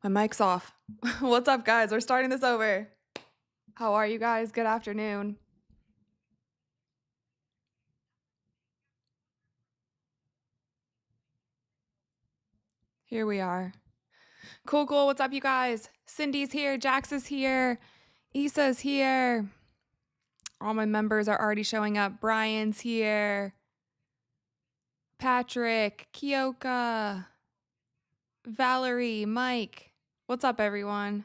My mic's off. What's up, guys? We're starting this over. How are you guys? Good afternoon. Here we are. Cool. What's up, you guys? Cindy's here. Jax is here. Issa's here. All my members are already showing up. Brian's here. Patrick, Kyoka, Valerie, Mike. What's up, everyone?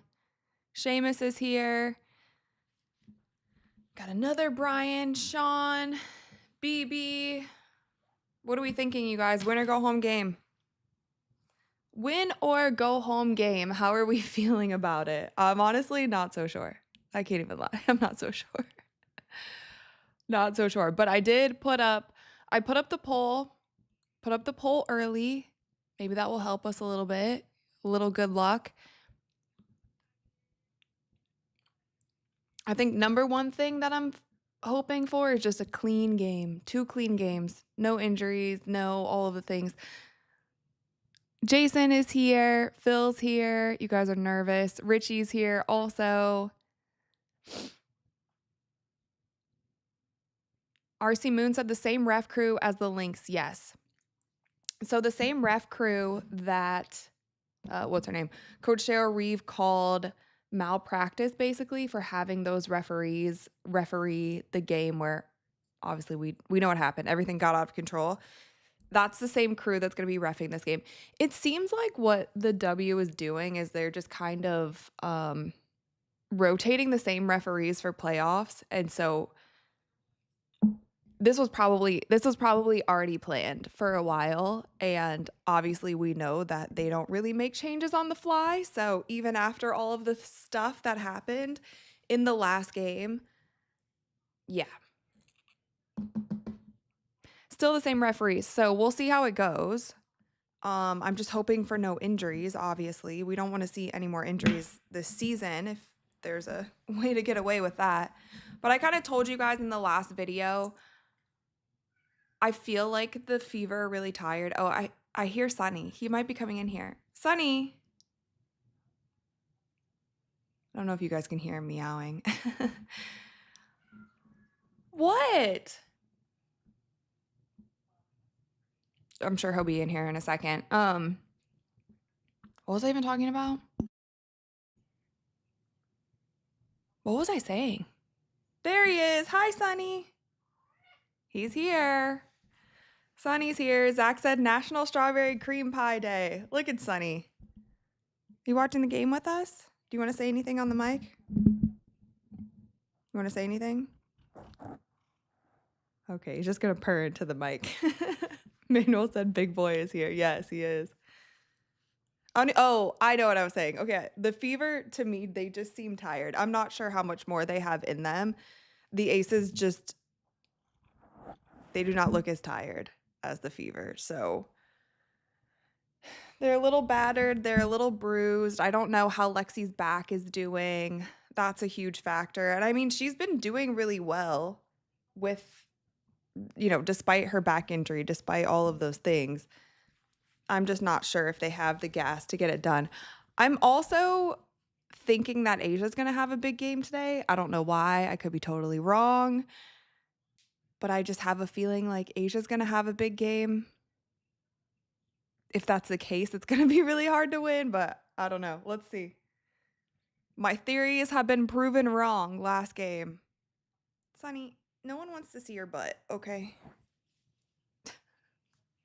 Seamus is here. Got another Brian, Sean, BB. What are we thinking, you guys? Win or go home game? Win or go home game. How are we feeling about it? I'm honestly not so sure. I can't even lie. I'm not so sure. Not so sure. But I put up the poll early. Maybe that will help us a little bit. A little good luck. I think number one thing that I'm hoping for is just a clean game. 2 clean games. No injuries, no all of the things. Jason is here. Phil's here. You guys are nervous. Richie's here also. RC Moon said the same ref crew as the Lynx. Yes. So the same ref crew that, what's her name? Coach Cheryl Reeve called malpractice basically for having those referees referee the game where obviously we know what happened. Everything got out of control. That's the same crew that's going to be reffing this game. It seems like what the W is doing is they're just kind of rotating the same referees for playoffs. And so this was probably already planned for a while. And obviously we know that they don't really make changes on the fly. So even after all of the stuff that happened in the last game, yeah. Still the same referees. So we'll see how it goes. I'm just hoping for no injuries, obviously. We don't want to see any more injuries this season if there's a way to get away with that. But I kind of told you guys in the last video, I feel like the Fever are really tired. Oh, I hear Sunny. He might be coming in here. Sunny! I don't know if you guys can hear him meowing. What? I'm sure he'll be in here in a second. What was I even talking about? What was I saying? There he is. Hi, Sunny. He's here. Sunny's here. Zach said National Strawberry Cream Pie Day. Look at Sunny. You watching the game with us? Do you want to say anything on the mic? You want to say anything? Okay, he's just going to purr into the mic. Manuel said Big Boy is here. Yes, he is. Oh, I know what I was saying. Okay, the Fever, to me, they just seem tired. I'm not sure how much more they have in them. The Aces just, they do not look as tired as the Fever. So they're a little battered. They're a little bruised. I don't know how Lexi's back is doing. That's a huge factor. And I mean, she's been doing really well with, despite her back injury, despite all of those things. I'm just not sure if they have the gas to get it done. I'm also thinking that Asia's going to have a big game today. I don't know why. I could be totally wrong. But I just have a feeling like Asia's going to have a big game. If that's the case, it's going to be really hard to win, but I don't know. Let's see. My theories have been proven wrong last game. Sunny, no one wants to see your butt, okay?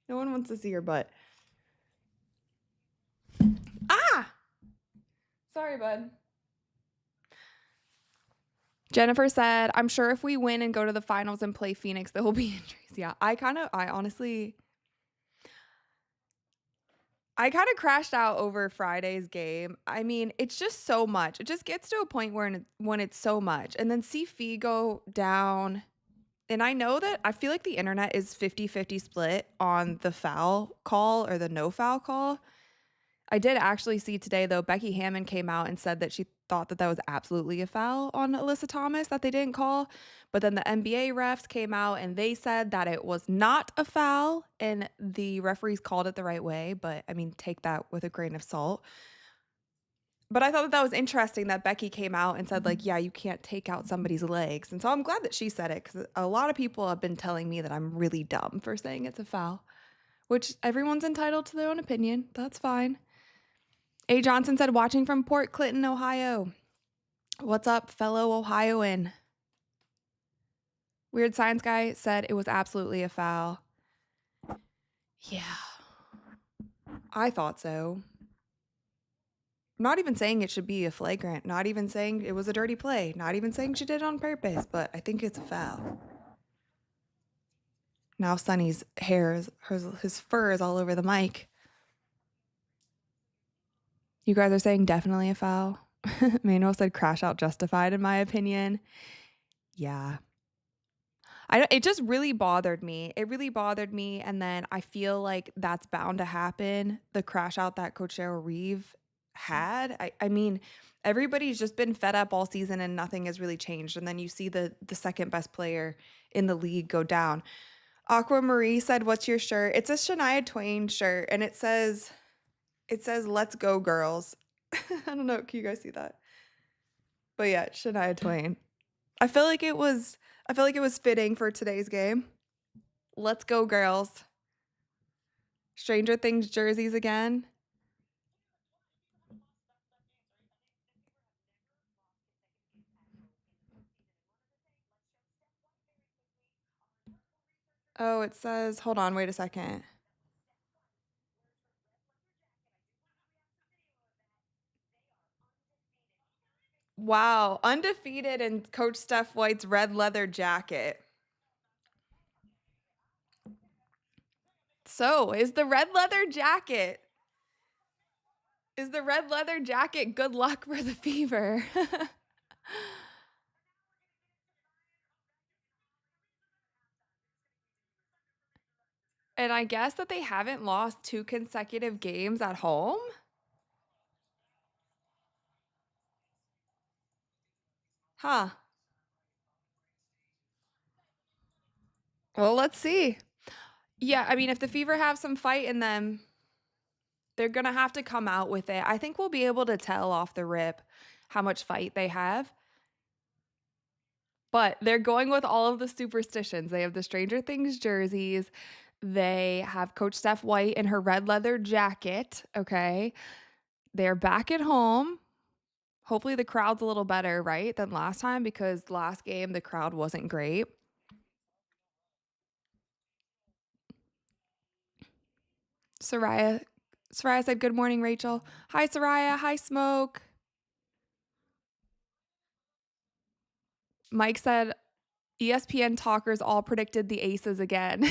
No one wants to see your butt. Ah! Sorry, bud. Jennifer said, I'm sure if we win and go to the finals and play Phoenix, there will be injuries. Yeah, I honestly crashed out over Friday's game. I mean, it's just so much. It just gets to a point where when it's so much. And then see Fee go down. And I know that I feel like the internet is 50-50 split on the foul call or the no foul call. I did actually see today, though, Becky Hammond came out and said that she thought that was absolutely a foul on Alyssa Thomas that they didn't call. But then the NBA refs came out and they said that it was not a foul and the referees called it the right way. But I mean, take that with a grain of salt. But I thought that was interesting that Becky came out and said, like, yeah, you can't take out somebody's legs. And so I'm glad that she said it because a lot of people have been telling me that I'm really dumb for saying it's a foul, which everyone's entitled to their own opinion. That's fine. A. Johnson said, watching from Port Clinton, Ohio. What's up, fellow Ohioan? Weird Science Guy said it was absolutely a foul. Yeah, I thought so. I'm not even saying it should be a flagrant, not even saying it was a dirty play, not even saying she did it on purpose, but I think it's a foul. Now Sonny's hair, his fur is all over the mic. You guys are saying definitely a foul. Manuel said crash out justified in my opinion. Yeah. It just really bothered me. It really bothered me. And then I feel like that's bound to happen. The crash out that Coach Cheryl Reeve had. I mean, everybody's just been fed up all season and nothing has really changed. And then you see the second best player in the league go down. Aqua Marie said, "What's your shirt?" It's a Shania Twain shirt, and it says "Let's go, girls." I don't know. Can you guys see that? But yeah, Shania Twain. I feel like it was fitting for today's game. Let's go, girls. Stranger Things jerseys again. Oh, it says, hold on, wait a second. Wow, undefeated in Coach Steph White's red leather jacket. So, is the red leather jacket good luck for the Fever? And I guess that they haven't lost 2 consecutive games at home? Huh. Well, let's see. Yeah, I mean, if the Fever have some fight in them, they're going to have to come out with it. I think we'll be able to tell off the rip how much fight they have. But they're going with all of the superstitions. They have the Stranger Things jerseys. They have Coach Steph White in her red leather jacket. Okay. They're back at home. Hopefully the crowd's a little better, right, than last time because last game the crowd wasn't great. Soraya said, "Good morning, Rachel." Hi, Soraya. Hi, Smoke. Mike said, ESPN talkers all predicted the Aces again.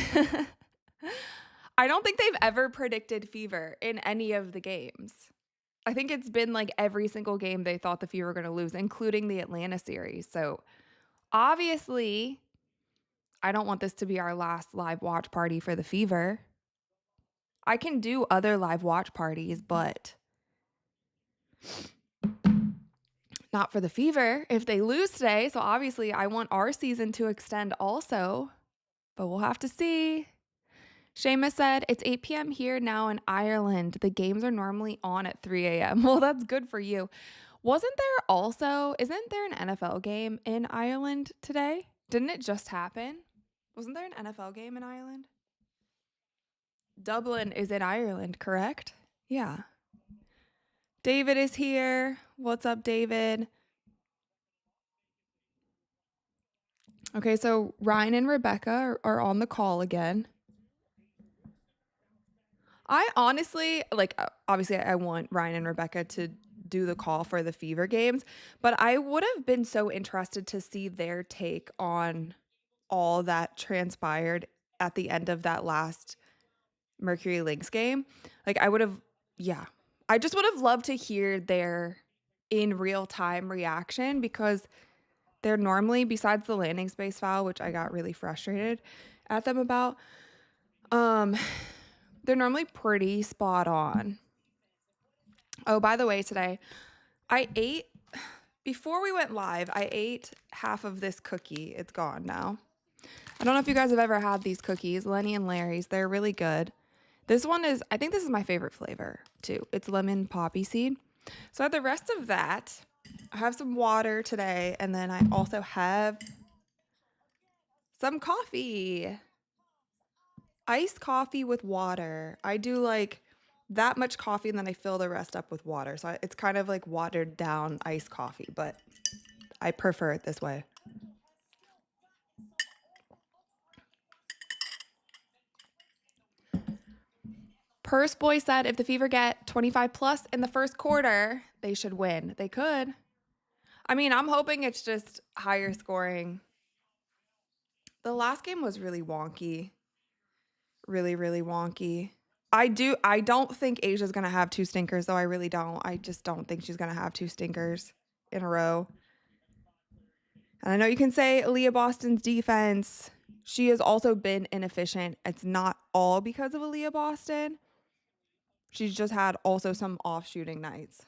I don't think they've ever predicted Fever in any of the games. I think it's been like every single game they thought the Fever were going to lose, including the Atlanta series. So obviously, I don't want this to be our last live watch party for the Fever. I can do other live watch parties, but not for the Fever if they lose today. So obviously, I want our season to extend also, but we'll have to see. Seamus said, it's 8 p.m. here now in Ireland. The games are normally on at 3 a.m. Well, that's good for you. Isn't there an NFL game in Ireland today? Didn't it just happen? Wasn't there an NFL game in Ireland? Dublin is in Ireland, correct? Yeah. David is here. What's up, David? Okay, so Ryan and Rebecca are on the call again. I honestly, obviously, I want Ryan and Rebecca to do the call for the Fever games, but I would have been so interested to see their take on all that transpired at the end of that last Mercury Lynx game. Like, I just would have loved to hear their in real time reaction because they're normally, besides the landing space foul, which I got really frustrated at them about, they're normally pretty spot on. Oh, by the way, today before we went live, I ate half of this cookie. It's gone now. I don't know if you guys have ever had these cookies, Lenny and Larry's. They're really good. I think this is my favorite flavor too. It's lemon poppy seed. So the rest of that, I have some water today, and then I also have some coffee. Iced coffee with water. I do like that much coffee and then I fill the rest up with water. So it's kind of like watered down iced coffee, but I prefer it this way. Purse Boy said if the Fever get 25 plus in the first quarter, they should win. They could. I mean, I'm hoping it's just higher scoring. The last game was really wonky. Really, really wonky. I don't think Asia's going to have two stinkers, though. I really don't. I just don't think she's going to have two stinkers in a row. And I know you can say Aaliyah Boston's defense, she has also been inefficient. It's not all because of Aaliyah Boston. She's just had also some off shooting nights.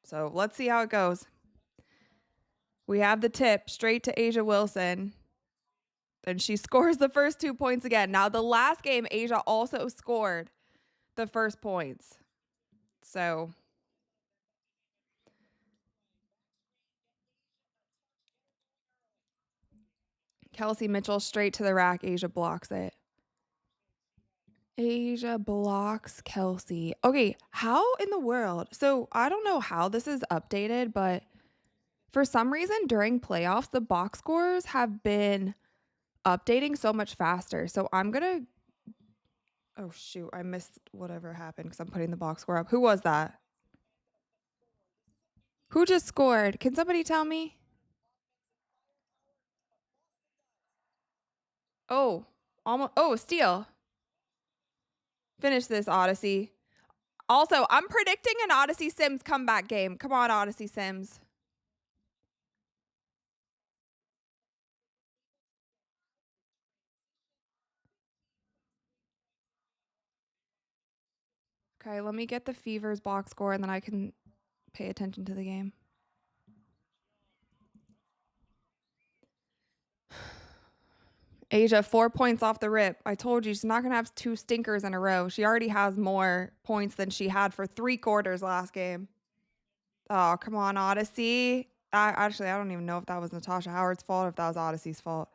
So let's see how it goes. We have the tip straight to Asia Wilson. And she scores the first 2 points again. Now, the last game, Asia also scored the first points. So Kelsey Mitchell straight to the rack. Asia blocks it. Asia blocks Kelsey. Okay, how in the world? So I don't know how this is updated, but for some reason during playoffs, the box scores have been updating so much faster. So I'm going to, oh shoot, I missed whatever happened because I'm putting the box score up. Who was that? Who just scored? Can somebody tell me? Oh, almost. Oh, steal. Finish this, Odyssey. Also, I'm predicting an Odyssey Sims comeback game. Come on, Odyssey Sims. Okay, let me get the Fever's box score and then I can pay attention to the game. Asia, 4 points off the rip. I told you she's not going to have two stinkers in a row. She already has more points than she had for 3 quarters last game. Oh, come on, Odyssey. Actually, I don't even know if that was Natasha Howard's fault or if that was Odyssey's fault.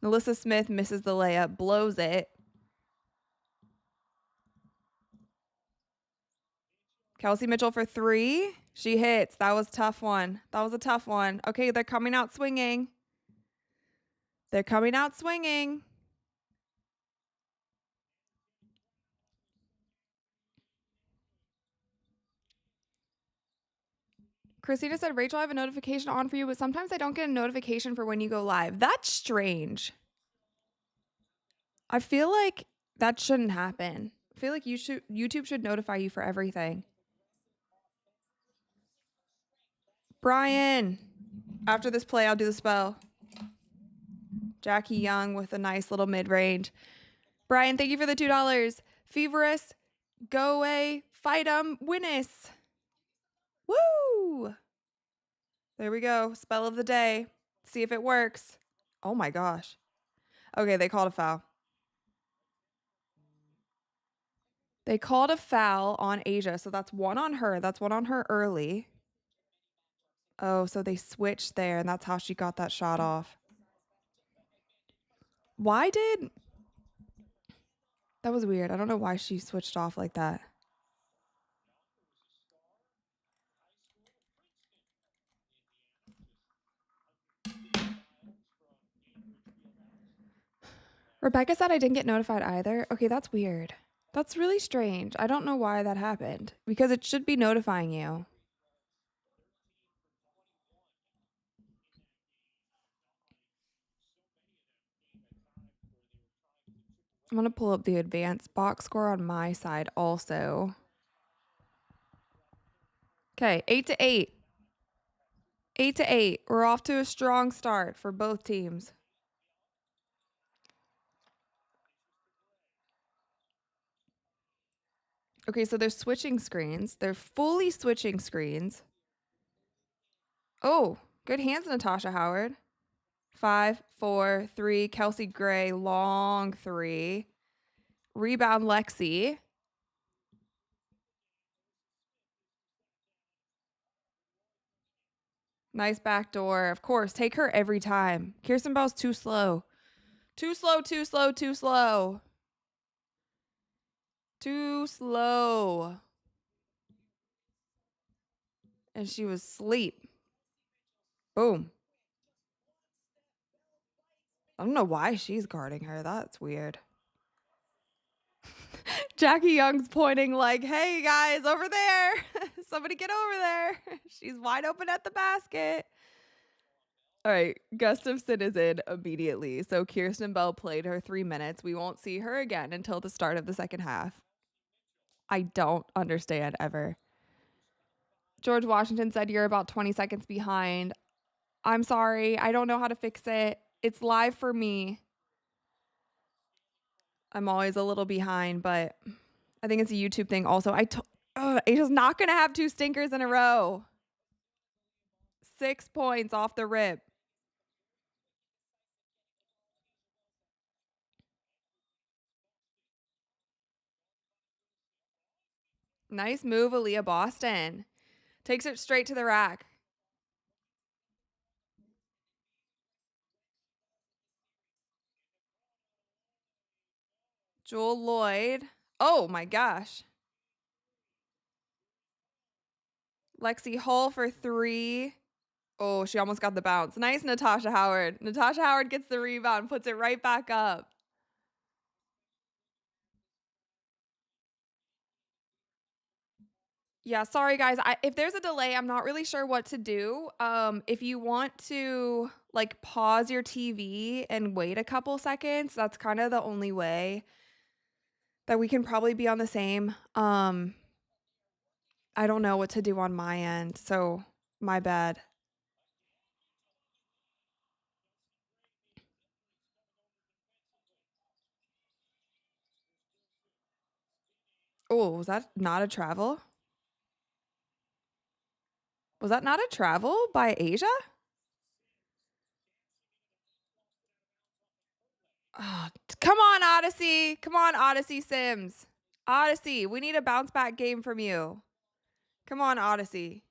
Melissa Smith misses the layup, blows it. Kelsey Mitchell for 3. She hits. That was a tough one. That was a tough one. Okay, they're coming out swinging. They're coming out swinging. Christina said, Rachel, I have a notification on for you, but sometimes I don't get a notification for when you go live. That's strange. I feel like that shouldn't happen. I feel like YouTube should notify you for everything. Brian, after this play, I'll do the spell. Jackie Young with a nice little mid-range. Brian, thank you for the $2. Feverous, go away, fight 'em, win us. Woo! There we go. Spell of the day. See if it works. Oh my gosh. Okay, they called a foul. They called a foul on Asia, so that's one on her. That's one on her early. Oh, so they switched there, and that's how she got that shot off. Why did... That was weird. I don't know why she switched off like that. Rebecca said I didn't get notified either. Okay, that's weird. That's really strange. I don't know why that happened, because it should be notifying you. I'm going to pull up the advanced box score on my side also. Okay, 8-8. 8-8. We're off to a strong start for both teams. Okay, so they're switching screens. They're fully switching screens. Oh, good hands, Natasha Howard. 5, 4, 3. Kelsey Gray, long 3. Rebound, Lexi. Nice backdoor. Of course, take her every time. Kirsten Bell's too slow. Too slow, too slow, too slow. Too slow. And she was asleep. Boom. I don't know why she's guarding her. That's weird. Jackie Young's pointing like, hey, guys, over there. Somebody get over there. She's wide open at the basket. All right, Gustafson is in immediately. So Kirsten Bell played her 3 minutes. We won't see her again until the start of the second half. I don't understand ever. George Washington said you're about 20 seconds behind. I'm sorry. I don't know how to fix it. It's live for me. I'm always a little behind, but I think it's a YouTube thing also. Asia's not going to have 2 stinkers in a row. 6 points off the rip. Nice move, Aaliyah Boston. Takes it straight to the rack. Jewel Lloyd. Oh my gosh. Lexi Hull for 3. Oh, she almost got the bounce. Nice, Natasha Howard. Natasha Howard gets the rebound, puts it right back up. Yeah, sorry guys. If there's a delay, I'm not really sure what to do. If you want to like pause your TV and wait a couple seconds, that's kind of the only way that we can probably be on the same. I don't know what to do on my end, so my bad. Oh, was that not a travel? Was that not a travel by Asia? Oh, come on, Odyssey. Come on, Odyssey Sims. Odyssey, we need a bounce back game from you. Come on, Odyssey.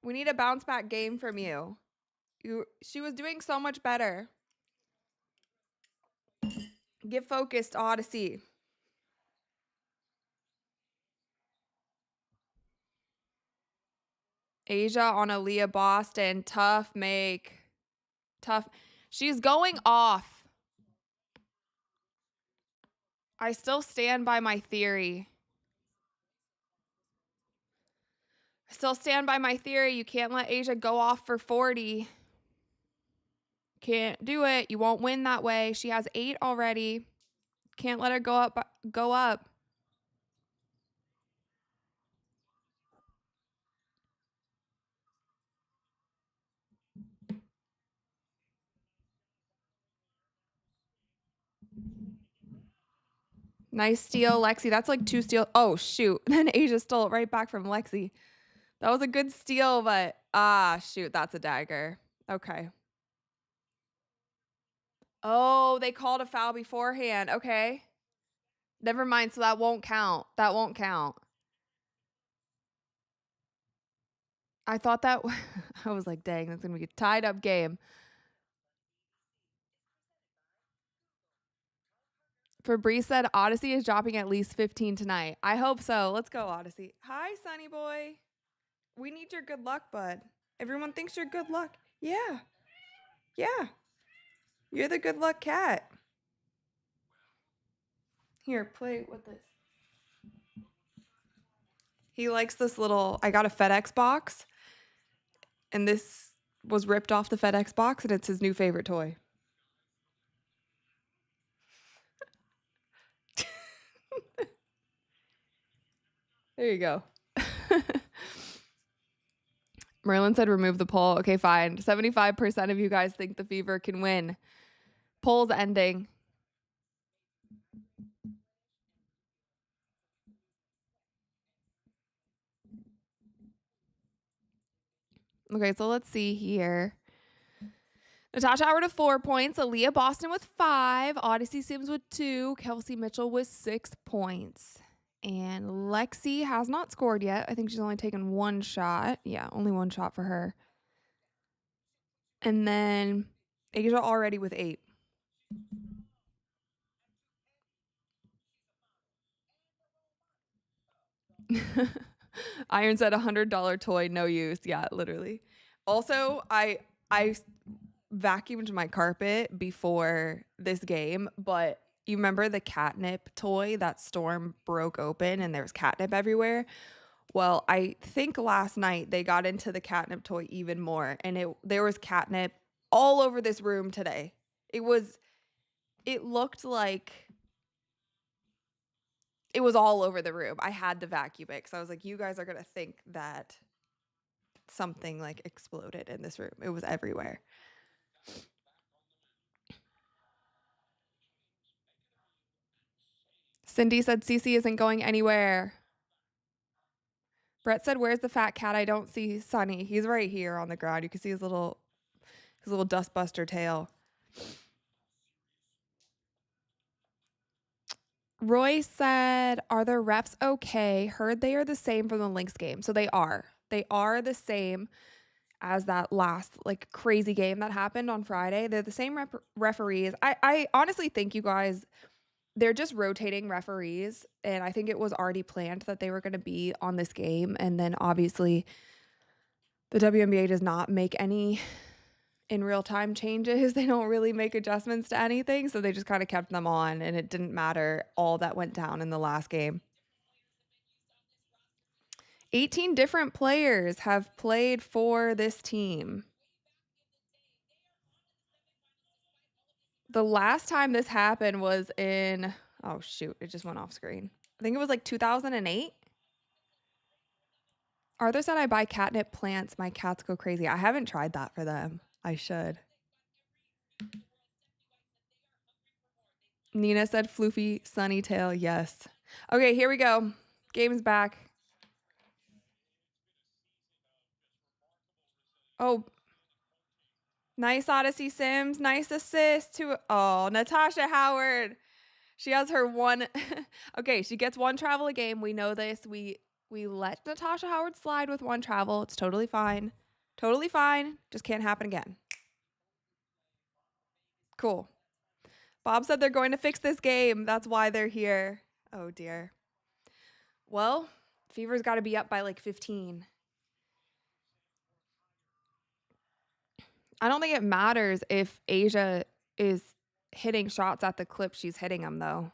We need a bounce back game from you. She was doing so much better. Get focused, Odyssey. Asia on Aaliyah Boston. Tough make. Tough. She's going off. I still stand by my theory. Still stand by my theory. You can't let Asia go off for 40. Can't do it. You won't win that way. She has 8 already. Can't let her go up. Go up. Nice steal, Lexi. That's like 2 steals. Oh, shoot. Then Asia stole it right back from Lexi. That was a good steal, but shoot, that's a dagger. Okay. Oh, they called a foul beforehand. Okay. Never mind. So that won't count. That won't count. I thought that I was like, dang, that's going to be a tied up game. Fabrice said Odyssey is dropping at least 15 tonight. I hope so. Let's go, Odyssey. Hi, Sunny boy. We need your good luck, bud. Everyone thinks you're good luck. Yeah. Yeah. You're the good luck cat. Here, play with this. He likes this little, I got a FedEx box, and this was ripped off the FedEx box, and it's his new favorite toy. There you go. Merlin said remove the poll. Okay, fine. 75% of you guys think the Fever can win. Poll's ending. Okay, so let's see here. Natasha Howard with 4 points. Aaliyah Boston with 5. Odyssey Sims with 2. Kelsey Mitchell with 6 points. And Lexi has not scored yet. I think she's only taken one shot. Yeah, only one shot for her. And then Asia already with 8. Iron said $100 toy, no use. Yeah, literally. Also, I vacuumed my carpet before this game, but you remember the catnip toy that Storm broke open and there was catnip everywhere? Well, I think last night they got into the catnip toy even more, and there was catnip all over this room today. It looked like it was all over the room. I had to vacuum it because I was like, you guys are gonna think that something like exploded in this room. It was everywhere. Cindy said Cece isn't going anywhere. Brett said, "Where's the fat cat? I don't see Sunny. He's right here on the ground. You can see his little dustbuster tail." Roy said, "Are the refs okay? Heard they are the same from the Lynx game." So they are. They are the same as that last like crazy game that happened on Friday. They're the same referees. I honestly think, you guys, they're just rotating referees, and I think it was already planned that they were going to be on this game. And then obviously the WNBA does not make any in real time changes. They don't really make adjustments to anything. So they just kind of kept them on, and it didn't matter all that went down in the last game. 18 different players have played for this team. The last time this happened was in, oh shoot, it just went off screen. I think it was like 2008. Arthur said, "I buy catnip plants. My cats go crazy." I haven't tried that for them. I should. Nina said, "Floofy sunny tail." Yes. Okay, here we go. Game's back. Oh, nice Odyssey Sims. Nice assist to, oh, Natasha Howard. She has her one. Okay, she gets one travel a game. We know this. We let Natasha Howard slide with one travel. It's totally fine. Totally fine. Just can't happen again. Cool. Bob said they're going to fix this game. That's why they're here. Oh, dear. Well, Fever's got to be up by like 15. I don't think it matters if Asia is hitting shots at the clip she's hitting them, though.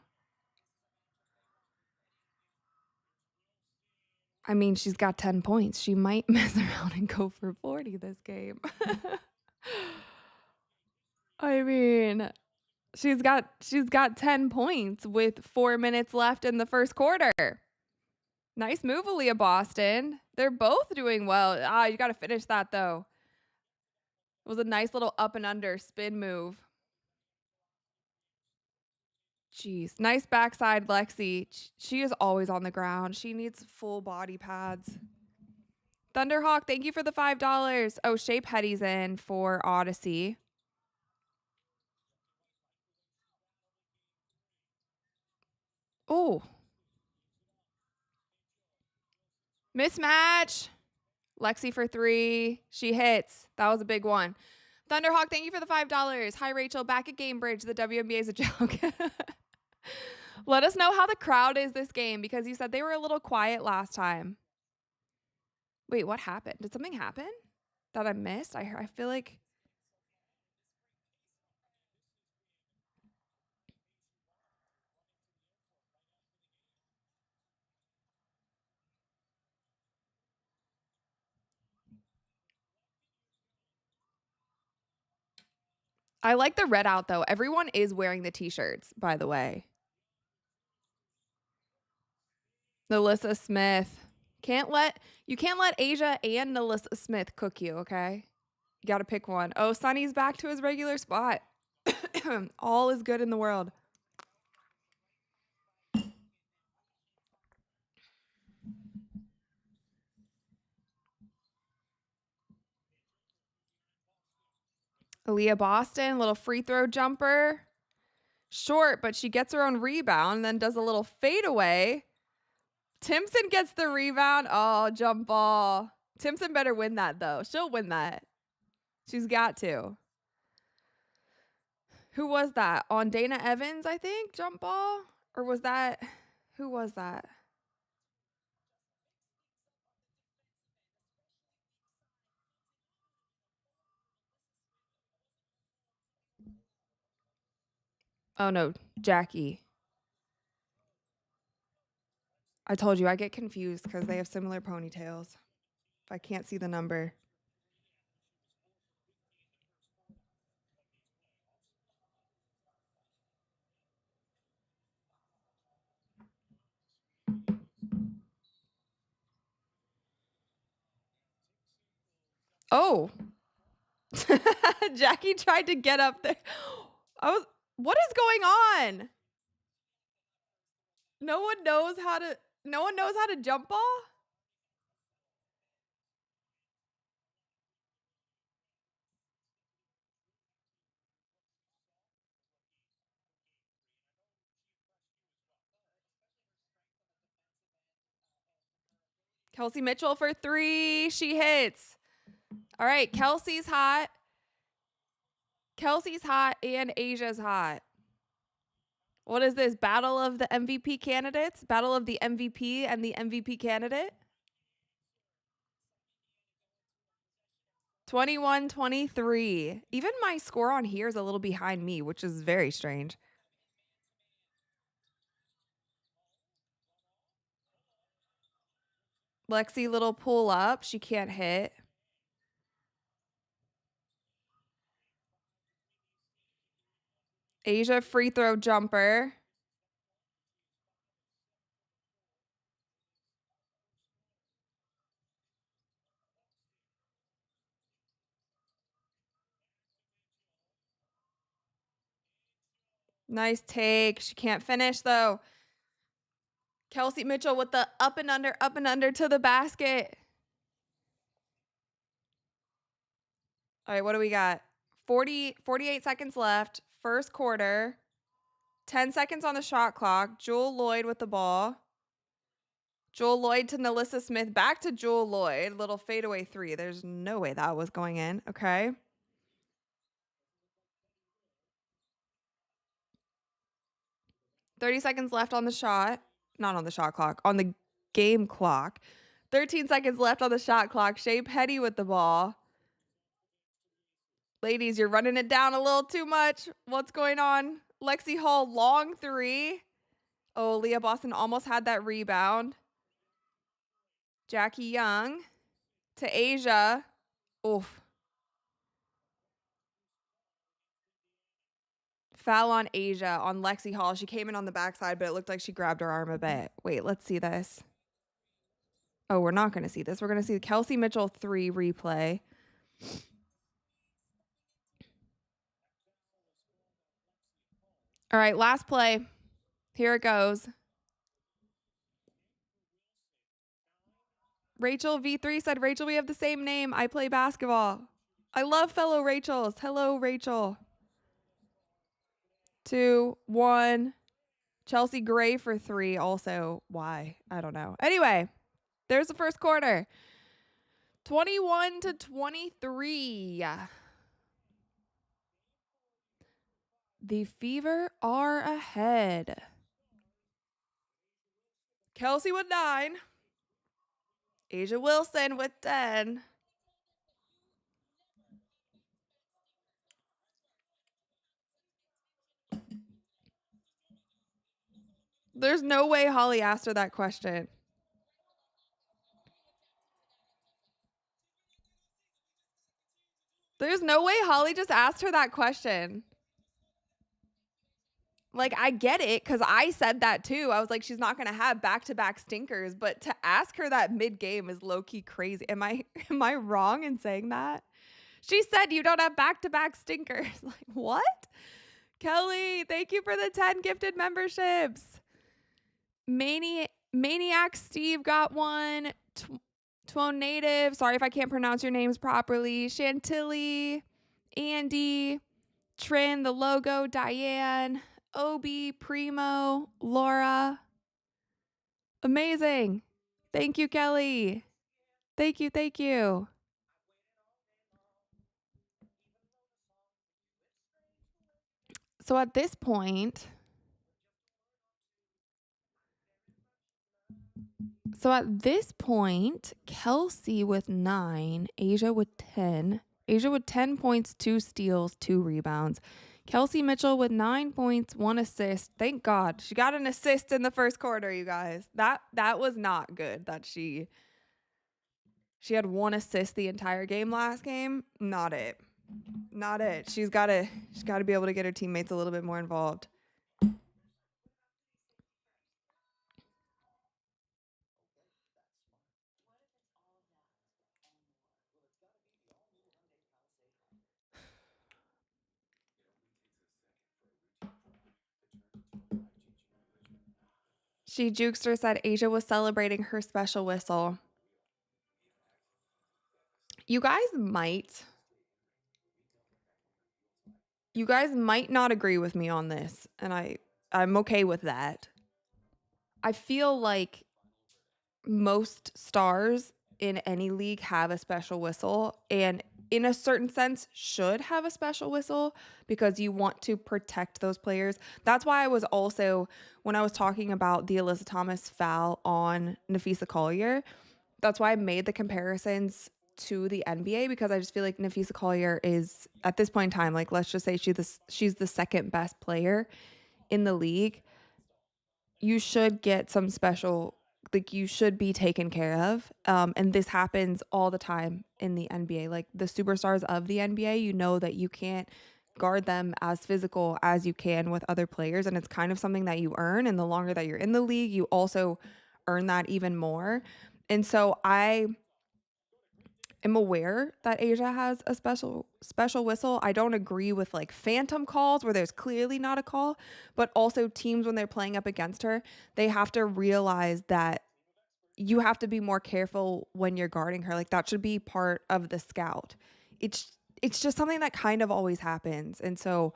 I mean, she's got 10 points. She might mess around and go for 40 this game. I mean, she's got 10 points with 4 minutes left in the first quarter. Nice move, Aaliyah Boston. They're both doing well. You got to finish that, though. It was a nice little up and under spin move. Jeez. Nice backside, Lexi. She is always on the ground. She needs full body pads. Thunderhawk, thank you for the $5. Oh, Shape Hetty's in for Odyssey. Oh. Mismatch. Lexi for 3. She hits. That was a big one. Thunderhawk, thank you for the $5. Hi, Rachel. Back at Gamebridge. The WNBA is a joke. Let us know how the crowd is this game, because you said they were a little quiet last time. Wait, what happened? Did something happen that I missed? I feel like... I like the red out, though. Everyone is wearing the t-shirts, by the way. Nalissa Smith. You can't let Asia and Nalissa Smith cook you, okay? You got to pick one. Oh, Sonny's back to his regular spot. All is good in the world. Aaliyah Boston, little free throw jumper. Short, but she gets her own rebound, then does a little fadeaway. Timpson gets the rebound. Oh, jump ball. Timpson better win that, though. She'll win that. She's got to. Who was that? On Dana Evans, I think, jump ball? Or was that, who was that? Oh, no, Jackie. I told you, I get confused because they have similar ponytails. If I can't see the number. Oh. Jackie tried to get up there. What is going on? No one knows how to jump ball? Kelsey Mitchell for 3. She hits. All right, Kelsey's hot. Kelsey's hot and Asia's hot. What is this? Battle of the MVP candidates? Battle of the MVP and the MVP candidate? 21-23. Even my score on here is a little behind me, which is very strange. Lexi, little pull up. She can't hit. Asia, free throw jumper. Nice take. She can't finish, though. Kelsey Mitchell with the up and under to the basket. All right, what do we got? 48 seconds left. First quarter. 10 seconds on the shot clock. Jewel Lloyd with the ball. Jewel Lloyd to Nalissa Smith. Back to Jewel Lloyd. Little fadeaway 3. There's no way that was going in. Okay. 30 seconds left on the shot. Not on the shot clock. On the game clock. 13 seconds left on the shot clock. Shea Petty with the ball. Ladies, you're running it down a little too much. What's going on? Lexi Hall, long 3. Oh, Leah Boston almost had that rebound. Jackie Young to Asia. Oof. Foul on Asia on Lexi Hall. She came in on the backside, but it looked like she grabbed her arm a bit. Wait, let's see this. Oh, we're not going to see this. We're going to see the Kelsey Mitchell 3 replay. All right, last play. Here it goes. Rachel V3 said, Rachel, we have the same name. I play basketball. I love fellow Rachels. Hello, Rachel. 2, 1. Chelsea Gray for 3. Also, why? I don't know. Anyway, there's the first quarter. 21-23. The Fever are ahead. Kelsey with 9. Asia Wilson with 10. There's no way Holly asked her that question. There's no way Holly just asked her that question. Like, I get it because I said that too. I was like, she's not going to have back-to-back stinkers. But to ask her that mid-game is low-key crazy. Am I wrong in saying that? She said you don't have back-to-back stinkers. Like, what? Kelly, thank you for the 10 gifted memberships. Maniac Steve got one. Twone Native. Sorry if I can't pronounce your names properly. Chantilly. Andy. Trin, the logo. Diane. Obi, Primo, Laura. Amazing. Thank you, Kelly. Thank you. Thank you. So at this point, Kelsey with 9, Asia with 10. Asia with 10 points, 2 steals, 2 rebounds. Kelsey Mitchell with 9 points, 1 assist. Thank God. She got an assist in the first quarter, you guys. That was not good that she had 1 assist the entire game last game. Not it. Not it. She's got to be able to get her teammates a little bit more involved. She Jukester said Asia was celebrating her special whistle. You guys might not agree with me on this, and I'm okay with that. I feel like most stars in any league have a special whistle, and in a certain sense should have a special whistle because you want to protect those players. That's why I was also, when I was talking about the Alyssa Thomas foul on Nafisa Collier, that's why I made the comparisons to the NBA, because I just feel like Nafisa Collier is, at this point in time, like, let's just say she's the second best player in the league. You should get some special, like, you should be taken care of. And this happens all the time in the NBA. Like, the superstars of the NBA, you know that you can't guard them as physical as you can with other players. And it's kind of something that you earn. And the longer that you're in the league, you also earn that even more. And so I am aware that Asia has a special whistle. I don't agree with like phantom calls where there's clearly not a call, but also teams, when they're playing up against her, they have to realize that you have to be more careful when you're guarding her. Like, that should be part of the scout. It's just something that kind of always happens. And so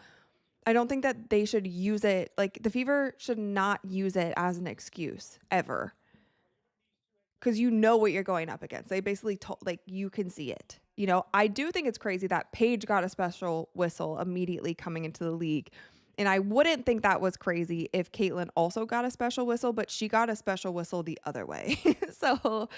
I don't think that they should use it, like, the Fever should not use it as an excuse ever, because you know what you're going up against. They basically told, like, you can see it. You know, I do think it's crazy that Paige got a special whistle immediately coming into the league. And I wouldn't think that was crazy if Caitlin also got a special whistle, but she got a special whistle the other way. So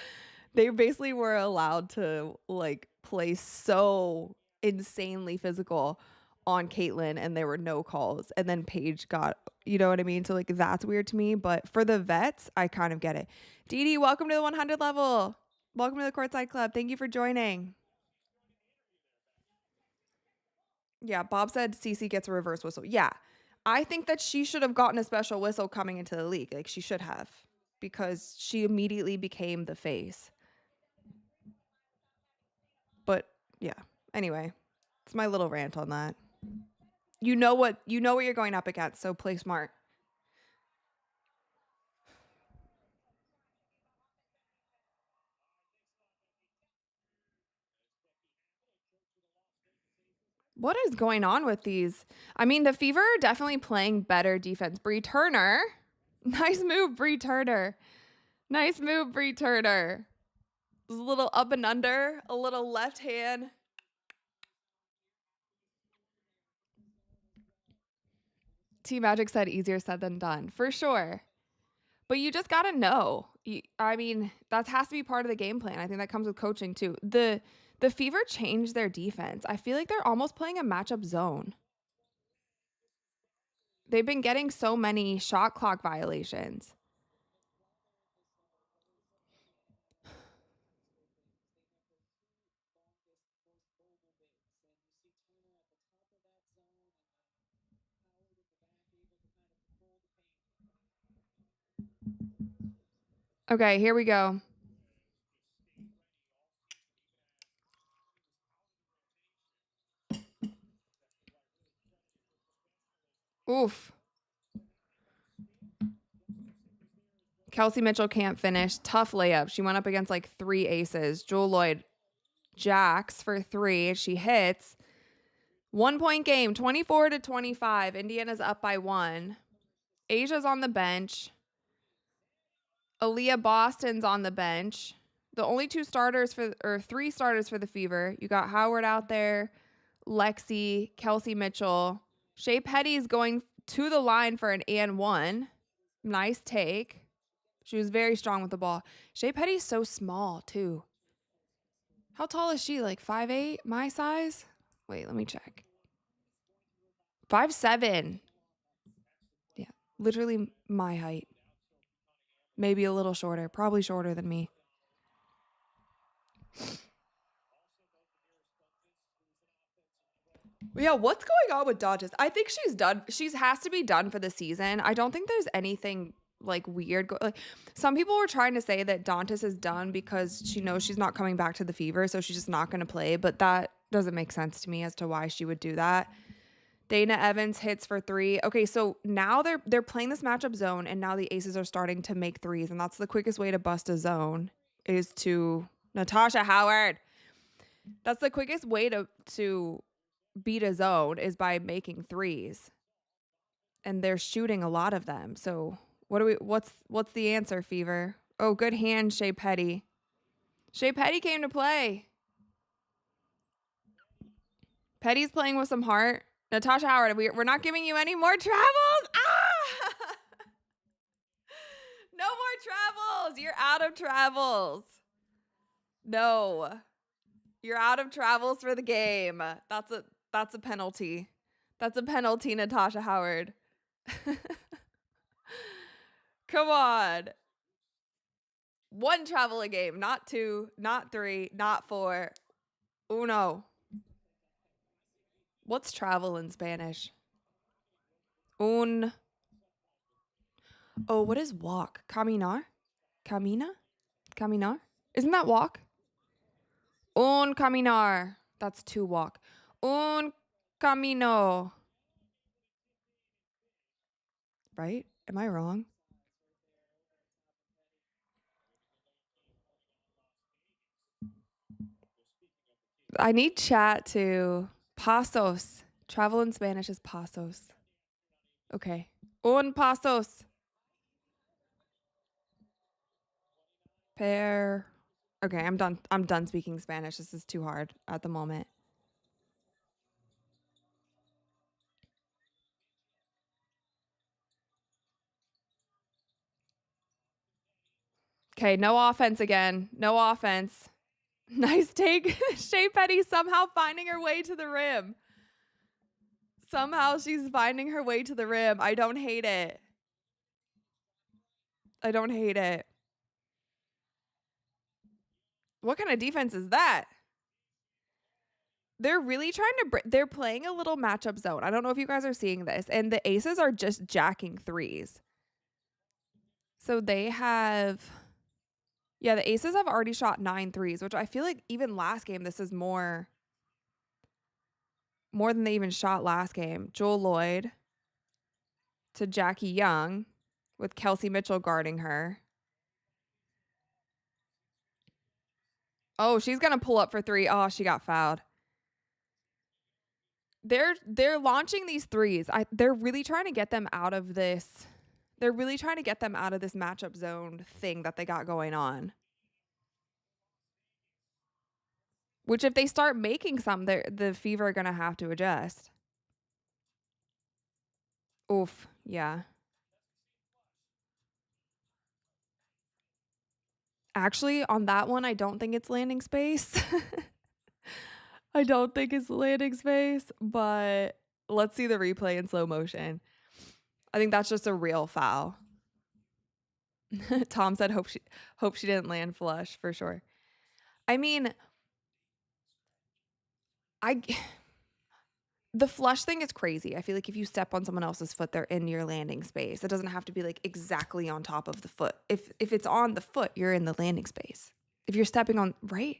they basically were allowed to, like, play so insanely physical on Caitlin, and there were no calls. And then Paige got, you know what I mean? So, like, that's weird to me. But for the vets, I kind of get it. Dee Dee, welcome to the 100 level. Welcome to the Courtside Club. Thank you for joining. Yeah, Bob said Cece gets a reverse whistle. Yeah, I think that she should have gotten a special whistle coming into the league. Like, she should have, because she immediately became the face. But yeah, anyway, it's my little rant on that. You know what you're going up against, so play smart. What is going on with these? I mean, the Fever are definitely playing better defense. Bree Turner. Nice move, Bree Turner. Nice move, Bree Turner. A little up and under, a little left hand. T Magic said easier said than done, for sure. But you just got to know. I mean, that has to be part of the game plan. I think that comes with coaching too. The Fever changed their defense. I feel like they're almost playing a matchup zone. They've been getting so many shot clock violations. Okay, here we go. Oof. Kelsey Mitchell can't finish. Tough layup. She went up against like 3 aces. Jewel Lloyd jacks for 3. She hits. 1 point game, 24-25. Indiana's up by 1. Asia's on the bench. Aaliyah Boston's on the bench. The only three starters for the Fever. You got Howard out there, Lexi, Kelsey Mitchell. Shea Petty's going to the line for an and one. Nice take. She was very strong with the ball. Shea Petty's so small, too. How tall is she? Like 5'8"? My size? Wait, let me check. 5'7". Yeah, literally my height. Maybe a little shorter. Probably shorter than me. Yeah, what's going on with Dodges? I think she's done. She has to be done for the season. I don't think there's anything like weird. Like some people were trying to say that Dantas is done because she knows she's not coming back to the Fever, so she's just not going to play. But that doesn't make sense to me as to why she would do that. Dana Evans hits for 3. Okay, so now they're playing this matchup zone, and now the Aces are starting to make threes, and that's the quickest way to bust a zone is to Natasha Howard. That's the quickest way to beat a zone is by making threes. And they're shooting a lot of them. So what's the answer, Fever? Oh, good hand, Shea Petty. Shea Petty came to play. Petty's playing with some heart. Natasha Howard, we're not giving you any more travels. Ah! No more travels. You're out of travels. No. You're out of travels for the game. That's a penalty. That's a penalty, Natasha Howard. Come on. 1 travel a game, not 2, not 3, not 4. Uno. What's travel in Spanish? Un. Oh, what is walk? Caminar? Camina? Caminar? Isn't that walk? Un caminar. That's to walk. Un camino. Right? Am I wrong? I need chat to pasos. Travel in Spanish is pasos. Okay. Un pasos. Per. Okay, I'm done. I'm done speaking Spanish. This is too hard at the moment. Okay, no offense again. No offense. Nice take. Shea Petty somehow finding her way to the rim. Somehow she's finding her way to the rim. I don't hate it. I don't hate it. What kind of defense is that? They're really trying to they're playing a little matchup zone. I don't know if you guys are seeing this. And the Aces are just jacking threes. So they have yeah, the Aces have already shot 9 threes, which I feel like even last game this is more than they even shot last game. Joel Lloyd to Jackie Young with Kelsey Mitchell guarding her. Oh, she's going to pull up for 3. Oh, she got fouled. They're launching these threes. They're really trying to get them out of this. They're really trying to get them out of this matchup zone thing that they got going on. Which if they start making some, the Fever are going to have to adjust. Oof, yeah. Actually, on that one, I don't think it's landing space. I don't think it's landing space, but let's see the replay in slow motion. I think that's just a real foul. Tom said hope she didn't land flush for sure. I mean, the flush thing is crazy. I feel like if you step on someone else's foot, they're in your landing space. It doesn't have to be like exactly on top of the foot. If it's on the foot, you're in the landing space. If you're stepping on, right?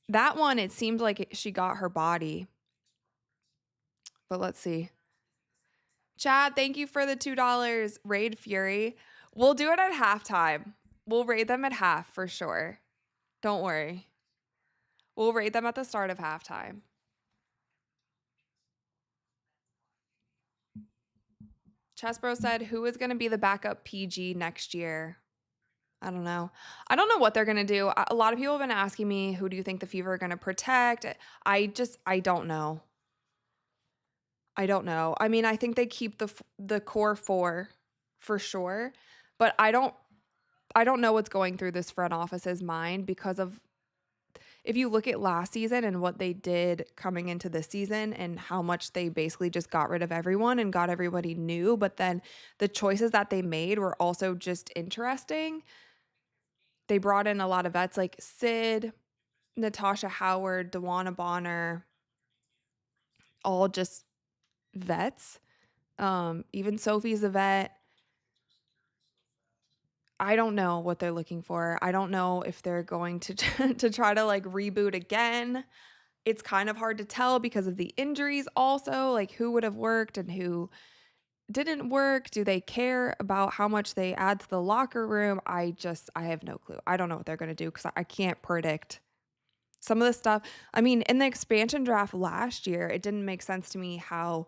That one, it seemed like she got her body. But let's see. Chad, thank you for the $2. Raid Fury. We'll do it at halftime. We'll raid them at half for sure. Don't worry. We'll raid them at the start of halftime. Chessbro said, who is going to be the backup PG next year? I don't know. I don't know what they're gonna do. A lot of people have been asking me, "Who do you think the Fever are gonna protect?" I don't know. I don't know. I mean, I think they keep the core 4 for sure, but I don't know what's going through this front office's mind because of if you look at last season and what they did coming into this season and how much they basically just got rid of everyone and got everybody new, but then the choices that they made were also just interesting. They brought in a lot of vets like Sid, Natasha Howard, Dewana Bonner, all just vets. Even Sophie's a vet. I don't know what they're looking for. I don't know if they're going to to try to like reboot again. It's kind of hard to tell because of the injuries also, like who would have worked and who didn't work. Do they care about how much they add to the locker room? I have no clue. I don't know what they're going to do cuz I can't predict some of the stuff. I mean, in the expansion draft last year, it didn't make sense to me how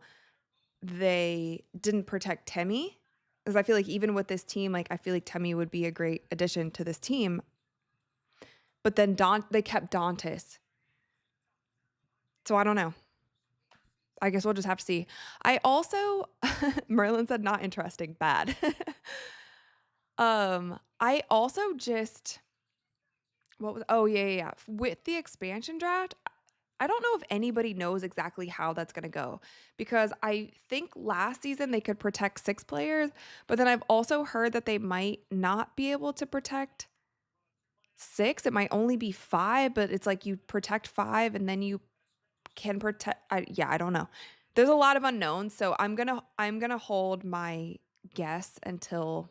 they didn't protect Temmie. Because I feel like even with this team, like I feel like Temmie would be a great addition to this team. But then they kept Dantas. So I don't know. I guess we'll just have to see. I also Merlin said not interesting, bad. I also just what was oh yeah. With the expansion draft, I don't know if anybody knows exactly how that's going to go because I think last season they could protect 6 players, but then I've also heard that they might not be able to protect 6. It might only be 5, but it's like you protect 5 and then you can protect I don't know. There's a lot of unknowns, so I'm going to hold my guess until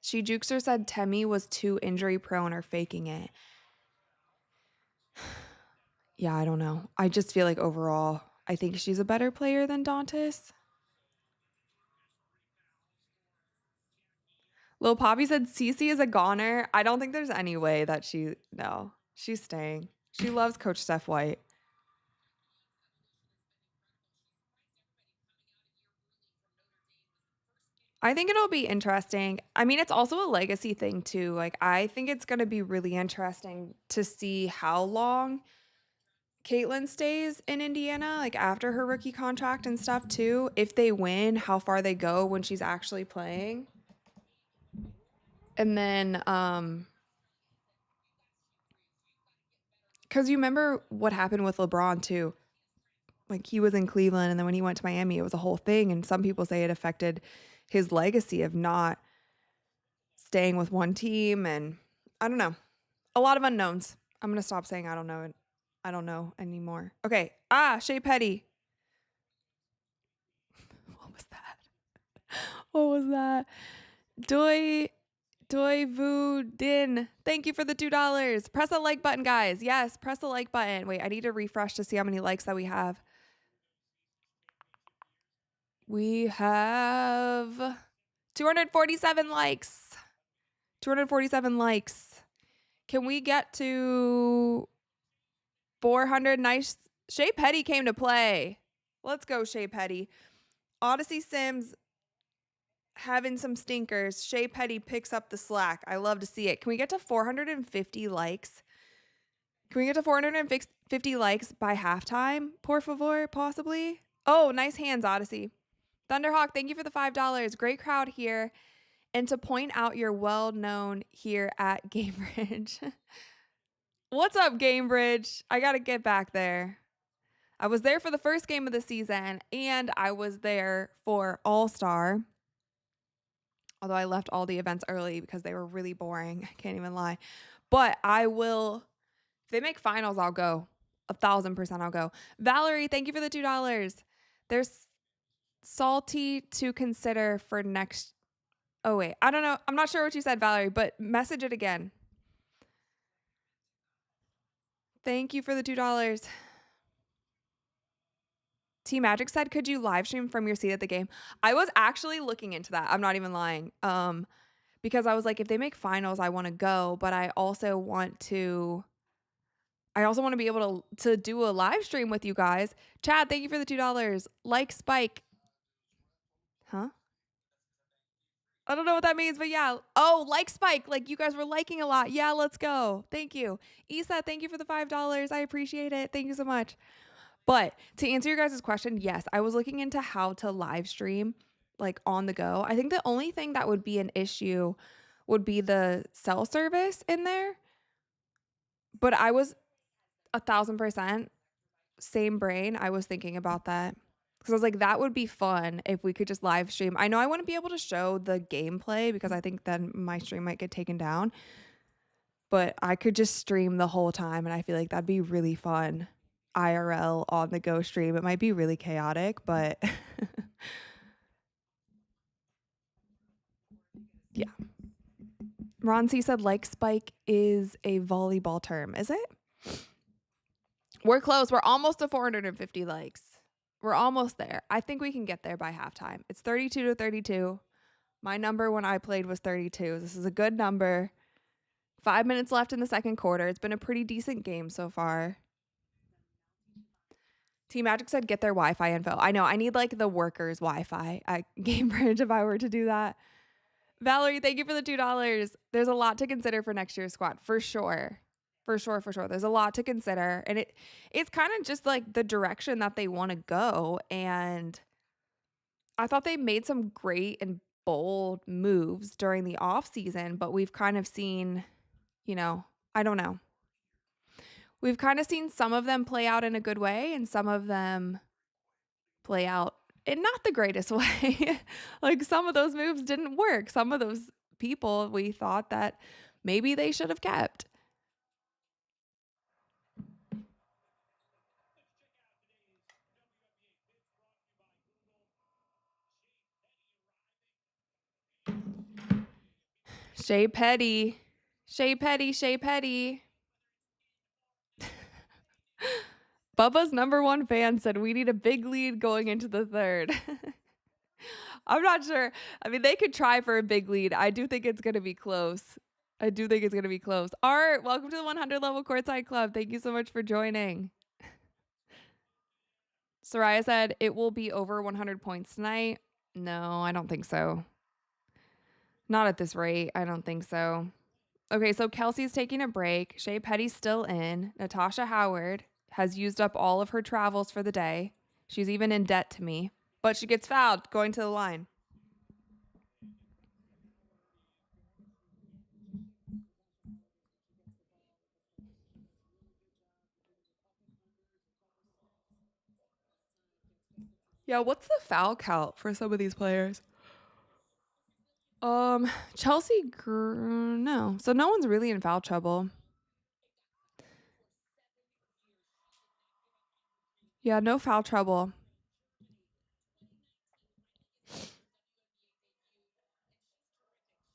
She Jukester said Temmie was too injury prone or faking it. Yeah, I don't know. I just feel like overall, I think she's a better player than Dantas. Lil Poppy said Cece is a goner. I don't think there's any way that no, she's staying. She loves Coach Steph White. I think it'll be interesting. I mean, it's also a legacy thing too. Like, I think it's going to be really interesting to see how long Caitlin stays in Indiana, like after her rookie contract and stuff too. If they win, how far they go when she's actually playing. And then, because you remember what happened with LeBron too. Like he was in Cleveland and then when he went to Miami, it was a whole thing. And some people say it affected his legacy of not staying with one team. And I don't know. A lot of unknowns. I'm going to stop saying I don't know. I don't know anymore. Okay. Shea Petty. What was that? What was that? Doi Vu Din. Thank you for the $2. Press the like button, guys. Yes, press the like button. Wait, I need to refresh to see how many likes that we have. We have 247 likes. 247 likes. Can we get to 400? Nice. Shea Petty came to play. Let's go, Shea Petty. Odyssey Sims having some stinkers. Shea Petty picks up the slack. I love to see it. Can we get to 450 likes? Can we get to 450 likes by halftime? Por favor, possibly? Oh, nice hands, Odyssey. Thunderhawk, thank you for the $5. Great crowd here. And to point out you're well known here at Gamebridge. What's up, Gamebridge? I got to get back there. I was there for the first game of the season, and I was there for All-Star. Although I left all the events early because they were really boring. I can't even lie. But I will, if they make finals, I'll go. 1,000% I'll go. Valerie, thank you for the $2. There's salty to consider for next. Oh, wait. I don't know. I'm not sure what you said, Valerie, but message it again. Thank you for the $2. T Magic said, could you live stream from your seat at the game? I was actually looking into that. I'm not even lying. Because I was like, if they make finals, I want to go, but I also want to be able to do a live stream with you guys. Chad, thank you for the $2. Like Spike. Huh? I don't know what that means, but yeah. Oh, like Spike. Like you guys were liking a lot. Yeah, let's go. Thank you. Isa, thank you for the $5. I appreciate it. Thank you so much. But to answer your guys' question, yes, I was looking into how to live stream like on the go. I think the only thing that would be an issue would be the cell service in there. But I was 1,000% same brain. I was thinking about that. Because I was like, that would be fun if we could just live stream. I know I wouldn't be able to show the gameplay because I think then my stream might get taken down. But I could just stream the whole time. And I feel like that'd be really fun. IRL on the go stream. It might be really chaotic, but yeah. Ron C said like spike is a volleyball term. Is it? We're close. We're almost to 450 likes. We're almost there. I think we can get there by halftime. It's 32-32. My number when I played was 32. This is a good number. 5 minutes left in the second quarter. It's been a pretty decent game so far. Team Magic said get their Wi-Fi info. I know. I need like the workers' Wi-Fi at Gamebridge if I were to do that. Valerie, thank you for the $2. There's a lot to consider for next year's squad, for sure. For sure, for sure. There's a lot to consider. And it's kind of just like the direction that they want to go. And I thought they made some great and bold moves during the off season, but we've kind of seen, I don't know. We've kind of seen some of them play out in a good way and some of them play out in not the greatest way. Like some of those moves didn't work. Some of those people we thought that maybe they should have kept. Shea Petty. Shea Petty, Shea Petty. Bubba's number one fan said we need a big lead going into the third. I'm not sure. I mean, they could try for a big lead. I do think it's going to be close. Art, welcome to the 100 level courtside club. Thank you so much for joining. Soraya said it will be over 100 points tonight. No, I don't think so. Not at this rate. I don't think so. Okay, so Kelsey's taking a break. Shea Petty's still in. Natasha Howard has used up all of her travels for the day. She's even in debt to me. But she gets fouled going to the line. Yeah, what's the foul count for some of these players? Chelsea, no. So no one's really in foul trouble. Yeah, no foul trouble.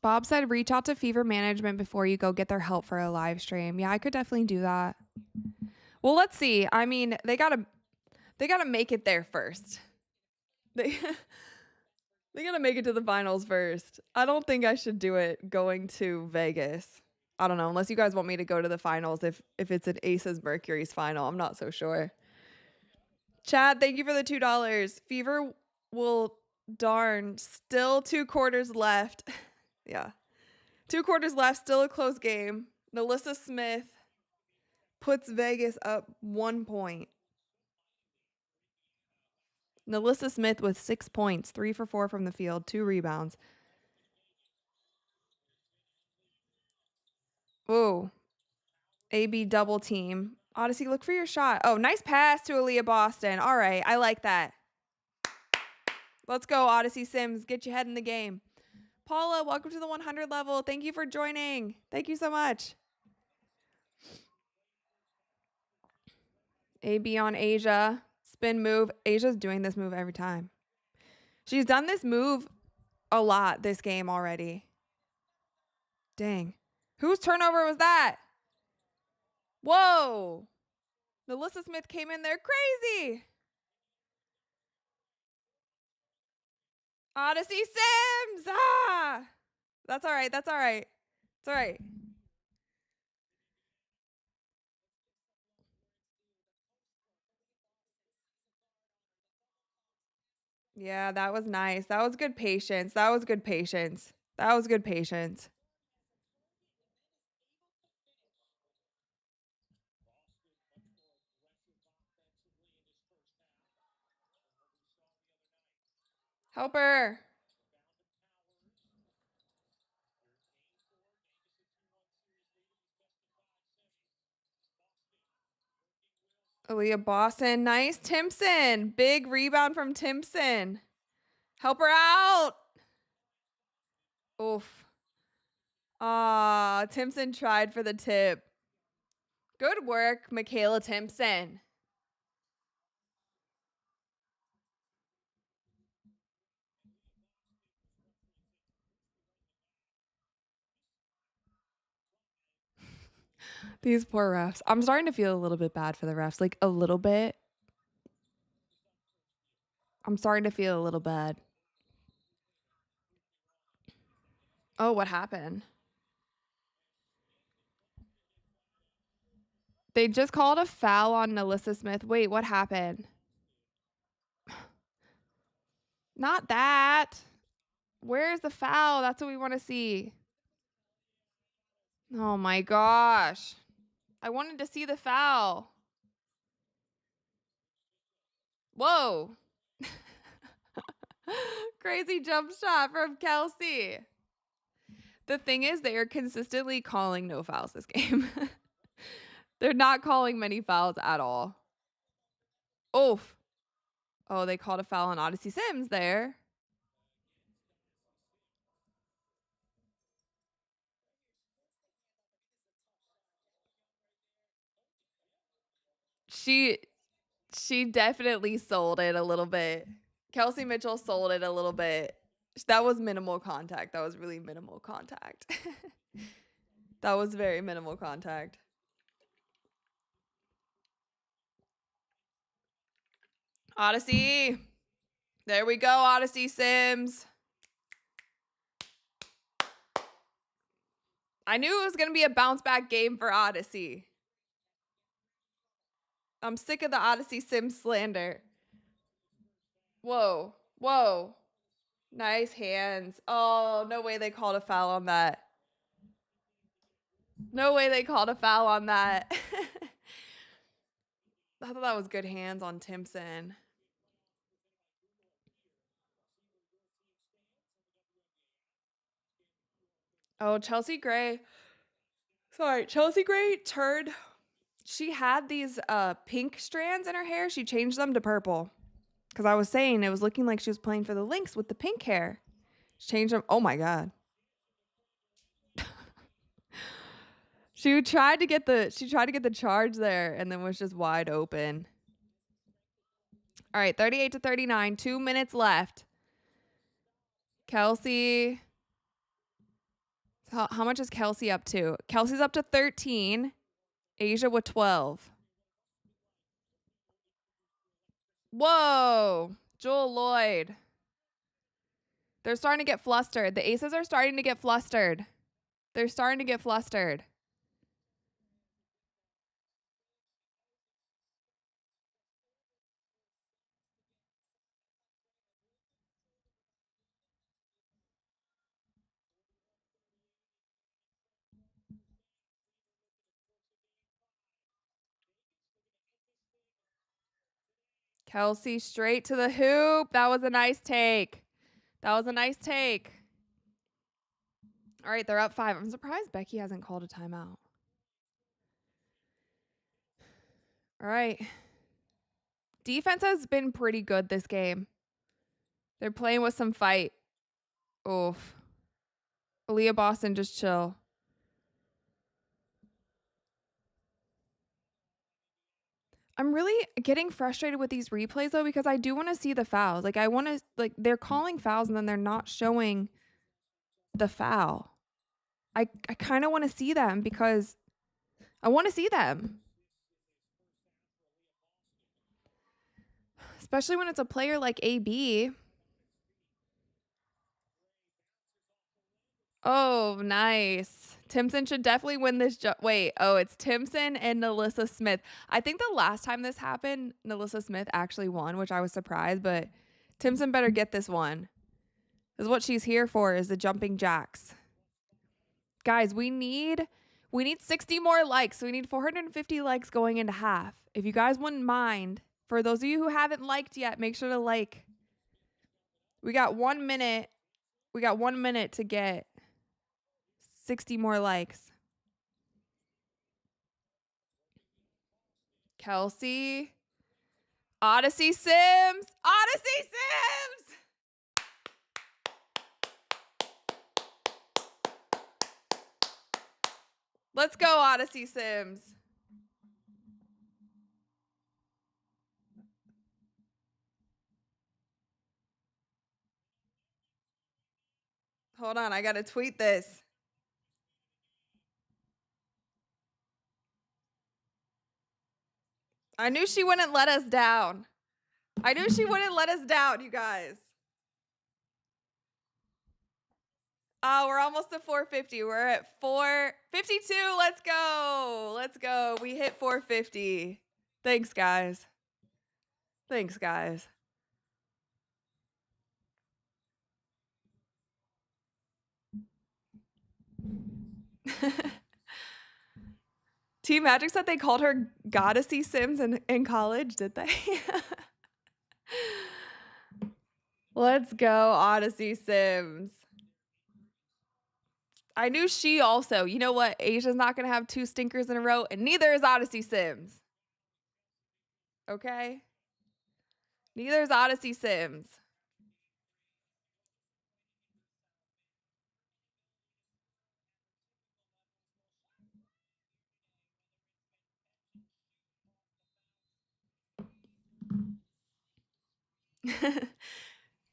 Bob said reach out to Fever Management before you go get their help for a live stream. Yeah, I could definitely do that. Well, let's see. I mean, they gotta make it there first. They they gotta make it to the finals first. I don't think I should do it going to Vegas. I don't know, unless you guys want me to go to the finals if it's an Aces Mercury's final. I'm not so sure. Chad, thank you for the $2. Fever will darn still 2 quarters left. Yeah. 2 quarters left, still a close game. Nalissa Smith puts Vegas up 1 point. Nalissa Smith with 6 points, 3 for 4 from the field, 2 rebounds. Whoa. AB double team. Odyssey, look for your shot. Oh, nice pass to Aaliyah Boston. All right, I like that. Let's go, Odyssey Sims. Get your head in the game. Paula, welcome to the 100 level. Thank you for joining. Thank you so much. AB on Asia. Spin move. Asia's doing this move every time. She's done this move a lot this game already. Dang. Whose turnover was that? Whoa. Melissa Smith came in there crazy. Odyssey Sims. Ah. That's all right. That's all right. It's all right. Yeah, that was nice. That was good patience. That was good patience. That was good patience. Help her. Aaliyah Boston. Nice. Timpson. Big rebound from Timpson. Help her out. Oof. Ah, Timpson tried for the tip. Good work, Michaela Timpson. These poor refs. I'm starting to feel a little bit bad for the refs. Like a little bit. I'm starting to feel a little bad. Oh, what happened? They just called a foul on Alyssa Smith. Wait, what happened? Not that. Where's the foul? That's what we want to see. Oh my gosh. I wanted to see the foul. Whoa. Crazy jump shot from Kelsey. The thing is, they are consistently calling no fouls this game. They're not calling many fouls at all. Oof. Oh, they called a foul on Odyssey Sims there. She she definitely sold it a little bit. Kelsey Mitchell sold it a little bit. That was minimal contact. That was really minimal contact. That was very minimal contact. Odyssey. There we go, Odyssey Sims. I knew it was going to be a bounce back game for Odyssey. I'm sick of the Odyssey Sims slander. Whoa. Whoa. Nice hands. Oh, no way they called a foul on that. No way they called a foul on that. I thought that was good hands on Timpson. Oh, Chelsea Gray. Sorry, Chelsea Gray turned. She had these pink strands in her hair. She changed them to purple. Because I was saying it was looking like she was playing for the Lynx with the pink hair. She changed them. Oh my God. She tried to get the charge there and then was just wide open. All right, 38-39, 2 minutes left. Kelsey. How much is Kelsey up to? Kelsey's up to 13. Asia with 12. Whoa. Joel Lloyd. They're starting to get flustered. The aces are starting to get flustered. They're starting to get flustered. Kelsey straight to the hoop. That was a nice take. That was a nice take. All right, they're up 5. I'm surprised Becky hasn't called a timeout. All right. Defense has been pretty good this game. They're playing with some fight. Oof. Aaliyah Boston, just chill. I'm really getting frustrated with these replays though because I do want to see the fouls. Like I want to they're calling fouls and then they're not showing the foul. I kind of want to see them because I want to see them. Especially when it's a player like AB. Oh, nice. Timpson should definitely win this. Wait, it's Timpson and Nalissa Smith. I think the last time this happened, Nalissa Smith actually won, which I was surprised, but Timson better get this one. This is what she's here for, is the jumping jacks. Guys, we need 60 more likes. We need 450 likes going into half. If you guys wouldn't mind, for those of you who haven't liked yet, make sure to like. We got 1 minute. We got 1 minute to get 60 more likes. Kelsey. Odyssey Sims. Odyssey Sims. Let's go, Odyssey Sims. Hold on, I gotta tweet this. I knew she wouldn't let us down. I knew she wouldn't let us down, you guys. Oh, we're almost to 450. We're at 452. Let's go. Let's go. We hit 450. Thanks, guys. Thanks, guys. Team Magic said they called her Goddessy Sims in college, did they? Let's go, Odyssey Sims. I knew she also. You know what? Asia's not going to have 2 stinkers in a row, and neither is Odyssey Sims. Okay? Neither is Odyssey Sims.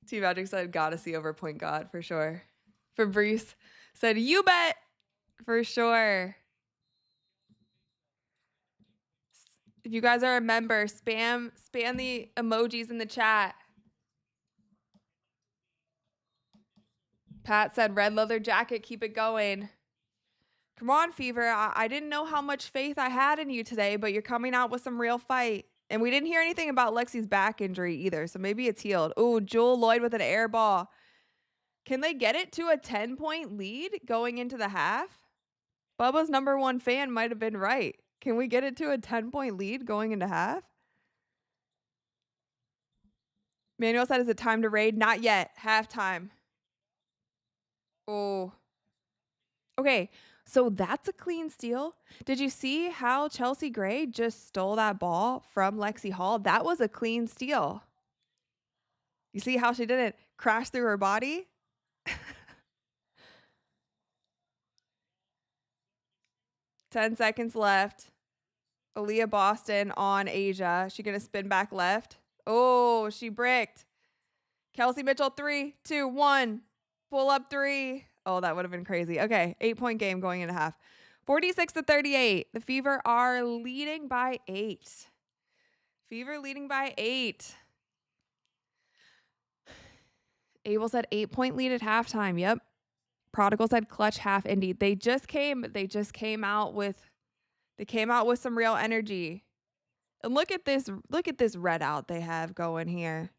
Team Magic said Goddessy over point guard for sure. Fabrice said, you bet, for sure. If you guys are a member, spam the emojis in the chat. Pat said, red leather jacket, keep it going. Come on, Fever. I didn't know how much faith I had in you today, but you're coming out with some real fight. And we didn't hear anything about Lexi's back injury either, so maybe it's healed. Ooh, Jewel Lloyd with an air ball. Can they get it to a 10-point lead going into the half? Bubba's #1 fan might have been right. Can we get it to a 10-point lead going into half? Manuel said, is it time to raid? Not yet. Halftime. Oh. Okay, so that's a clean steal. Did you see how Chelsea Gray just stole that ball from Lexi Hall? That was a clean steal. You see how she didn't crash through her body? 10 seconds left. Aaliyah Boston on Asia. She going to spin back left? Oh, she bricked. Kelsey Mitchell, 3, 2, 1. Pull up 3. Oh, that would have been crazy. Okay, 8-point game going into half. 46-38. The Fever are leading by 8. Fever leading by 8. Abel said 8-point lead at halftime. Yep. Prodigal said clutch half. Indeed. They came out with some real energy. And look at this red out they have going here.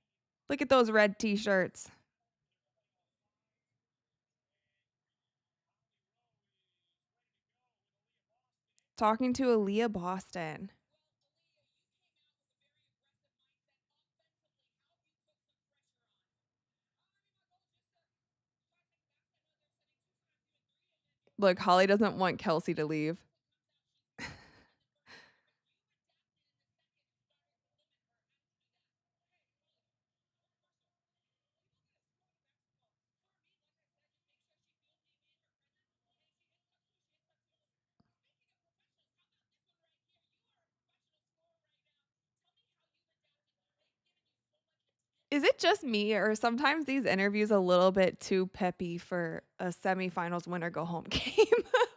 Look at those red t-shirts. Talking to Aaliyah Boston. Look, Holly doesn't want Kelsey to leave. Is it just me, or sometimes these interviews a little bit too peppy for a semifinals winner go home game?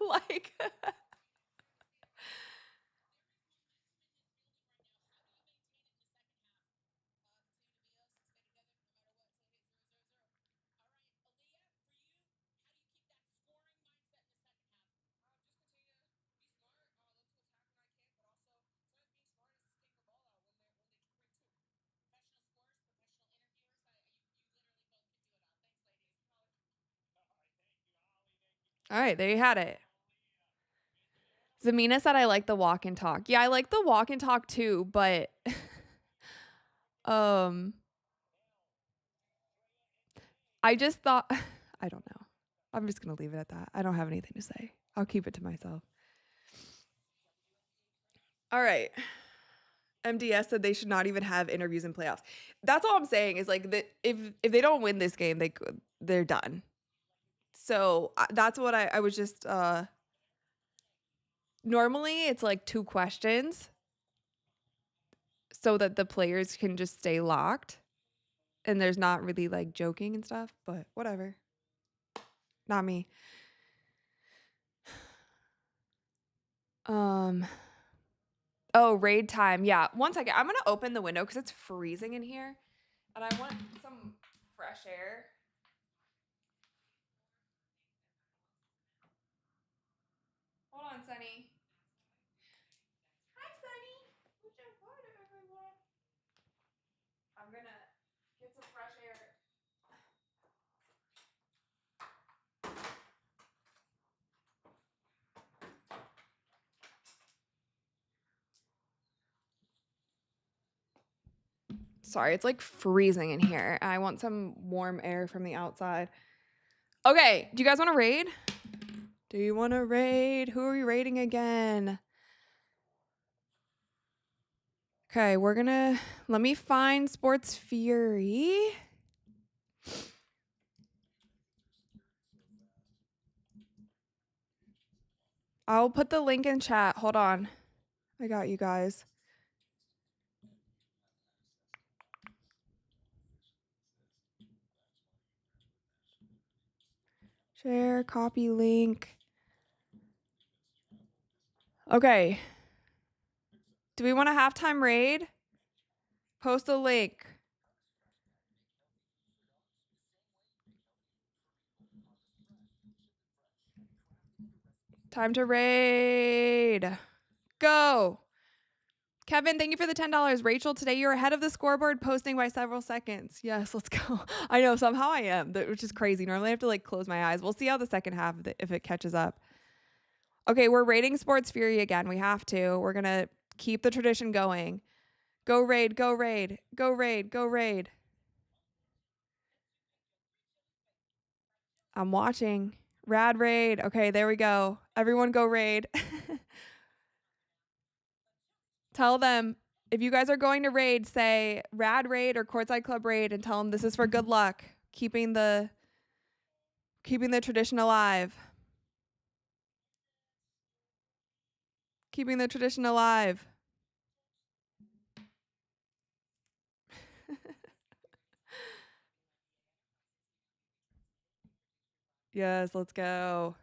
Like, All right, there you had it. Zamina said I like the walk and talk. Yeah, I like the walk and talk too, but um I just thought I don't know. I'm just going to leave it at that. I don't have anything to say. I'll keep it to myself. All right. MDS said they should not even have interviews in playoffs. That's all I'm saying is like if they don't win this game, they're done. So that's what I was just normally it's like 2 questions so that the players can just stay locked and there's not really like joking and stuff, but whatever. Not me. Oh, raid time. Yeah. One second. I'm going to open the window because it's freezing in here and I want some fresh air. Hold on, Sunny. Hi, Sunny. What's your water, everyone? I'm going to get some fresh air. Sorry, it's like freezing in here. I want some warm air from the outside. Okay, do you guys want to raid? Do you want to raid? Who are we raiding again? Okay, let me find Sports Fury. I'll put the link in chat. Hold on. I got you guys. Share, copy link. Okay. Do we want a halftime raid? Post a link. Time to raid. Go. Kevin, thank you for the $10. Rachel, today you're ahead of the scoreboard posting by several seconds. Yes, let's go. I know, somehow I am, which is crazy. Normally I have to like close my eyes. We'll see how the second half, if it catches up. Okay, we're raiding Sports Fury again. We have to. We're going to keep the tradition going. Go raid, go raid, go raid, go raid. I'm watching. Rad raid. Okay, there we go. Everyone go raid. Tell them, if you guys are going to raid, say Rad Raid or Courtside Club Raid and tell them this is for good luck, keeping the tradition alive. Keeping the tradition alive. Yes, let's go.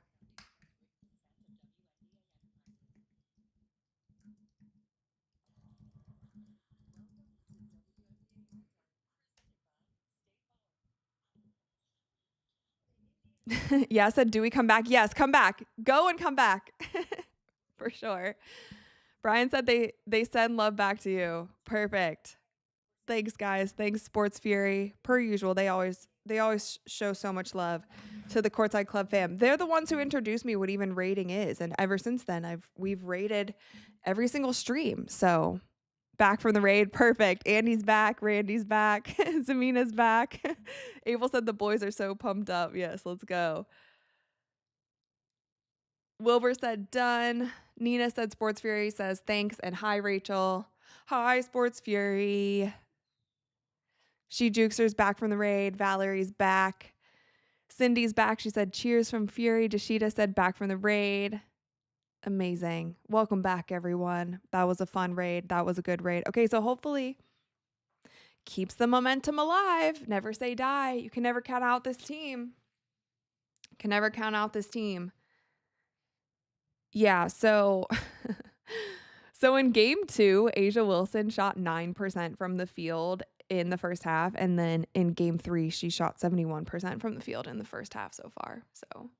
Yeah, said, do we come back? Yes, come back. Go and come back. For sure. Brian said they send love back to you. Perfect. Thanks, guys. Thanks, Sports Fury. Per usual, they always show so much love to the Courtside Club fam. They're the ones who introduced me what even rating is, and ever since then, we've rated every single stream. So, back from the raid, perfect. Andy's back, Randy's back, Zamina's back. Abel said the boys are so pumped up. Yes, let's go. Wilbur said done. Nina said Sports Fury says thanks and hi, Rachel. Hi, Sports Fury. She Jukester's back from the raid. Valerie's back. Cindy's back. She said cheers from Fury. Dashita said back from the raid. Amazing. Welcome back, everyone. That was a fun raid. That was a good raid. Okay, so hopefully keeps the momentum alive. Never say die. You can never count out this team. Can never count out this team. Yeah, so so in game 2, Asia Wilson shot 9% from the field in the first half, and then in game 3 she shot 71% from the field in the first half so far. So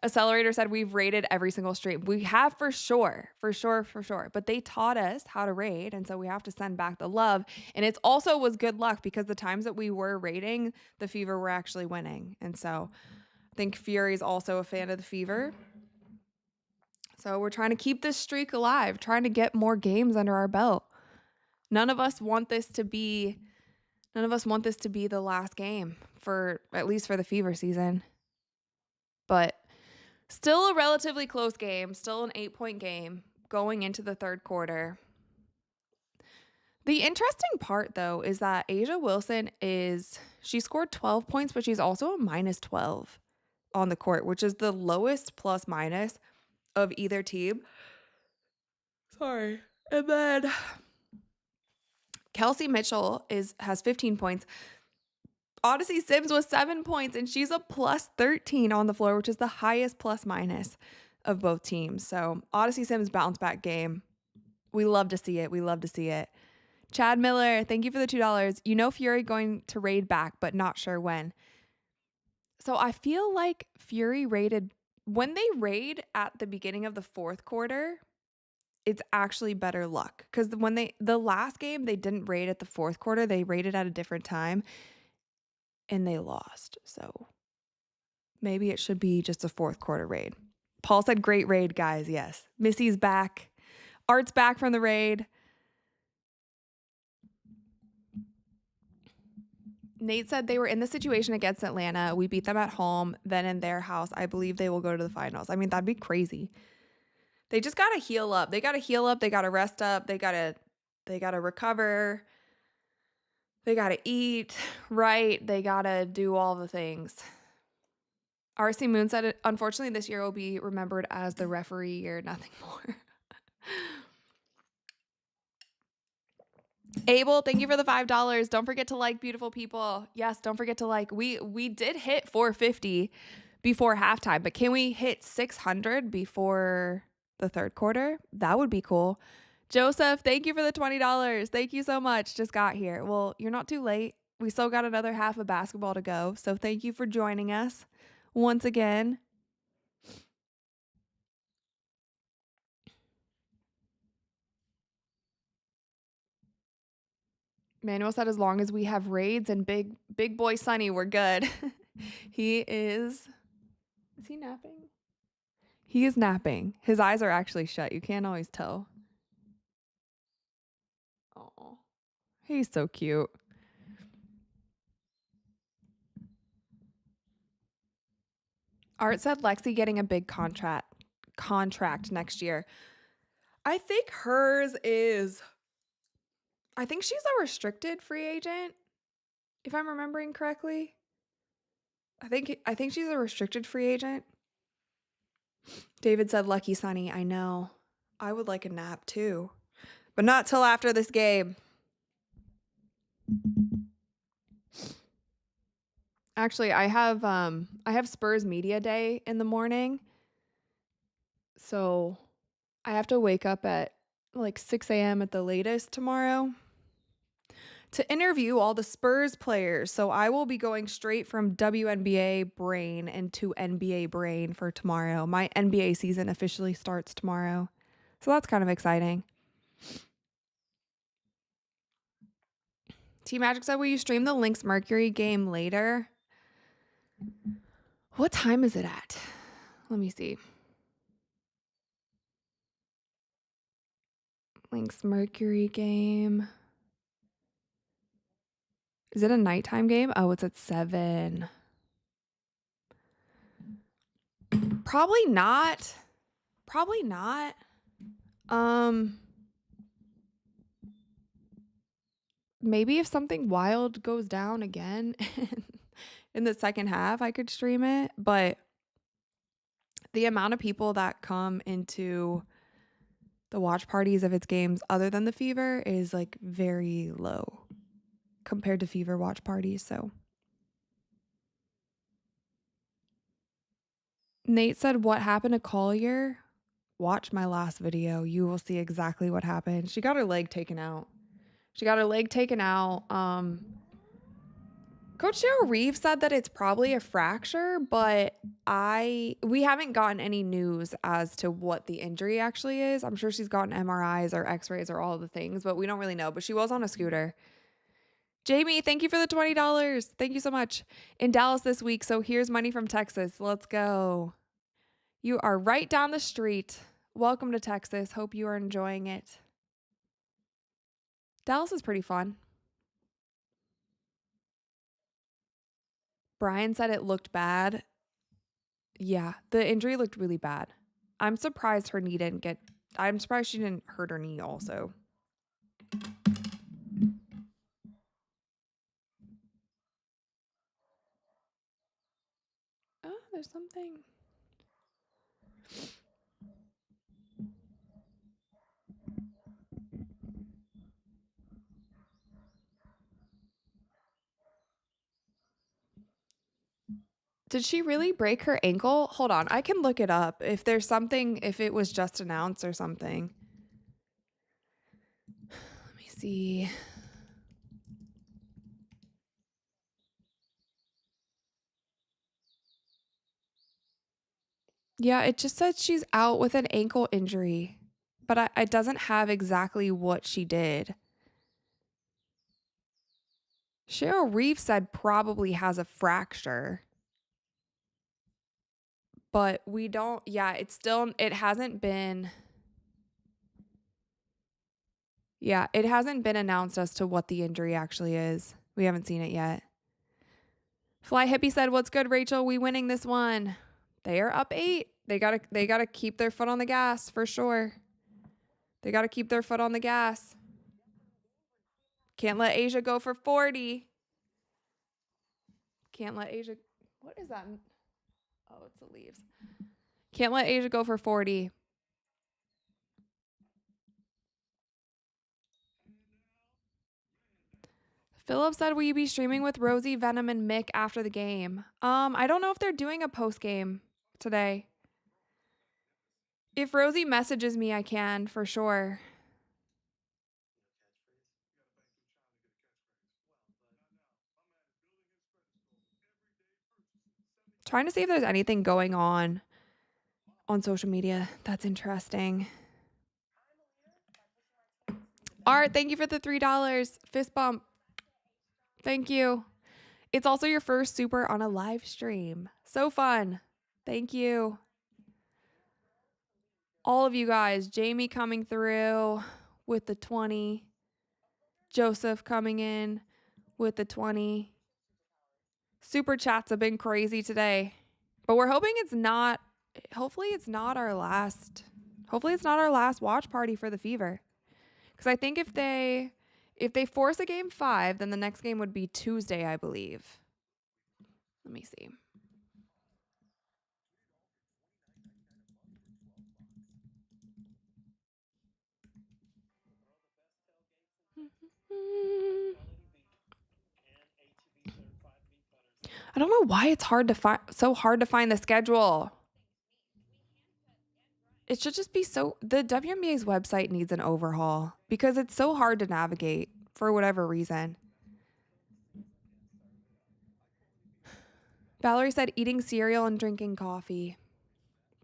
Accelerator said we've raided every single stream. We have for sure. But they taught us how to raid, and so we have to send back the love. And it also was good luck because the times that we were raiding, the Fever were actually winning. And so think Fury's also a fan of the Fever. So we're trying to keep this streak alive, trying to get more games under our belt. None of us want this to be the last game for at least for the Fever season. But still a relatively close game, still an 8-point game going into the third quarter. The interesting part, though, is that Asia Wilson she scored 12 points, but she's also a minus 12 on the court, which is the lowest plus minus of either team. Sorry. And then Kelsey Mitchell has 15 points. Odyssey Sims was 7 points, and she's a plus 13 on the floor, which is the highest plus minus of both teams. So Odyssey Sims bounce back game. We love to see it. We love to see it. Chad Miller, thank you for the $2. You know Fury going to raid back, but not sure when. So I feel like Fury raided when they raid at the beginning of the fourth quarter. It's actually better luck because the last game they didn't raid at the fourth quarter, they raided at a different time and they lost. So maybe it should be just a fourth quarter raid. Paul said great raid, guys. Yes. Missy's back. Art's back from the raid. Nate said they were in the situation against Atlanta. We beat them at home, then in their house. I believe they will go to the finals. I mean, that'd be crazy. They just got to heal up. They got to heal up. They got to rest up. They got to recover. They got to eat right. They got to do all the things. RC Moon said, unfortunately, this year will be remembered as the referee year, nothing more. Abel, thank you for the $5. Don't forget to like, beautiful people. Yes, don't forget to like. We did hit 450 before halftime, but can we hit 600 before the third quarter? That would be cool. Joseph, thank you for the $20. Thank you so much. Just got here. Well, you're not too late. We still got another half of basketball to go. So thank you for joining us once again. Manuel said as long as we have raids and big boy Sonny, we're good. Is he napping? He is napping. His eyes are actually shut. You can't always tell. Oh, he's so cute. Art said Lexi getting a big contract next year. I think she's a restricted free agent, if I'm remembering correctly. I think she's a restricted free agent. David said, lucky Sonny. I know. I would like a nap too, but not till after this game. Actually, I have Spurs Media Day in the morning. So I have to wake up at like 6 a.m. at the latest tomorrow to interview all the Spurs players. So I will be going straight from WNBA brain into NBA brain for tomorrow. My NBA season officially starts tomorrow. So that's kind of exciting. T Magic said, will you stream the Lynx Mercury game later? What time is it at? Let me see. Lynx Mercury game. Is it a nighttime game? Oh, it's at 7. Probably not. Maybe if something wild goes down again in the second half, I could stream it. But the amount of people that come into the watch parties of its games other than the Fever is like very low compared to Fever watch parties. So Nate said, what happened to Collier? Watch my last video. You will see exactly what happened. She got her leg taken out. Coach Cheryl Reeves said that it's probably a fracture, but we haven't gotten any news as to what the injury actually is. I'm sure she's gotten MRIs or x-rays or all the things, but we don't really know. But she was on a scooter. Jamie, thank you for the $20. Thank you so much. In Dallas this week, so here's money from Texas. Let's go. You are right down the street. Welcome to Texas. Hope you are enjoying it. Dallas is pretty fun. Brian said it looked bad. Yeah, the injury looked really bad. I'm surprised her knee didn't get. I'm surprised she didn't hurt her knee also. Oh, there's something. Did she really break her ankle? Hold on, I can look it up. If there's something, if it was just announced or something. Let me see. Yeah, it just says she's out with an ankle injury, but it doesn't have exactly what she did. Cheryl Reeve said probably has a fracture, but we don't, yeah, it hasn't been, yeah, it hasn't been announced as to what the injury actually is. We haven't seen it yet. Fly Hippie said, "What's good, Rachel? We winning this one." They are up 8. They gotta keep their foot on the gas for sure. They gotta keep their foot on the gas. Can't let Asia go for 40. Can't let Asia. What is that? Oh, it's the leaves. Can't let Asia go for 40. Philip said, "Will you be streaming with Rosie, Venom, and Mick after the game?" I don't know if they're doing a post game today. If Rosie messages me, I can for sure. Trying to see if there's anything going on social media. That's interesting. Art, thank you for the $3. Fist bump. Thank you. It's also your first super on a live stream. So fun. Thank you. All of you guys. Jamie coming through with the 20. Joseph coming in with the 20. Super chats have been crazy today. But we're hoping it's not, hopefully it's not our last watch party for the Fever. Because I think if they force a game 5, then the next game would be Tuesday, I believe. Let me see. I don't know why it's so hard to find the schedule. It should just be the WNBA's website needs an overhaul because it's so hard to navigate for whatever reason. Valerie said eating cereal and drinking coffee.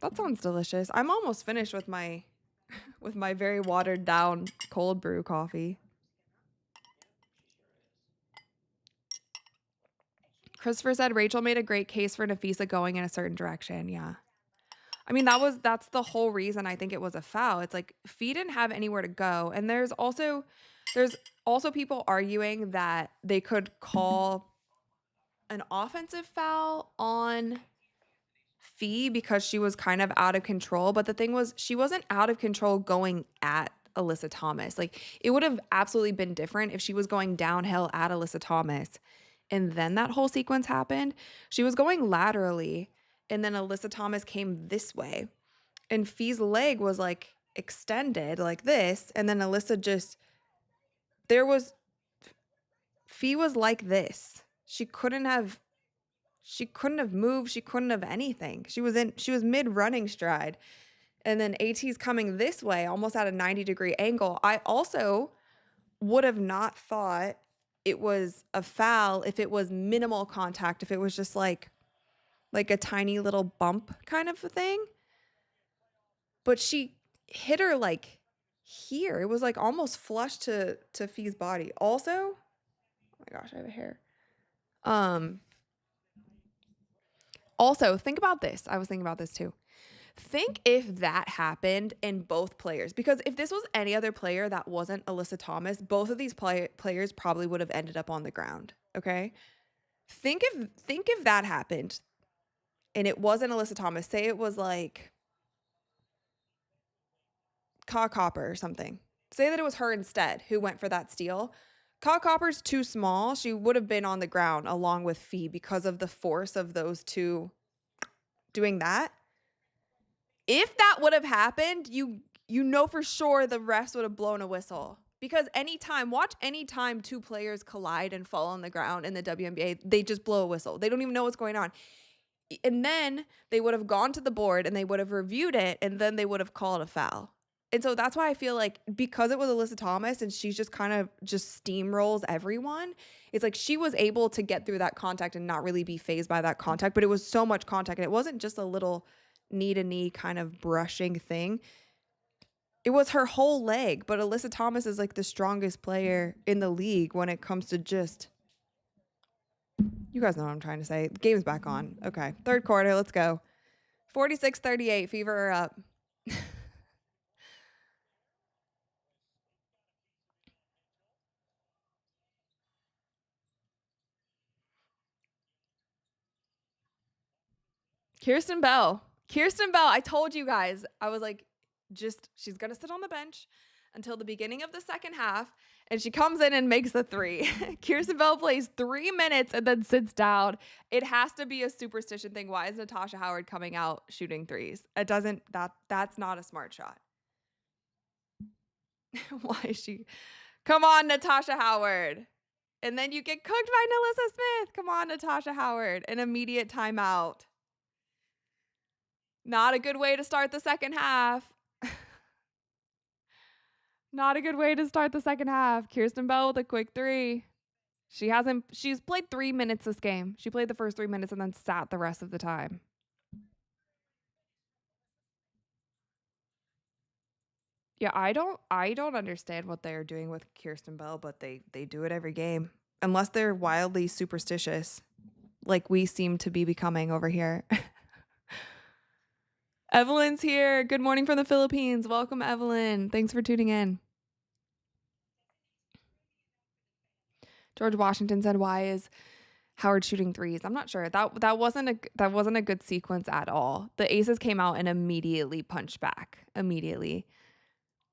That sounds delicious. I'm almost finished with my very watered down cold brew coffee. Christopher said Rachel made a great case for Nafisa going in a certain direction. Yeah. I mean, that's the whole reason I think it was a foul. It's like Fee didn't have anywhere to go. And there's also people arguing that they could call an offensive foul on Fee because she was kind of out of control. But the thing was, she wasn't out of control going at Alyssa Thomas. Like, it would have absolutely been different if she was going downhill at Alyssa Thomas and then that whole sequence happened. She was going laterally and then Alyssa Thomas came this way and Fee's leg was like extended like this. And then Alyssa Fee was like this. She couldn't have moved. She couldn't have anything. She was mid running stride. And then AT's coming this way, almost at a 90-degree angle. I also would have not thought it was a foul if it was minimal contact, if it was just like a tiny little bump kind of a thing. But she hit her like here. It was like almost flush to Fee's body. Also, my gosh, I have a hair. Also, think about this. I was thinking about this too. Think if that happened in both players, because if this was any other player that wasn't Alyssa Thomas, both of these players probably would have ended up on the ground. Okay, think if that happened, and it wasn't Alyssa Thomas. Say it was like Ka Copper or something. Say that it was her instead who went for that steal. Ka Copper's too small. She would have been on the ground along with Fee because of the force of those two doing that. If that would have happened, you know for sure the refs would have blown a whistle. Because watch anytime two players collide and fall on the ground in the WNBA, they just blow a whistle. They don't even know what's going on. And then they would have gone to the board and they would have reviewed it, and then they would have called a foul. And so that's why I feel like, because it was Alyssa Thomas and she's just kind of just steamrolls everyone, it's like she was able to get through that contact and not really be fazed by that contact. But it was so much contact, and it wasn't just a little knee-to-knee kind of brushing thing. It was her whole leg. But Alyssa Thomas is like the strongest player in the league when it comes to just... You guys know what I'm trying to say. The game's back on. Okay, third quarter, let's go. 46-38, Fever are up. Kirsten Bell, I told you guys, I was like, she's going to sit on the bench until the beginning of the second half, and she comes in and makes the three. Kirsten Bell plays 3 minutes and then sits down. It has to be a superstition thing. Why is Natasha Howard coming out shooting threes? That's not a smart shot. Why is she? Come on, Natasha Howard. And then you get cooked by Nalissa Smith. Come on, Natasha Howard. An immediate timeout. Not a good way to start the second half. Not a good way to start the second half. Kirsten Bell with a quick three. She's played 3 minutes this game. She played the first 3 minutes and then sat the rest of the time. Yeah, I don't understand what they're doing with Kirsten Bell, but they do it every game. Unless they're wildly superstitious, like we seem to be becoming over here. Evelyn's here. Good morning from the Philippines. Welcome, Evelyn. Thanks for tuning in. George Washington said, "Why is Howard shooting threes?" I'm not sure. That wasn't a good sequence at all. The aces came out and immediately punched back. Immediately.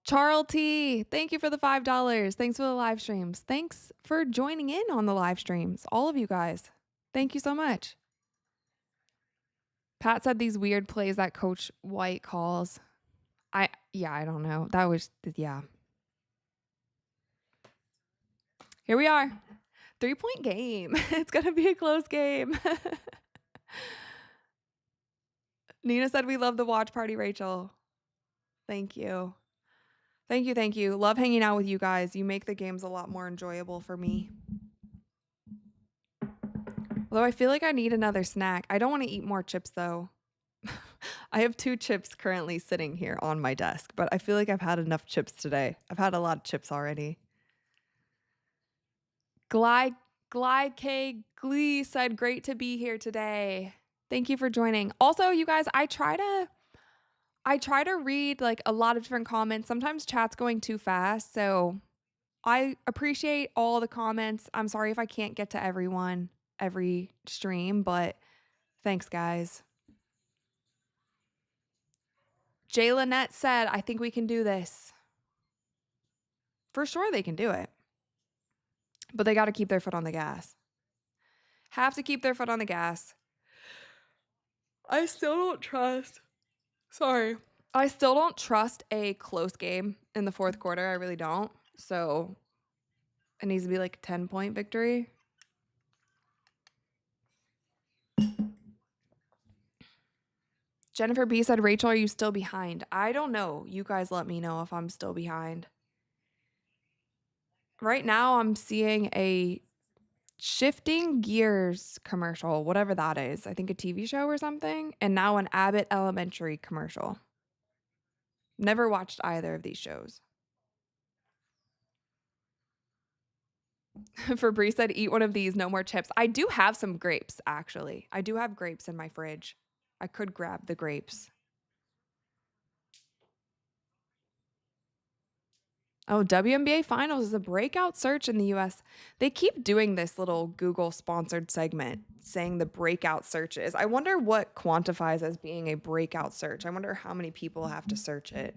Charles T, thank you for the $5. Thanks for the live streams. Thanks for joining in on the live streams. All of you guys. Thank you so much. Pat said these weird plays that Coach White calls. I don't know. That was, yeah. Here we are. 3-point game. It's going to be a close game. Nina said we love the watch party, Rachel. Thank you. Thank you. Love hanging out with you guys. You make the games a lot more enjoyable for me. Although I feel like I need another snack. I don't want to eat more chips, though. I have 2 chips currently sitting here on my desk, but I feel like I've had enough chips today. I've had a lot of chips already. Glide K Glee said, "Great to be here today." Thank you for joining. Also, you guys, I try to read like a lot of different comments. Sometimes chat's going too fast, so I appreciate all the comments. I'm sorry if I can't get to everyone every stream, but thanks, guys. Jay Lynette said, "I think we can do this." For sure they can do it. But they got to keep their foot on the gas. Have to keep their foot on the gas. I still don't trust a close game in the fourth quarter. I really don't. So it needs to be like a 10-point victory. Jennifer B said, "Rachel, are you still behind?" I don't know. You guys let me know if I'm still behind. Right now, I'm seeing a Shifting Gears commercial, whatever that is. I think a TV show or something. And now an Abbott Elementary commercial. Never watched either of these shows. Fabrice said, eat one of these, no more chips. I do have some grapes, actually. I do have grapes in my fridge. I could grab the grapes. Oh, WNBA Finals is a breakout search in the US. They keep doing this little Google sponsored segment saying the breakout searches. I wonder what quantifies as being a breakout search. I wonder how many people have to search it.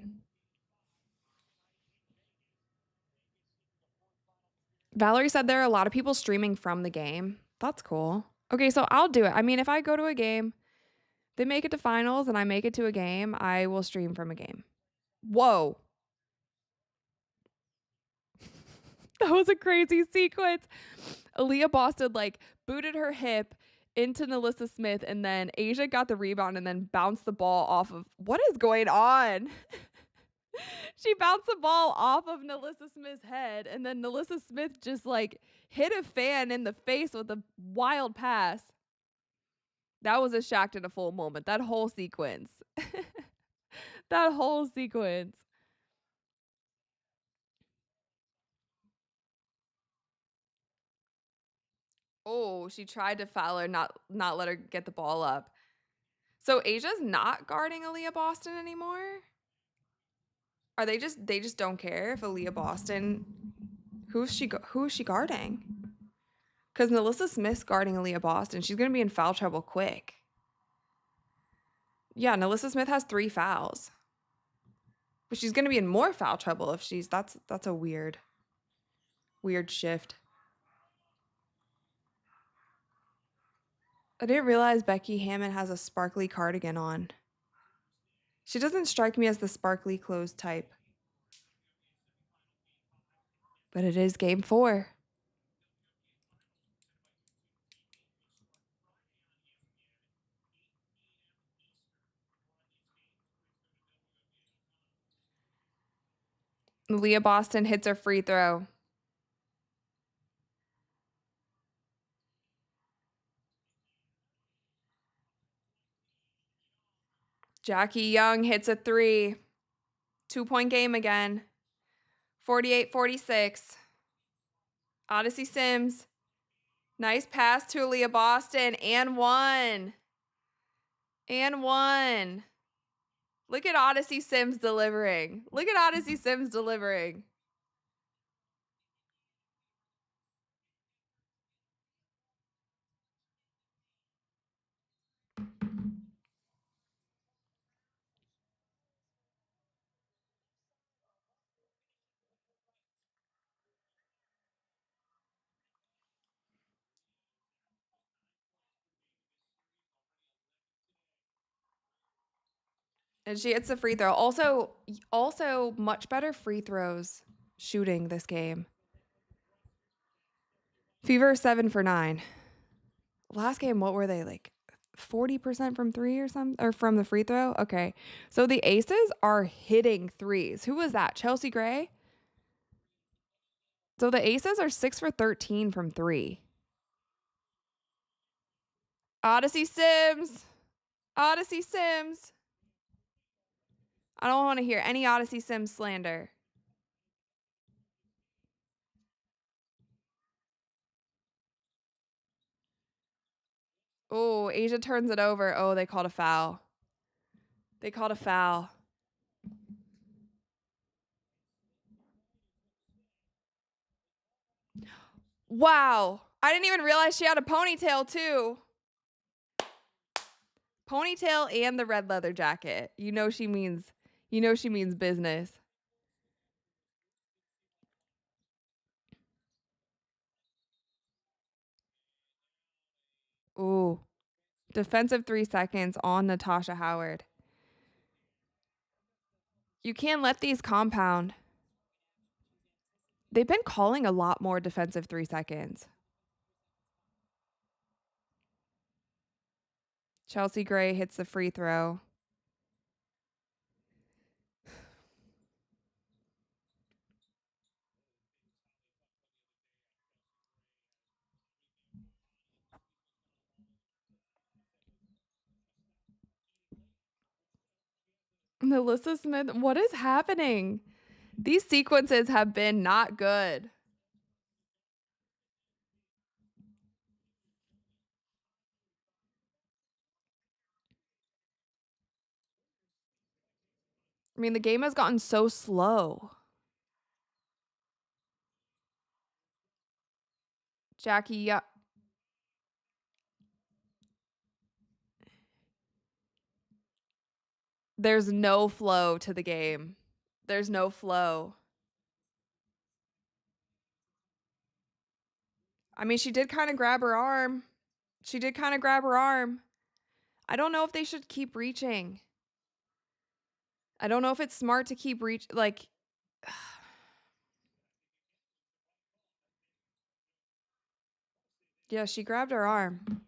Valerie said there are a lot of people streaming from the game. That's cool. Okay, so I'll do it. I mean, if I go to a game, they make it to finals and I make it to a game, I will stream from a game. Whoa. That was a crazy sequence. Aaliyah Boston like booted her hip into Nalissa Smith, and then Asia got the rebound and then bounced the ball off of what is going on? She bounced the ball off of Nalissa Smith's head, and then Nalissa Smith just like hit a fan in the face with a wild pass. That was a shocked and a full moment. That whole sequence. That whole sequence. Oh, she tried to foul her, not let her get the ball up. So Asia's not guarding Aaliyah Boston anymore? Are they just don't care if Aaliyah Boston who is she guarding? Cuz Nalissa Smith's guarding Aaliyah Boston. She's going to be in foul trouble quick. Yeah, Nalissa Smith has 3 fouls. But she's going to be in more foul trouble if she's that's a weird shift. I didn't realize Becky Hammond has a sparkly cardigan on. She doesn't strike me as the sparkly clothes type. But it is game 4. Leah Boston hits her free throw. Jackie Young hits a 3. 2-point game again. 48-46. Odyssey Sims. Nice pass to Aaliyah Boston. And one. And one. Look at Odyssey Sims delivering. Look at Odyssey Sims delivering. And she hits the free throw. Also much better free throws shooting this game. Fever 7 for 9. Last game, what were they like? 40% from 3 or something, or from the free throw? Okay. So the Aces are hitting threes. Who was that? Chelsea Gray? So the Aces are 6 for 13 from 3. Odyssey Sims. Odyssey Sims. I don't want to hear any Odyssey Sims slander. Oh, Asia turns it over. Oh, they called a foul. They called a foul. Wow. I didn't even realize she had a ponytail too. Ponytail and the red leather jacket. You know she means business. Ooh. Defensive 3 seconds on Natasha Howard. You can't let these compound. They've been calling a lot more defensive 3 seconds. Chelsea Gray hits the free throw. Melissa Smith, what is happening? These sequences have been not good. I mean, the game has gotten so slow. Jackie, yeah. There's no flow to the game. There's no flow. I mean, she did kind of grab her arm. She did kind of grab her arm. I don't know if they should keep reaching. I don't know if it's smart to keep like yeah, she grabbed her arm.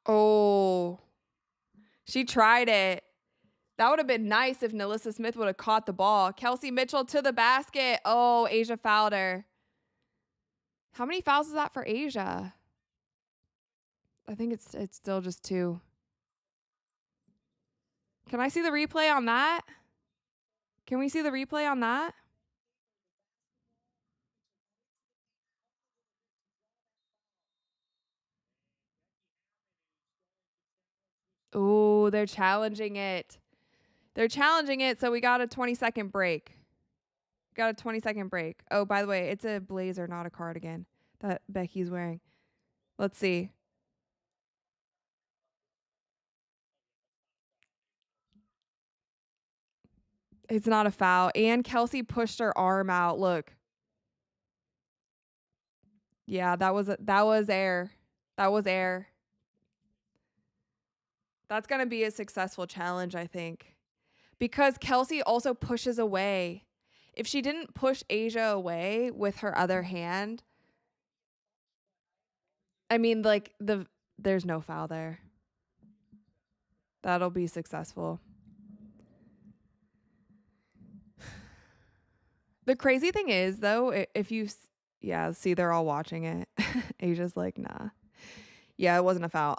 Oh, she tried it. That would have been nice if Nalissa Smith would have caught the ball. Kelsey Mitchell to the basket. Oh, Asia fouled her. How many fouls is that for Asia? I think it's still just 2. Can I see the replay on that? Can we see the replay on that? Oh, they're challenging it. They're challenging it, so we got a 20-second break. Got a 20-second break. Oh, by the way, it's a blazer, not a cardigan that Becky's wearing. Let's see. It's not a foul. And Kelsey pushed her arm out. Look. Yeah, that was air. That was air. That's going to be a successful challenge, I think. Because Kelsey also pushes away. If she didn't push Asia away with her other hand, I mean, like, there's no foul there. That'll be successful. The crazy thing is, though, if you, yeah, see, they're all watching it. Asia's like, nah. Yeah, it wasn't a foul.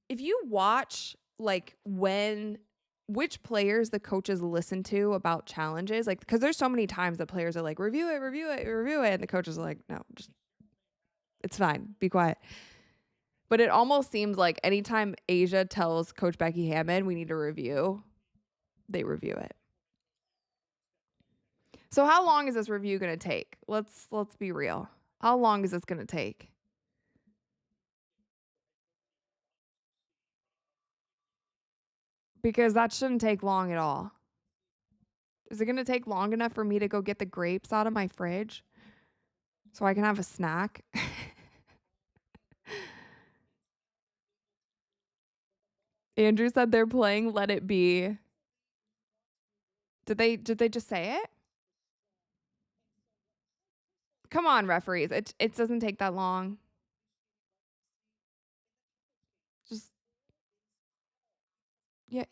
If you watch like which players the coaches listen to about challenges, like, because there's so many times that players are like, review it, review it, review it, and the coaches are like, no, just it's fine, be quiet. But it almost seems like anytime Asia tells Coach Becky Hammond we need to review, they review it. So how long is this review going to take? Let's be real. How long is this going to take? Because that shouldn't take long at all. Is it going to take long enough for me to go get the grapes out of my fridge so I can have a snack? Andrew said they're playing Let It Be. Did they just say it? Come on, referees. It doesn't take that long. Just yeah,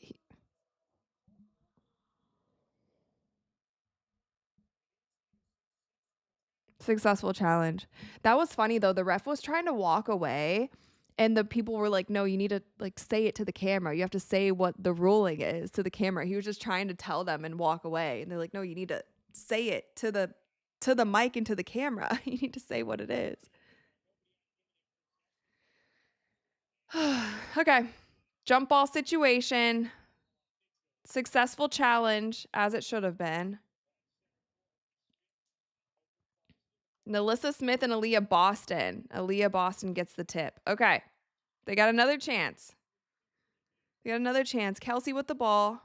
successful challenge. That was funny though. The ref was trying to walk away and the people were like, "No, you need to like say it to the camera. You have to say what the ruling is to the camera." He was just trying to tell them and walk away. And they're like, "No, you need to say it to the mic and to the camera. You need to say what it is." Okay. Jump ball situation. Successful challenge, as it should have been. Nalissa Smith and Aaliyah Boston. Aaliyah Boston gets the tip. Okay. They got another chance. They got another chance. Kelsey with the ball.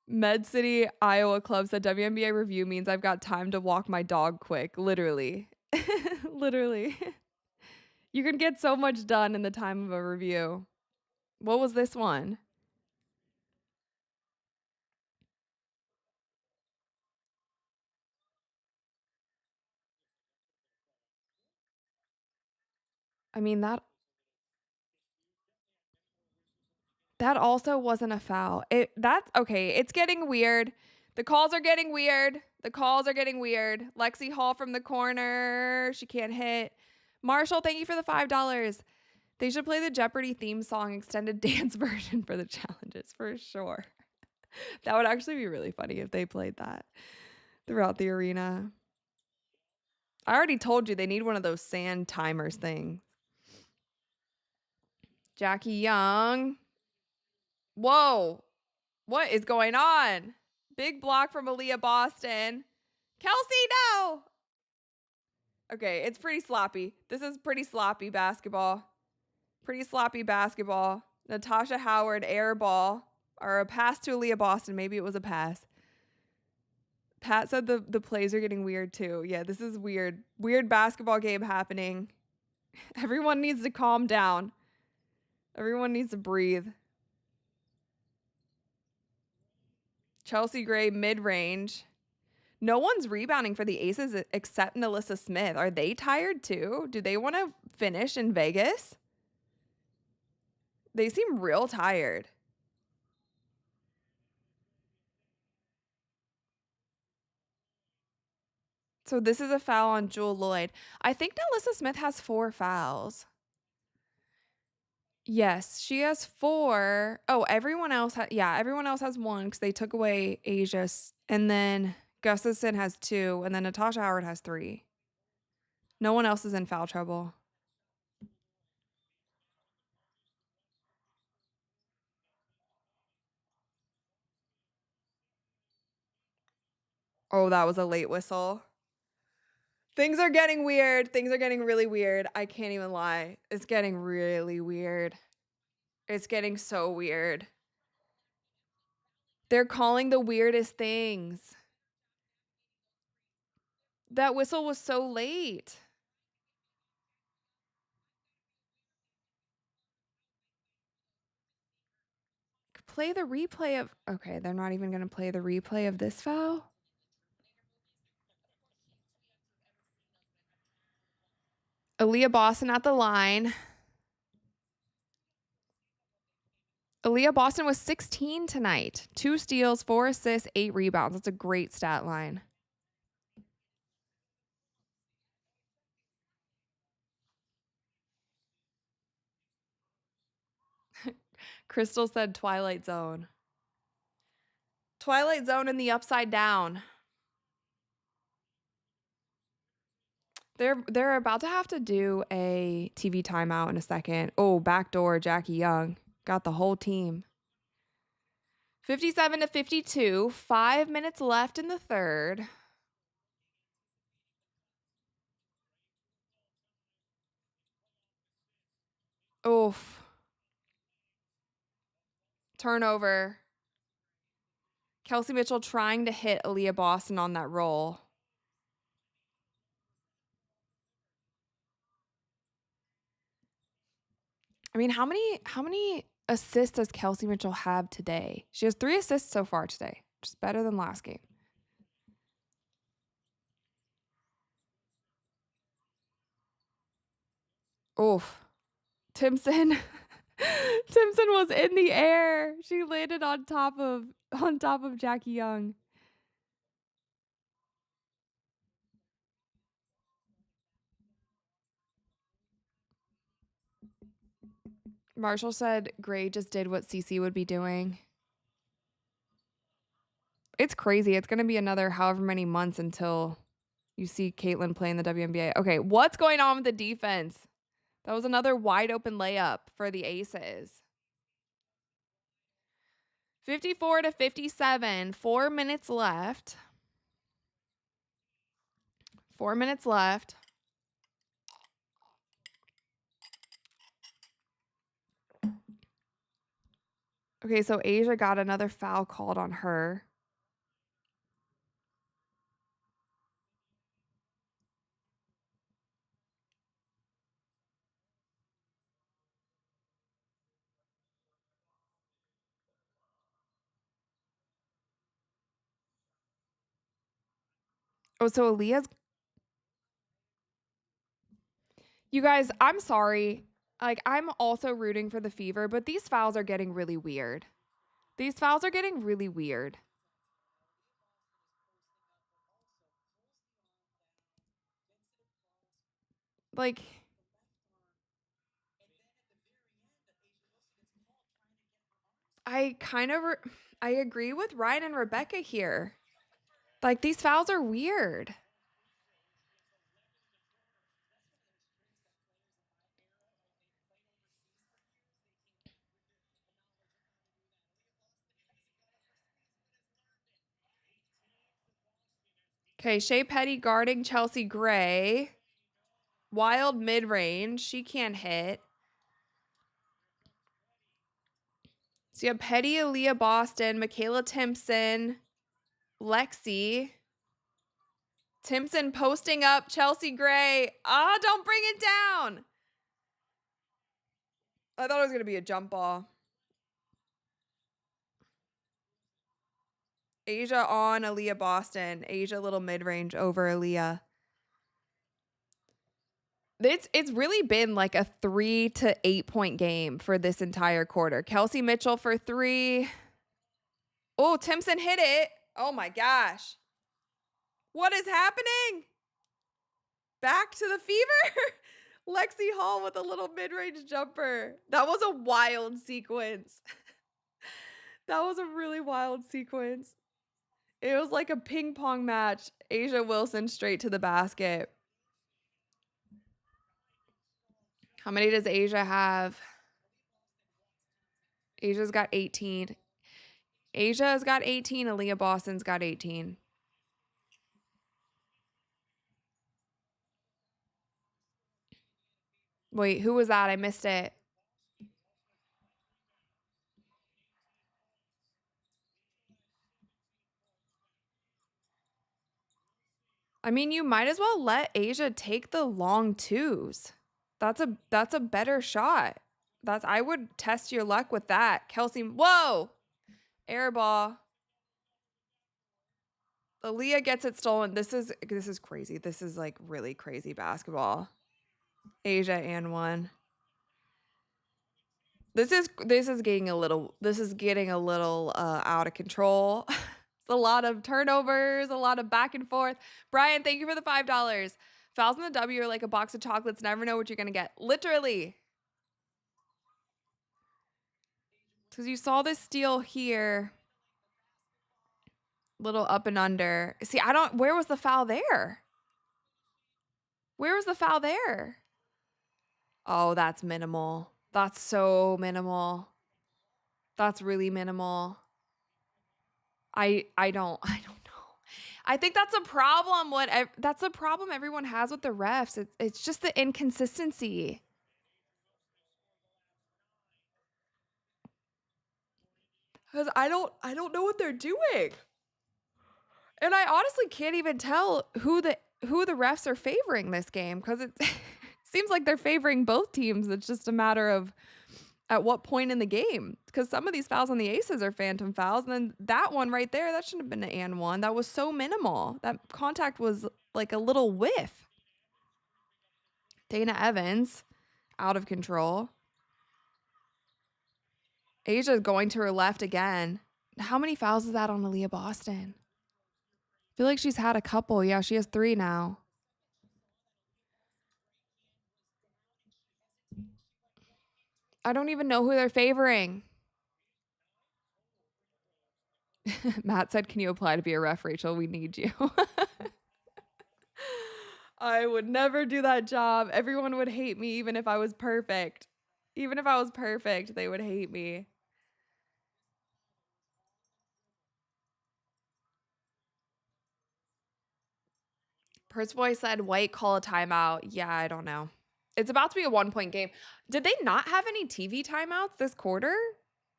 Med City, Iowa Club said WNBA review means I've got time to walk my dog quick. Literally. Literally. You can get so much done in the time of a review. What was this one? I mean, that also wasn't a foul. That's okay. It's getting weird. The calls are getting weird. The calls are getting weird. Lexi Hall from the corner. She can't hit. Marshall, thank you for the $5. They should play the Jeopardy theme song extended dance version for the challenges for sure. That would actually be really funny if they played that throughout the arena. I already told you they need one of those sand timers things. Jackie Young. Whoa. What is going on? Big block from Aaliyah Boston. Kelsey, no. Okay, it's pretty sloppy. This is pretty sloppy basketball. Pretty sloppy basketball. Natasha Howard, air ball. Or a pass to Aaliyah Boston. Maybe it was a pass. Pat said the plays are getting weird too. Yeah, this is weird. Weird basketball game happening. Everyone needs to calm down. Everyone needs to breathe. Chelsea Gray mid-range. No one's rebounding for the Aces except Nalissa Smith. Are they tired too? Do they want to finish in Vegas? They seem real tired. So this is a foul on Jewel Lloyd. I think Nalissa Smith has 4 fouls. Yes, she has 4. Oh, everyone else everyone else has 1 because they took away Asia's, and then Gustafson has 2, and then Natasha Howard has 3. No one else is in foul trouble. Oh, that was a late whistle. Things are getting weird. Things are getting really weird. I can't even lie. It's getting really weird. It's getting so weird. They're calling the weirdest things. That whistle was so late. Play the replay of... Okay, they're not even going to play the replay of this foul? Aaliyah Boston at the line. Aaliyah Boston was 16 tonight. 2 steals, 4 assists, 8 rebounds. That's a great stat line. Crystal said Twilight Zone. Twilight Zone in the upside down. They're about to have to do a TV timeout in a second. Oh, backdoor Jackie Young. Got the whole team. 57-52. 5 minutes left in the third. Oof. Turnover. Kelsey Mitchell trying to hit Aaliyah Boston on that roll. I mean, how many assists does Kelsey Mitchell have today? She has 3 assists so far today, which is better than last game. Oof. Timpson. Timpson was in the air. She landed on top of Jackie Young. Marshall said Gray just did what CC would be doing. It's crazy. It's going to be another however many months until you see Caitlin play in the WNBA. Okay, what's going on with the defense? That was another wide open layup for the Aces. 54-57. 4 minutes left. 4 minutes left. Okay, so Asia got another foul called on her. Oh, so Aaliyah's... You guys, I'm sorry. Like, I'm also rooting for the Fever, but these fouls are getting really weird. These fouls are getting really weird. Like, I agree with Ryan and Rebecca here. Like, these fouls are weird. Okay, Shea Petty guarding Chelsea Gray. Wild mid-range. She can't hit. So you have Petty, Aaliyah Boston, Michaela Timpson, Lexi. Timpson posting up Chelsea Gray. Ah, don't bring it down. I thought it was going to be a jump ball. Asia on Aaliyah Boston. Asia little mid-range over Aaliyah. It's really been like a 3 to 8 point game for this entire quarter. Kelsey Mitchell for 3. Oh, Timpson hit it. Oh my gosh. What is happening? Back to the fever. Lexi Hall with a little mid-range jumper. That was a wild sequence. That was a really wild sequence. It was like a ping pong match. Asia Wilson straight to the basket. How many does Asia have? Asia's got 18. Asia's got 18. Aaliyah Boston's got 18. Wait, who was that? I missed it. I mean, you might as well let Asia take the long twos. That's a better shot. I would test your luck with that. Kelsey, whoa! Air ball. Aaliyah gets it stolen. This is crazy. This is like really crazy basketball. Asia and one. This is getting a little out of control. It's a lot of turnovers, a lot of back and forth. Brian, thank you for the $5. Fouls in the W are like a box of chocolates. Never know what you're gonna get. Literally. Because you saw this steal here. Little up and under. See, where was the foul there? Where was the foul there? Oh, that's minimal. That's so minimal. That's really minimal. I don't know. I think that's a problem. That's a problem everyone has with the refs. It's just the inconsistency. Because I don't know what they're doing. And I honestly can't even tell who the refs are favoring this game, because it seems like they're favoring both teams. It's just a matter of at what point in the game, because some of these fouls on the Aces are phantom fouls, and then that one right there, that shouldn't have been an and one. That was so minimal. That contact was like a little whiff. Dana Evans, out of control. Asia going to her left again. How many fouls is that on Aaliyah Boston? I feel like she's had a couple. Yeah, she has 3 now. I don't even know who they're favoring. Matt said, "Can you apply to be a ref, Rachel? We need you." I would never do that job. Everyone would hate me even if I was perfect. Even if I was perfect, they would hate me. Purse Boy said, "White, call a timeout." Yeah, I don't know. It's about to be a 1-point game. Did they not have any TV timeouts this quarter?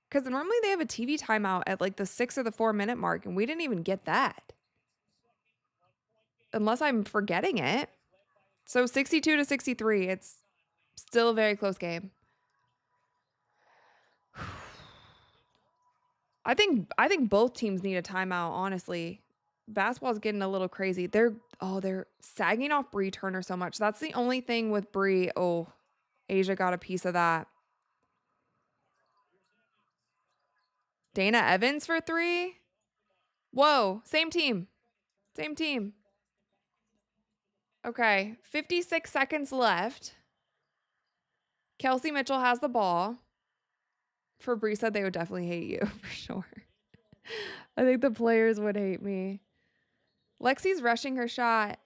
Because normally they have a TV timeout at like the 6 or the 4-minute mark, and we didn't even get that. Unless I'm forgetting it. So 62 to 63. It's still a very close game. I think both teams need a timeout, honestly. Basketball's getting a little crazy. They're sagging off Bree Turner so much. That's the only thing with Bree. Oh, Asia got a piece of that. Dana Evans for 3. Whoa, same team. Same team. Okay, 56 seconds left. Kelsey Mitchell has the ball. Fabrice said they would definitely hate you for sure. I think the players would hate me. Lexi's rushing her shot.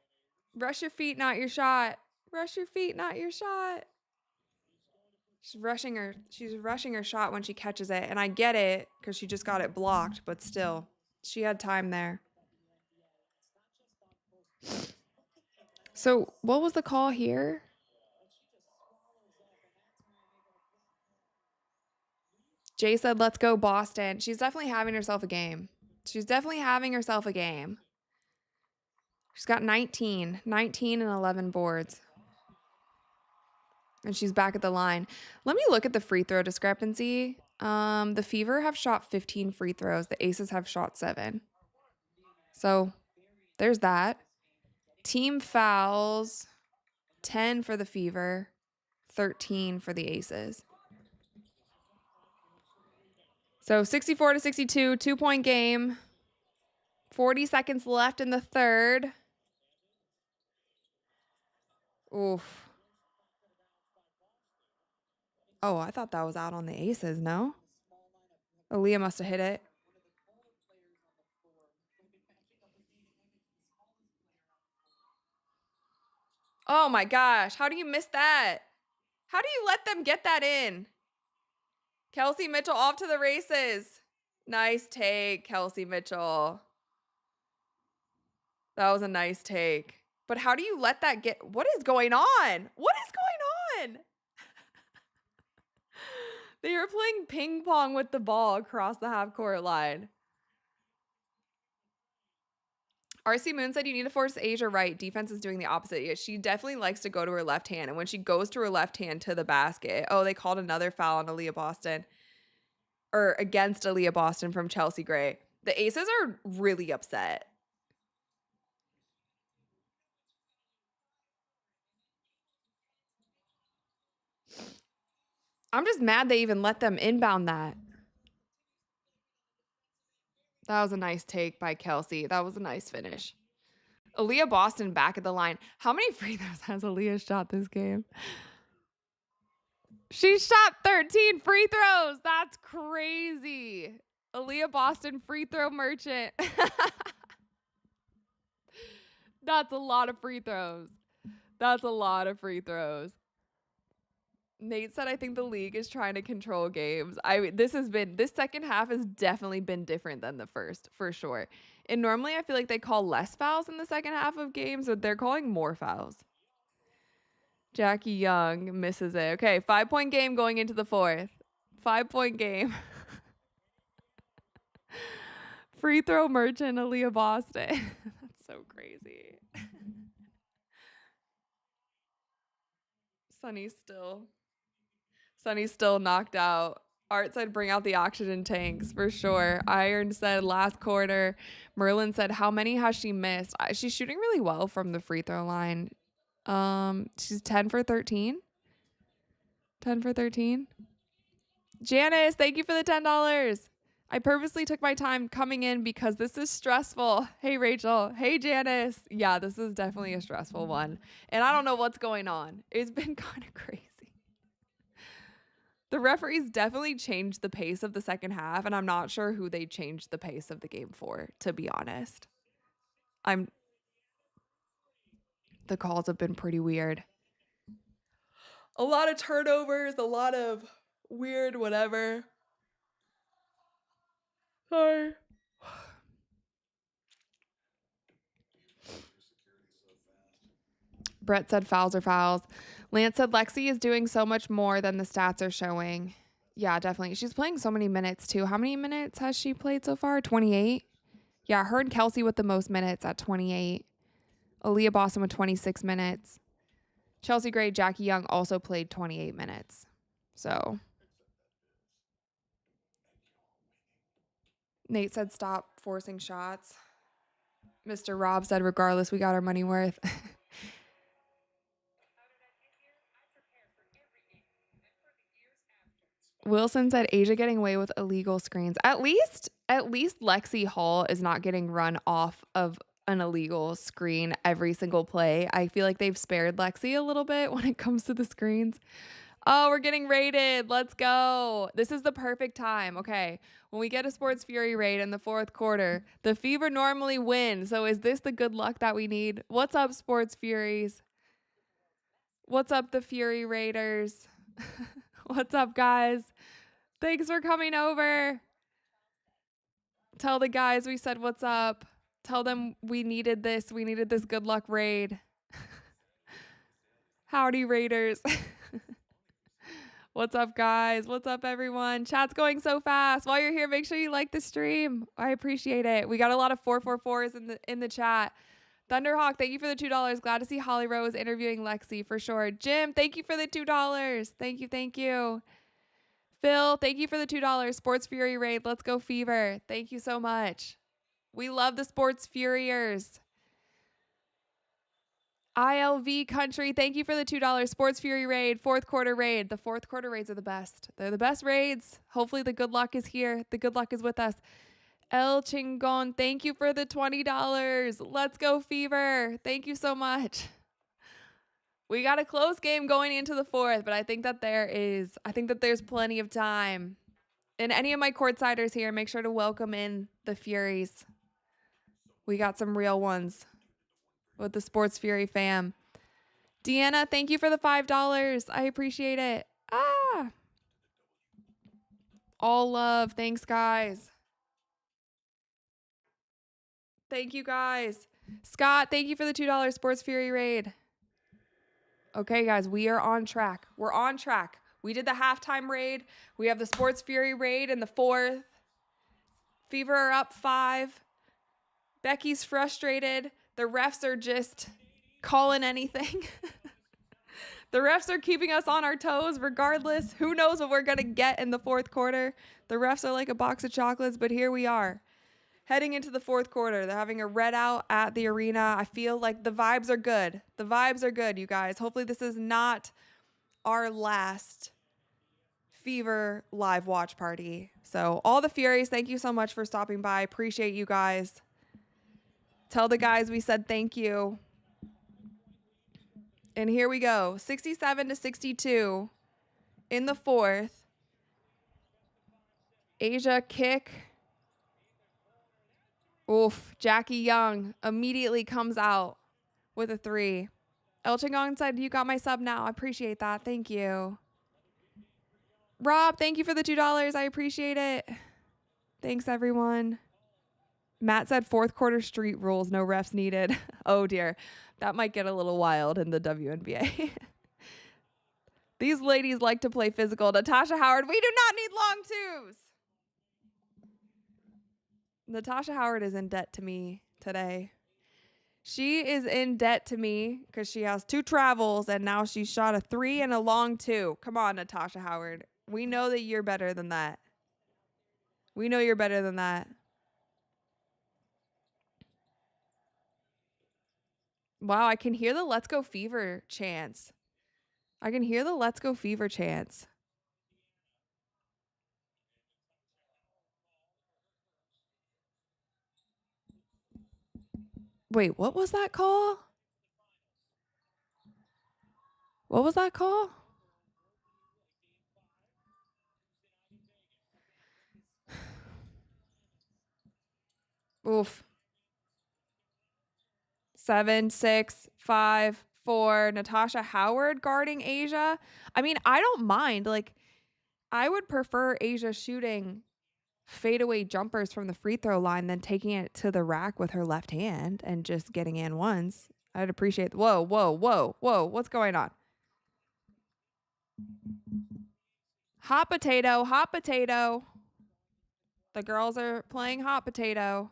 Rush your feet, not your shot. Rush your feet, not your shot. She's rushing her shot when she catches it, and I get it because she just got it blocked, but still, she had time there. So, what was the call here? Jay said, "Let's go Boston." She's definitely having herself a game. She's got 19 and 11 boards. And she's back at the line. Let me look at the free throw discrepancy. The Fever have shot 15 free throws. The Aces have shot 7. So there's that. Team fouls, 10 for the Fever, 13 for the Aces. So 64-62, 2-point game. 40 seconds left in the third. Oof. Oh, I thought that was out on the Aces, no? Aaliyah must have hit it. Oh my gosh, how do you miss that? How do you let them get that in? Kelsey Mitchell off to the races. Nice take, Kelsey Mitchell. That was a nice take. But how do you let that get? What is going on? What is going on? They were playing ping pong with the ball across the half court line. RC Moon said you need to force Asia right. Defense is doing the opposite. Yeah, she definitely likes to go to her left hand. And when she goes to her left hand to the basket, oh, they called another foul on Aaliyah Boston. Or against Aaliyah Boston from Chelsea Gray. The Aces are really upset. I'm just mad they even let them inbound that. That was a nice take by Kelsey. That was a nice finish. Aaliyah Boston back at the line. How many free throws has Aaliyah shot this game? She shot 13 free throws. That's crazy. Aaliyah Boston free throw merchant. That's a lot of free throws. Nate said, I think the league is trying to control games. This second half has definitely been different than the first, for sure. And normally I feel like they call less fouls in the second half of games, but they're calling more fouls. Jackie Young misses it. Okay, 5-point game going into the fourth. 5-point game. Free throw merchant, Aaliyah Boston. That's so crazy. Sunny's still knocked out. Art said bring out the oxygen tanks for sure. Iron said last quarter. Merlin said how many has she missed? She's shooting really well from the free throw line. She's 10 for 13. 10 for 13. Janice, thank you for the $10. I purposely took my time coming in because this is stressful. Hey, Rachel. Hey, Janice. Yeah, this is definitely a stressful one. And I don't know what's going on. It's been kind of crazy. The referees definitely changed the pace of the second half, and I'm not sure who they changed the pace of the game for, to be honest. The calls have been pretty weird. A lot of turnovers, a lot of weird whatever. Sorry. Brett said fouls are fouls. Lance said Lexi is doing so much more than the stats are showing. Yeah, definitely. She's playing so many minutes too. How many minutes has she played so far? 28? Yeah, her and Kelsey with the most minutes at 28. Aaliyah Boston with 26 minutes. Chelsea Gray, Jackie Young also played 28 minutes. So Nate said stop forcing shots. Mr. Rob said regardless, we got our money worth. Wilson said Asia getting away with illegal screens. At least Lexi Hall is not getting run off of an illegal screen every single play. I feel like they've spared Lexi a little bit when it comes to the screens. Oh, we're getting raided. Let's go. This is the perfect time. Okay. When we get a Sports Fury raid in the fourth quarter, the Fever normally win. So is this the good luck that we need? What's up, Sports Furies? What's up, the Fury Raiders? What's up, guys? Thanks for coming over. Tell the guys we said what's up. Tell them we needed this. We needed this good luck raid. Howdy, Raiders. What's up, guys? What's up, everyone? Chat's going so fast. While you're here, make sure you like the stream. I appreciate it. We got a lot of 444s in the chat. Thunderhawk, thank you for the $2. Glad to see Holly Rose interviewing Lexi for sure. Jim, thank you for the $2. Thank you, thank you. Phil, thank you for the $2. Sports Fury raid. Let's go Fever. Thank you so much. We love the Sports Furiers. ILV Country, thank you for the $2. Sports Fury raid, fourth quarter raid. The fourth quarter raids are the best. They're the best raids. Hopefully the good luck is here. The good luck is with us. El Chingon, thank you for the $20. Let's go Fever. Thank you so much. We got a close game going into the fourth, but I think that there's plenty of time. And any of my courtsiders here, make sure to welcome in the Furies. We got some real ones with the Sports Fury fam. Deanna, thank you for the $5. I appreciate it. All love. Thanks, guys. Thank you, guys. Scott, thank you for the $2 Sports Fury raid. Okay, guys, we are on track. We're on track. We did the halftime raid. We have the Sports Fury raid in the fourth. Fever are up 5. Becky's frustrated. The refs are just calling anything. The refs are keeping us on our toes regardless. Who knows what we're going to get in the fourth quarter? The refs are like a box of chocolates, but here we are. Heading into the fourth quarter, they're having a red out at the arena. I feel like the vibes are good. The vibes are good, you guys. Hopefully this is not our last Fever live watch party. So all the Furies, thank you so much for stopping by. Appreciate you guys. Tell the guys we said thank you. And here we go. 67-62 in the fourth. Asia kick. Oof. Jackie Young immediately comes out with a 3. El Chingong said, you got my sub now. I appreciate that. Thank you. Rob, thank you for the $2. I appreciate it. Thanks, everyone. Matt said fourth quarter street rules, no refs needed. Oh, dear. That might get a little wild in the WNBA. These ladies like to play physical. Natasha Howard, we do not need long twos. Natasha Howard is in debt to me today. She is in debt to me because she has 2 travels and now she shot a 3 and a long 2. Come on, Natasha Howard. We know that you're better than that. We know you're better than that. Wow, I can hear the Let's Go Fever chants. I can hear the Let's Go Fever chants. Wait, what was that call? What was that call? Oof. 7, 6, 5, 4. Natasha Howard guarding Asia. I mean, I don't mind. Like, I would prefer Asia shooting fadeaway jumpers from the free throw line than taking it to the rack with her left hand and just getting in ones. I'd appreciate. Whoa, whoa, whoa, whoa. What's going on? Hot potato, hot potato. The girls are playing hot potato.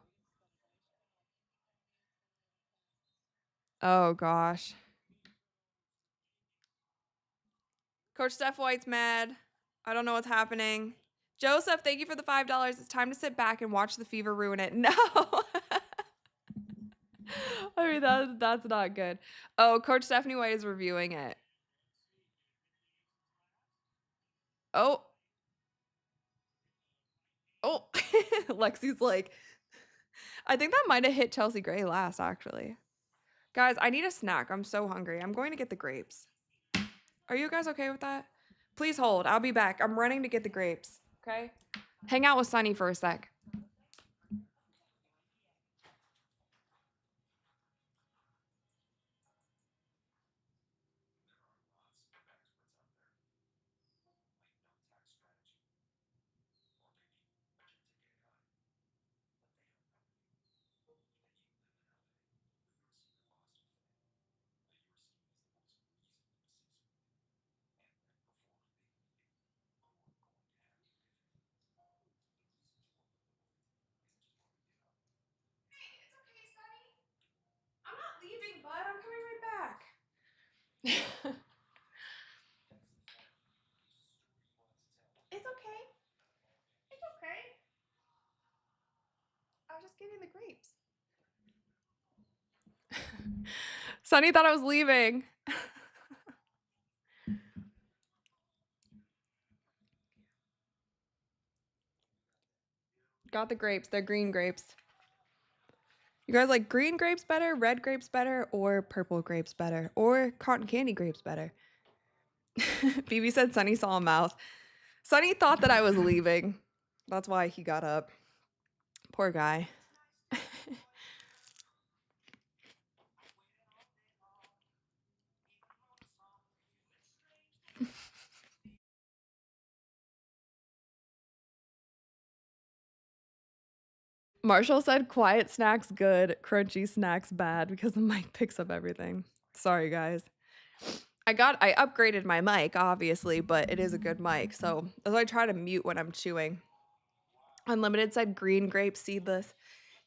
Oh, gosh. Coach Steph White's mad. I don't know what's happening. Joseph, thank you for the $5. It's time to sit back and watch the Fever ruin it. No. I mean, that's not good. Oh, Coach Stephanie White is reviewing it. Oh. Lexi's like, I think that might have hit Chelsea Gray last, actually. Guys, I need a snack. I'm so hungry. I'm going to get the grapes. Are you guys okay with that? Please hold. I'll be back. I'm running to get the grapes. Okay? Hang out with Sunny for a sec. I'm not leaving, bud. I'm coming right back. It's okay. It's okay. I was just getting the grapes. Sunny thought I was leaving. Got the grapes. They're green grapes. You guys like green grapes better, red grapes better, or purple grapes better, or cotton candy grapes better? Phoebe said Sunny saw a mouse. Sunny thought that I was leaving. That's why he got up. Poor guy. Marshall said quiet snacks good, crunchy snacks bad because the mic picks up everything. Sorry, guys. I upgraded my mic, obviously, but it is a good mic. So as I try to mute when I'm chewing. Unlimited said green grape seedless.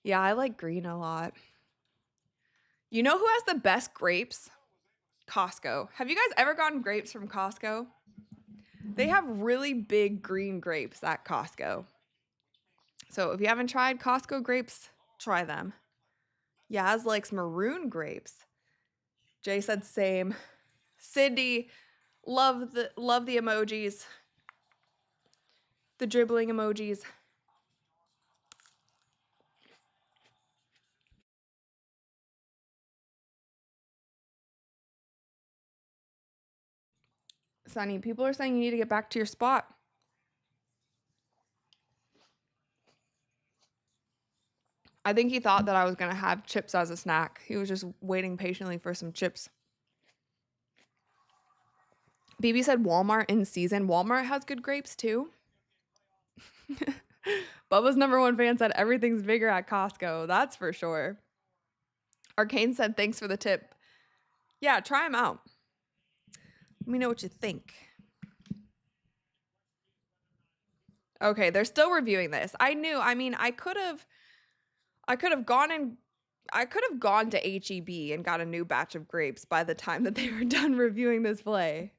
Yeah, I like green a lot. You know who has the best grapes? Costco. Have you guys ever gotten grapes from Costco? They have really big green grapes at Costco. So if you haven't tried Costco grapes, try them. Yaz likes maroon grapes. Jay said same. Cindy, love the emojis. The dribbling emojis. Sunny, people are saying you need to get back to your spot. I think he thought that I was going to have chips as a snack. He was just waiting patiently for some chips. BB said Walmart in season. Walmart has good grapes too. Bubba's #1 fan said everything's bigger at Costco. That's for sure. Arcane said thanks for the tip. Yeah, try them out. Let me know what you think. Okay, they're still reviewing this. I mean, I could have gone to HEB and got a new batch of grapes by the time that they were done reviewing this play.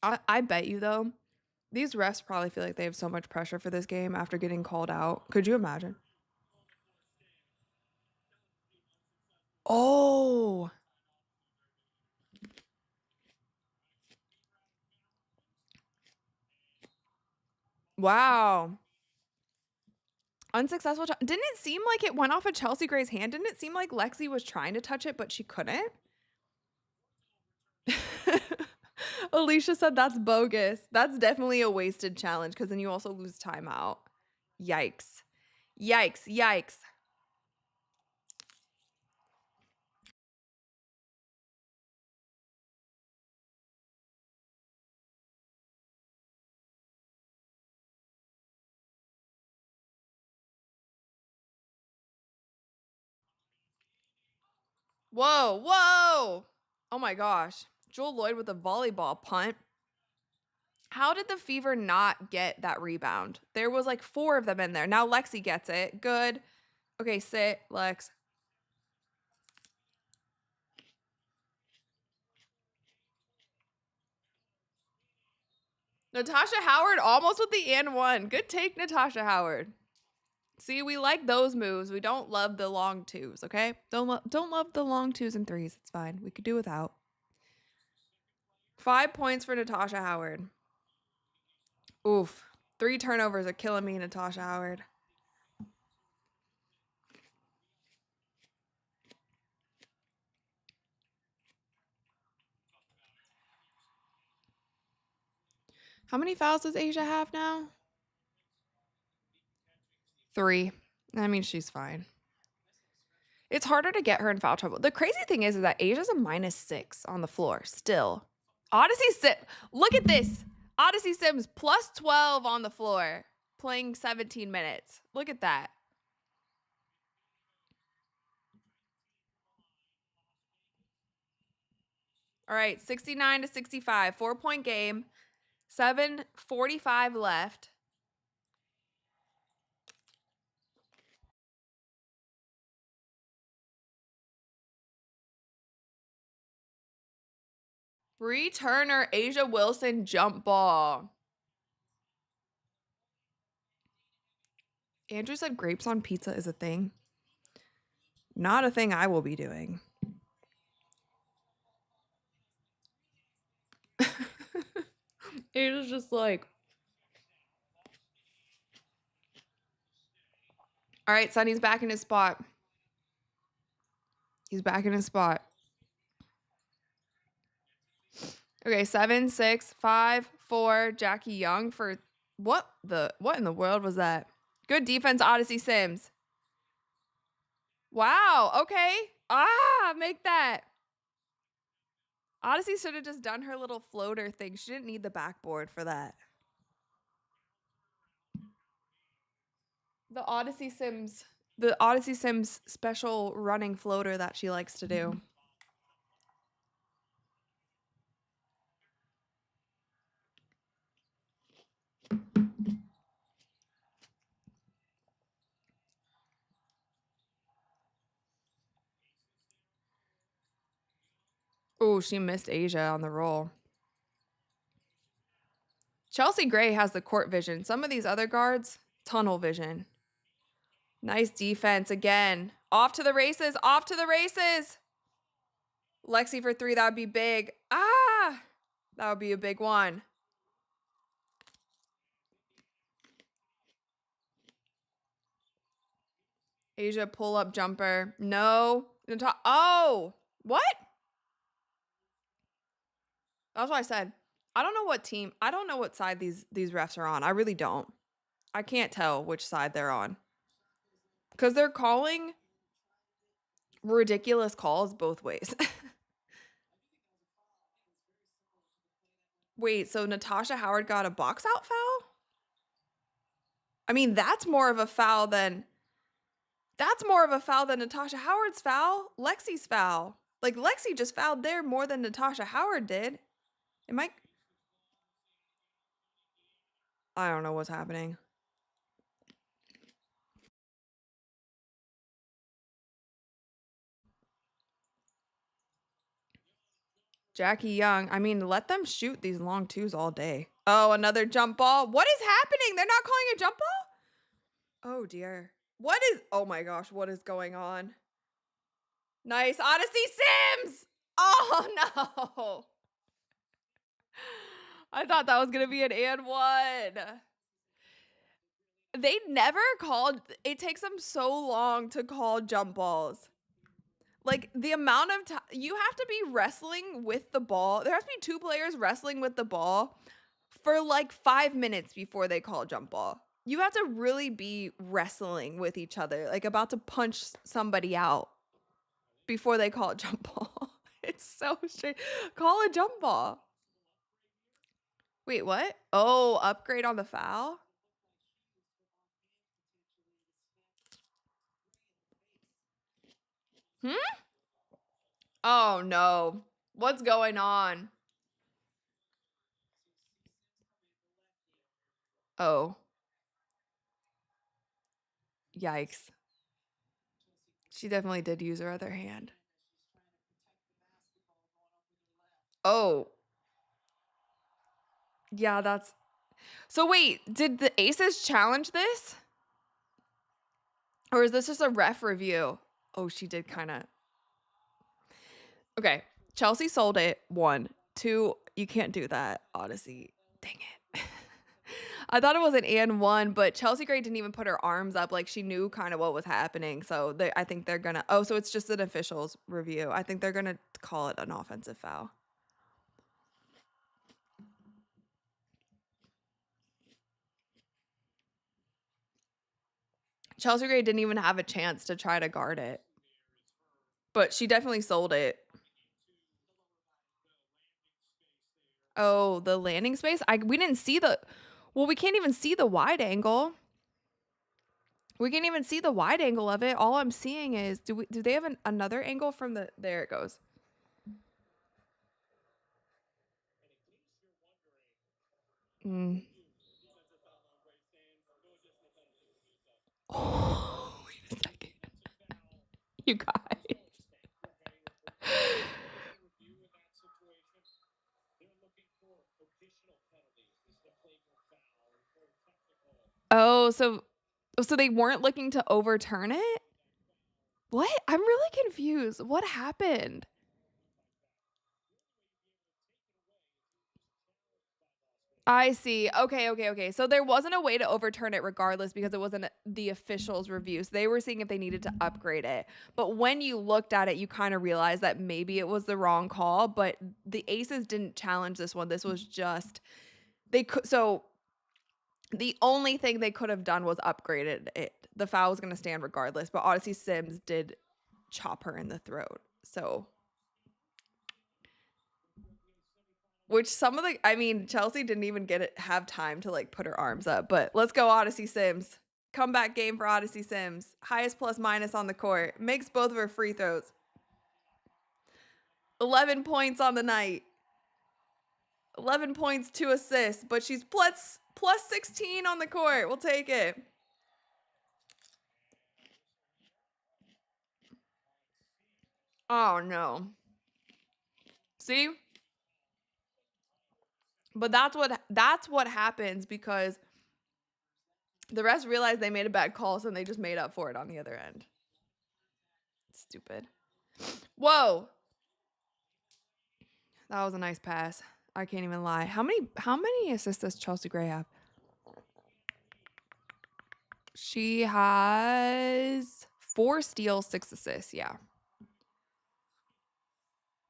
I bet you though, these refs probably feel like they have so much pressure for this game after getting called out. Could you imagine? Oh. Wow. Unsuccessful. Didn't it seem like it went off of Chelsea Gray's hand? Didn't it seem like Lexi was trying to touch it, but she couldn't? Alicia said that's bogus. That's definitely a wasted challenge because then you also lose timeout. Yikes. Yikes. Yikes. Whoa. Whoa. Oh my gosh. Joel Lloyd with a volleyball punt. How did the Fever not get that rebound? There was like 4 of them in there. Now Lexi gets it. Good. Okay, sit, Lex. Natasha Howard almost with the and one. Good take, Natasha Howard. See, we like those moves. We don't love the long twos, okay? Don't love the long 2s and 3s. It's fine. We could do without. 5 points for Natasha Howard. Oof. 3 turnovers are killing me, Natasha Howard. How many fouls does Asia have now? 3. I mean, she's fine. It's harder to get her in foul trouble. The crazy thing is that Asia's a -6 on the floor still. Odyssey Sims, look at this. Odyssey Sims plus 12 on the floor, playing 17 minutes. Look at that. All right, 69 to 65, 4-point game, 7:45 left. Returner Asia Wilson jump ball. Andrew said grapes on pizza is a thing. Not a thing I will be doing. Asia's just like, all right, Sonny's back in his spot. He's back in his spot. Okay, 7, 6, 5, 4. Jackie Young for what in the world was that? Good defense, Odyssey Sims. Wow. Okay. Make that. Odyssey should have just done her little floater thing. She didn't need the backboard for that. The Odyssey Sims special running floater that she likes to do. Oh, she missed Asia on the roll. Chelsea Gray has the court vision. Some of these other guards, tunnel vision. Nice defense again. Off to the races. Off to the races. Lexi for 3. That would be big. That would be a big one. Asia pull-up jumper. No. Oh, what? That's what I said. I don't know what side these refs are on. I really don't. I can't tell which side they're on. Because they're calling ridiculous calls both ways. Wait, so Natasha Howard got a box out foul? I mean, that's more of a foul than Natasha Howard's foul. Lexi's foul. Like, Lexi just fouled there more than Natasha Howard did. I don't know what's happening. Jackie Young. I mean, let them shoot these long twos all day. Oh, another jump ball. What is happening? They're not calling a jump ball? Oh, dear. Oh my gosh, what is going on? Nice. Odyssey Sims. Oh, no. I thought that was going to be an and one. They never called. It takes them so long to call jump balls. Like, the amount of time you have to be wrestling with the ball. There has to be 2 players wrestling with the ball for like 5 minutes before they call jump ball. You have to really be wrestling with each other, like about to punch somebody out before they call a jump ball. It's so strange. Call a jump ball. Wait, what? Oh, upgrade on the foul? Oh, no. What's going on? Oh. Yikes. She definitely did use her other hand. Oh. Yeah, that's... So wait, did the Aces challenge this? Or is this just a ref review? Oh, she did kind of... Okay. Chelsea sold it, 1. 2. You can't do that, Odyssey. Dang it. I thought it was an and 1, but Chelsea Gray didn't even put her arms up. Like, she knew kind of what was happening. So I think they're going to – oh, so it's just an official's review. I think they're going to call it an offensive foul. Chelsea Gray didn't even have a chance to try to guard it. But she definitely sold it. Oh, the landing space? We didn't see the – well, we can't even see the wide angle. We can't even see the wide angle of it. All I'm seeing is, do they have another angle from the, there it goes. Oh, wait a second. You guys. Oh, so they weren't looking to overturn it? What? I'm really confused. What happened? I see. Okay. So there wasn't a way to overturn it regardless because it wasn't the officials' review. So they were seeing if they needed to upgrade it. But when you looked at it, you kind of realized that maybe it was the wrong call. But the Aces didn't challenge this one. This was just they could. So the only thing they could have done was upgraded it. The foul was going to stand regardless. But Odyssey Sims did chop her in the throat. So. Which some of the, I mean, Chelsea didn't even have time to like put her arms up. But let's go, Odyssey Sims. Comeback game for Odyssey Sims. Highest plus minus on the court. Makes both of her free throws. 11 points on the night. 11 points, 2 assists. But she's plus 16 on the court. We'll take it. Oh, no. See? But that's what happens because the rest realized they made a bad call, so they just made up for it on the other end. Stupid. Whoa. That was a nice pass. I can't even lie. How many assists does Chelsea Gray have? She has 4 steals, 6 assists. Yeah.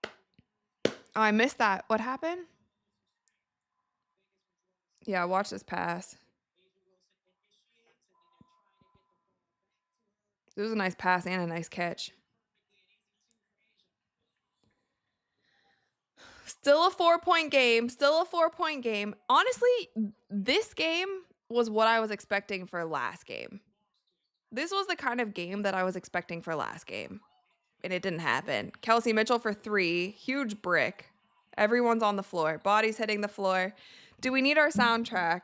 Oh, I missed that. What happened? Yeah, watch this pass. It was a nice pass and a nice catch. Still a 4-point game. Honestly, this game was what I was expecting for last game. This was the kind of game that I was expecting for last game. And it didn't happen. Kelsey Mitchell for 3. Huge brick. Everyone's on the floor. Bodies hitting the floor. Do we need our soundtrack?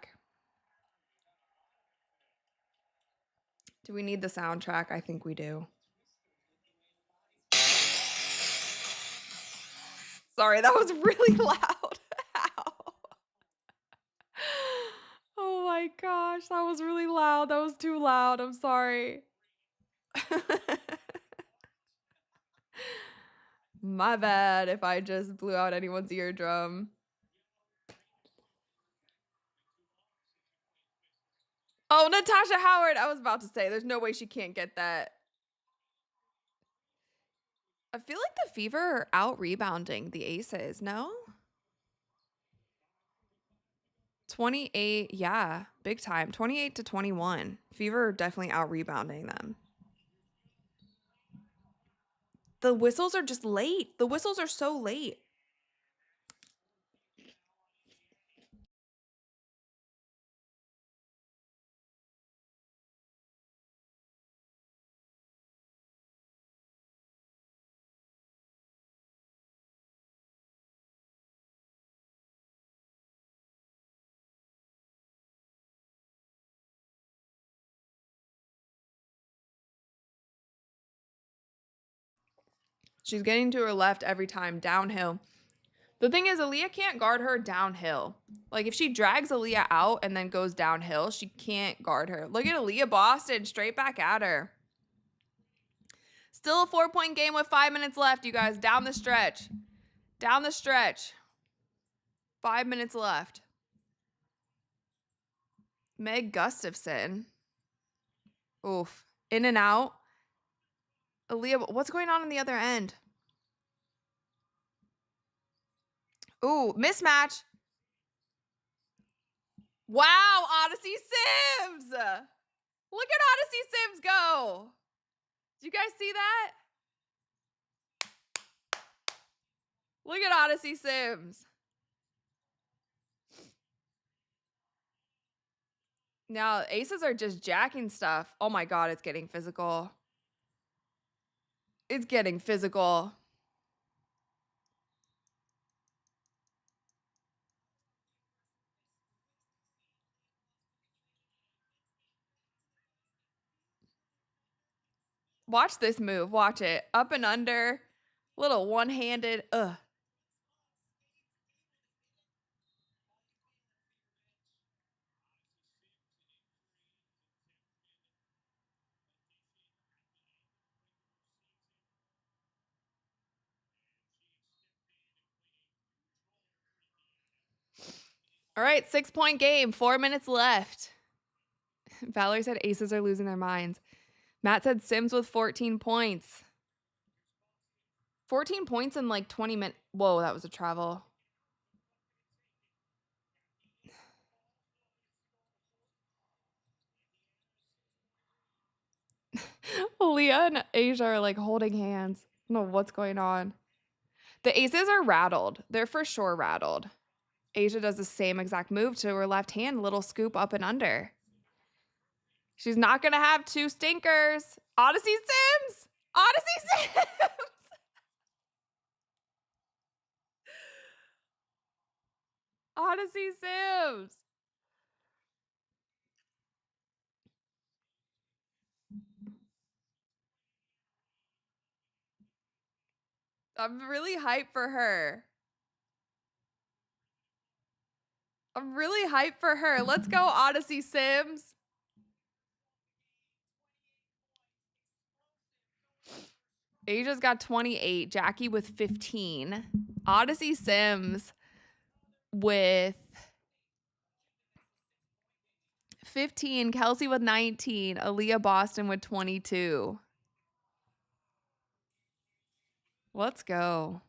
Do we need the soundtrack? I think we do. Sorry, that was really loud. Oh my gosh, that was really loud. That was too loud. I'm sorry. My bad if I just blew out anyone's eardrum. Oh, Natasha Howard. I was about to say, there's no way she can't get that. I feel like the Fever are out rebounding the Aces, no? 28, yeah, big time. 28-21. Fever are definitely out rebounding them. The whistles are just late. The whistles are so late. She's getting to her left every time downhill. The thing is, Aaliyah can't guard her downhill. Like, if she drags Aaliyah out and then goes downhill, she can't guard her. Look at Aaliyah Boston, straight back at her. Still a 4-point game with 5 minutes left, you guys. Down the stretch. Down the stretch. 5 minutes left. Meg Gustafson. Oof. In and out. Aaliyah, what's going on the other end? Ooh, mismatch. Wow, Odyssey Sims. Look at Odyssey Sims go. Did you guys see that? Look at Odyssey Sims. Now, aces are just jacking stuff. Oh my God, it's getting physical. It's getting physical. Watch this move. Watch it. Up and under. Little one-handed. Ugh. All right, 6-point game. 4 minutes left. Valerie said aces are losing their minds. Matt said Sims with 14 points. 14 points in like 20 minutes. Whoa, that was a travel. Leah and Asia are like holding hands. I don't know what's going on. The aces are rattled. They're for sure rattled. Asia does the same exact move to her left hand, little scoop up and under. She's not going to have two stinkers. Odyssey Sims! Odyssey Sims! Odyssey Sims! I'm really hyped for her. I'm really hyped for her. Let's go, Odyssey Sims. Asia's got 28. Jackie with 15. Odyssey Sims with 15. Kelsey with 19. Aaliyah Boston with 22. Let's go.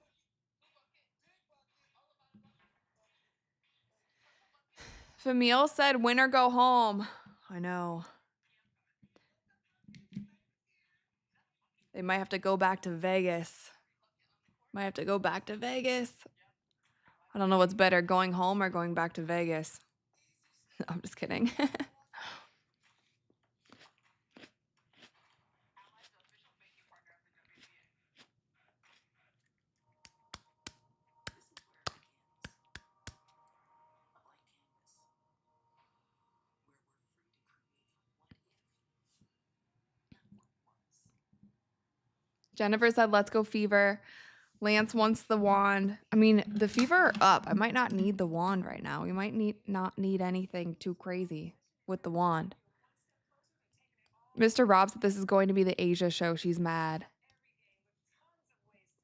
Famil said, win or go home. I know. They might have to go back to Vegas. Might have to go back to Vegas. I don't know what's better, going home or going back to Vegas. I'm just kidding. Jennifer said, let's go Fever. Lance wants the wand. I mean, the Fever are up. I might not need the wand right now. We might not need anything too crazy with the wand. Mr. Rob said this is going to be the Asia show. She's mad.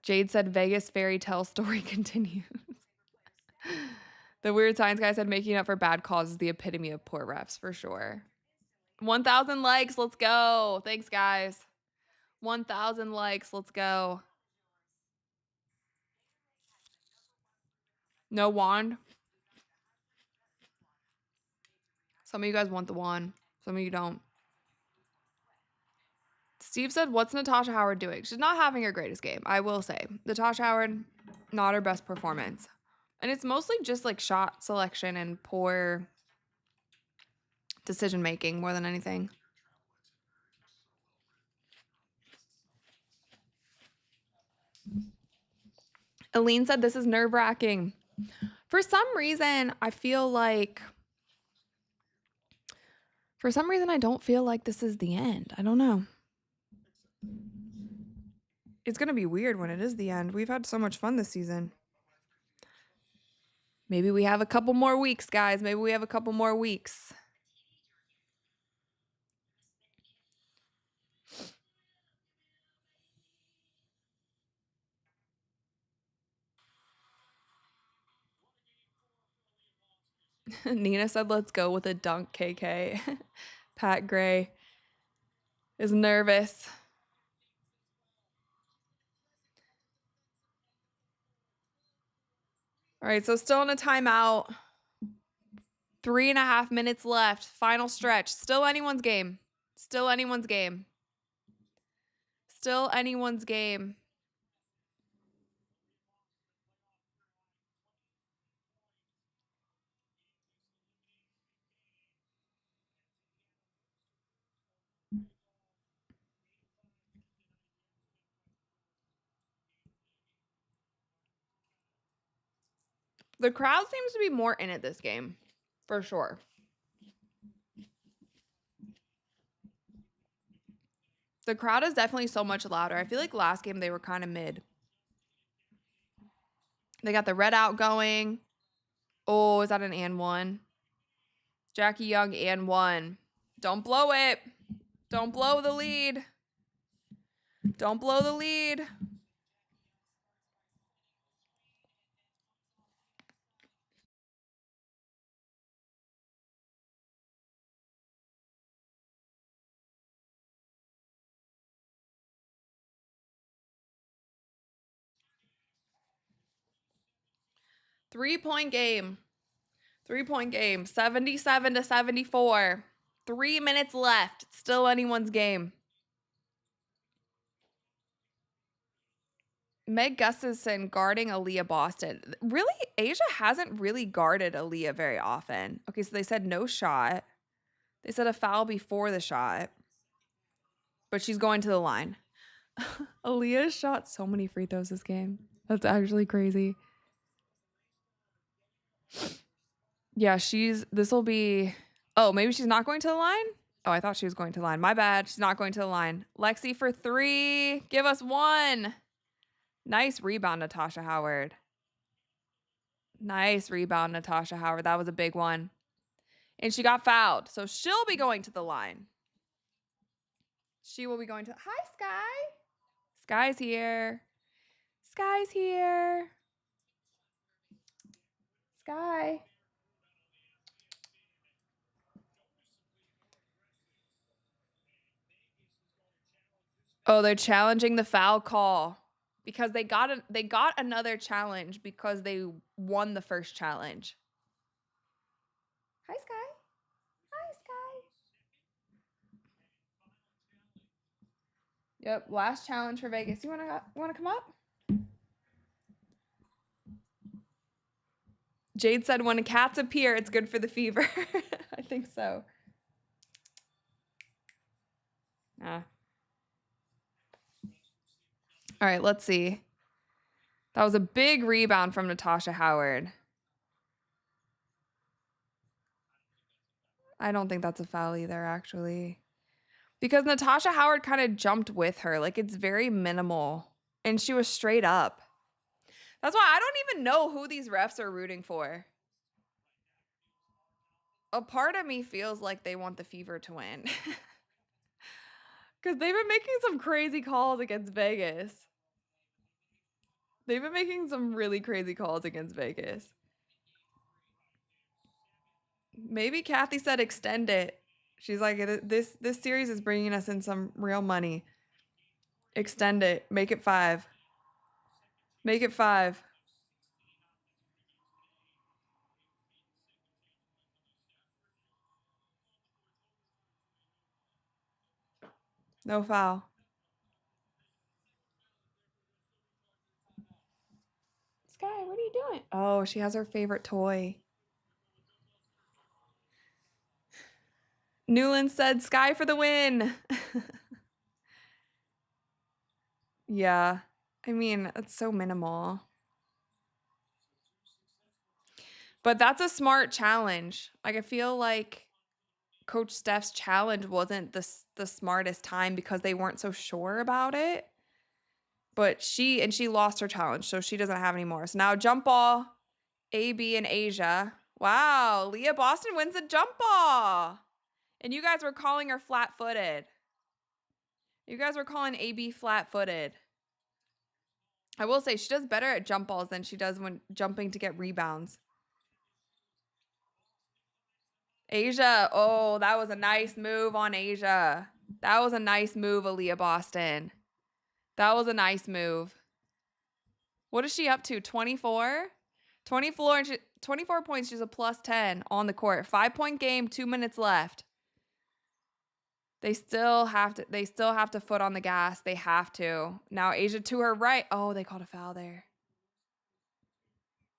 Jade said Vegas fairy tale story continues. The Weird Science guy said making up for bad calls is the epitome of poor refs for sure. 1,000 likes. Let's go. Thanks, guys. 1,000 likes. Let's go. No wand. Some of you guys want the wand. Some of you don't. Steve said, what's Natasha Howard doing? She's not having her greatest game, I will say. Natasha Howard, not her best performance. And it's mostly just like shot selection and poor decision making more than anything. Aline said, this is nerve-wracking. For some reason, I don't feel like this is the end. I don't know. It's going to be weird when it is the end. We've had so much fun this season. Maybe we have a couple more weeks, guys. Maybe we have a couple more weeks. Nina said, let's go with a dunk, KK. Pat Gray is nervous. All right, so still in a timeout. 3.5 minutes left. Final stretch. Still anyone's game. Still anyone's game. Still anyone's game. The crowd seems to be more in it this game, for sure. The crowd is definitely so much louder. I feel like last game they were kind of mid. They got the red out going. Oh, is that an and one? Jackie Young and one. Don't blow it. Don't blow the lead. Don't blow the lead. Three-point game. 3-point game. 77-74. 3 minutes left. It's still anyone's game. Meg Gustafson guarding Aaliyah Boston. Really, Asia hasn't really guarded Aaliyah very often. Okay, so they said no shot. They said a foul before the shot. But she's going to the line. Aaliyah shot so many free throws this game. That's actually crazy. Yeah, this will be, oh, maybe she's not going to the line? Oh, I thought she was going to the line. My bad. She's not going to the line. Lexi for 3. Give us 1. Nice rebound, Natasha Howard. Nice rebound, Natasha Howard. That was a big one. And she got fouled. So she'll be going to the line. She will be going to, hi, Sky. Sky's here. Sky's here. Sky. Oh, they're challenging the foul call because they got another challenge because they won the first challenge. Hi, Sky. Hi, Sky. Yep, last challenge for Vegas. You wanna come up? Jade said, "When cats appear, it's good for the fever." I think so. All right, let's see. That was a big rebound from Natasha Howard. I don't think that's a foul either, actually. Because Natasha Howard kind of jumped with her. Like, it's very minimal. And she was straight up. That's why I don't even know who these refs are rooting for. A part of me feels like they want the Fever to win. Because they've been making some crazy calls against Vegas. They've been making some really crazy calls against Vegas. Maybe Kathy said extend it. She's like, this series is bringing us in some real money. Extend it. Make it 5. Make it 5. No foul. Sky, what are you doing? Oh, she has her favorite toy. Newland said, Sky for the win. Yeah. I mean, it's so minimal. But that's a smart challenge. Like, I feel like Coach Steph's challenge wasn't the smartest time because they weren't so sure about it. But she lost her challenge, so she doesn't have any more. So now jump ball, AB and Asia. Wow, Leah Boston wins the jump ball. And you guys were calling her flat-footed. You guys were calling AB flat-footed. I will say she does better at jump balls than she does when jumping to get rebounds. Asia. Oh, that was a nice move on Asia. That was a nice move, Aaliyah Boston. That was a nice move. What is she up to? 24? 24, and 24 points. She's a plus 10 on the court. 5-point game, 2 minutes left. They still have to foot on the gas. They have to. Now Asia to her right. Oh, they called a foul there.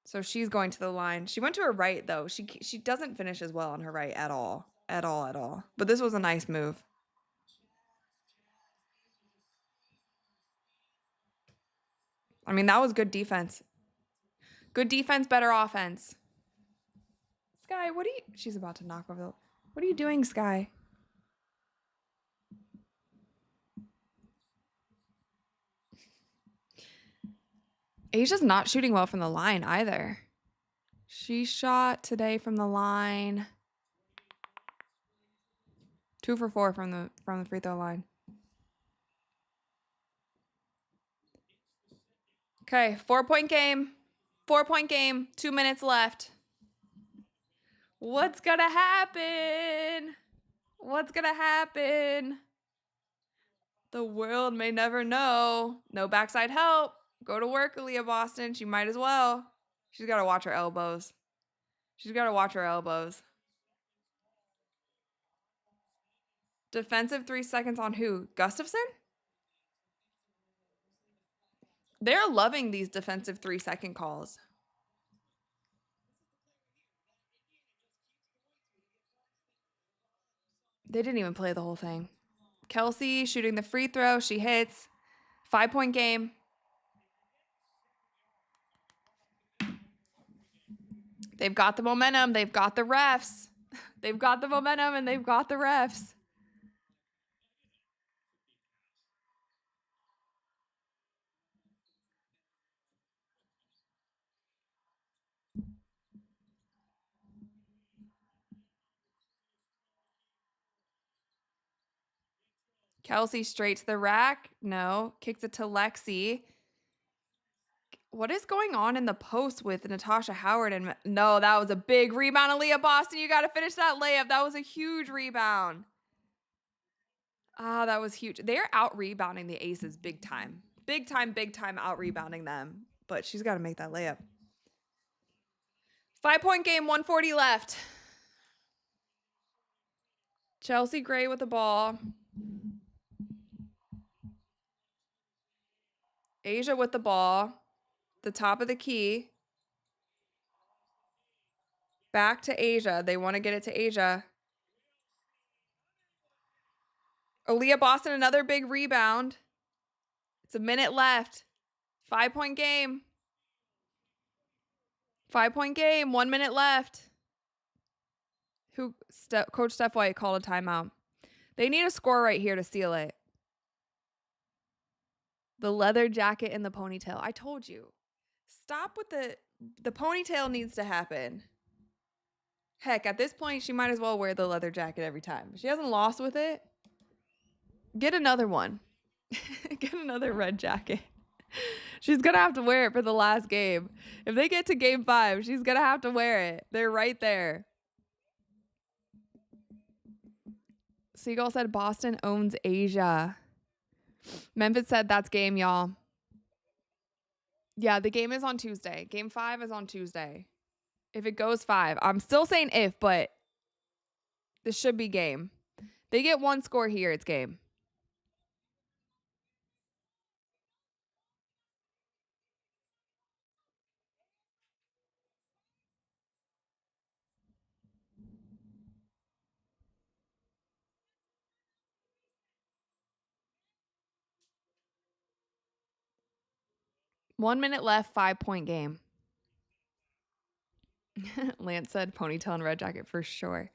So she's going to the line. She went to her right though. She doesn't finish as well on her right at all. At all. But this was a nice move. I mean, that was good defense. Good defense, better offense. Sky, what are you... She's about to knock over the... What are you doing, Sky? Asia's not shooting well from the line either. She shot today from the line 2 for 4 from the free throw line. Okay, 4-point game. 4-point game. 2 minutes left. What's gonna happen? What's gonna happen? The world may never know. No backside help. Go to work, Aaliyah Boston. She might as well. She's got to watch her elbows. She's got to watch her elbows. Defensive 3 seconds on who? Gustafson? They're loving these defensive 3-second calls. They didn't even play the whole thing. Kelsey shooting the free throw. She hits. 5-point game. They've got the momentum. They've got the refs. They've got the momentum and they've got the refs. Kelsey straight to the rack. No. Kicks it to Lexi. What is going on in the post with Natasha Howard? And no, that was a big rebound. Aaliyah Boston, you got to finish that layup. That was a huge rebound. Ah, that was huge. They're out rebounding the Aces big time. Big time out rebounding them. But she's got to make that layup. 5-point game, 140 left. Chelsea Gray with the ball. Asia with the ball. The top of the key. Back to Asia. They want to get it to Asia. Aaliyah Boston, another big rebound. It's a minute left. 5-point game. 5-point game. 1 minute left. Coach Steph White called a timeout. They need a score right here to seal it. The leather jacket and the ponytail. I told you. Stop with the ponytail needs to happen. Heck, at this point, she might as well wear the leather jacket every time. She hasn't lost with it. Get another one. Get another red jacket. She's going to have to wear it for the last game. If they get to game 5, she's going to have to wear it. They're right there. Seagull said Boston owns Asia. Memphis said that's game, y'all. Yeah, the game is on Tuesday. Game 5 is on Tuesday. If it goes 5. I'm still saying if, but this should be game. They get one score here, it's game. One minute left, 5-point game. Lance said ponytail and red jacket for sure.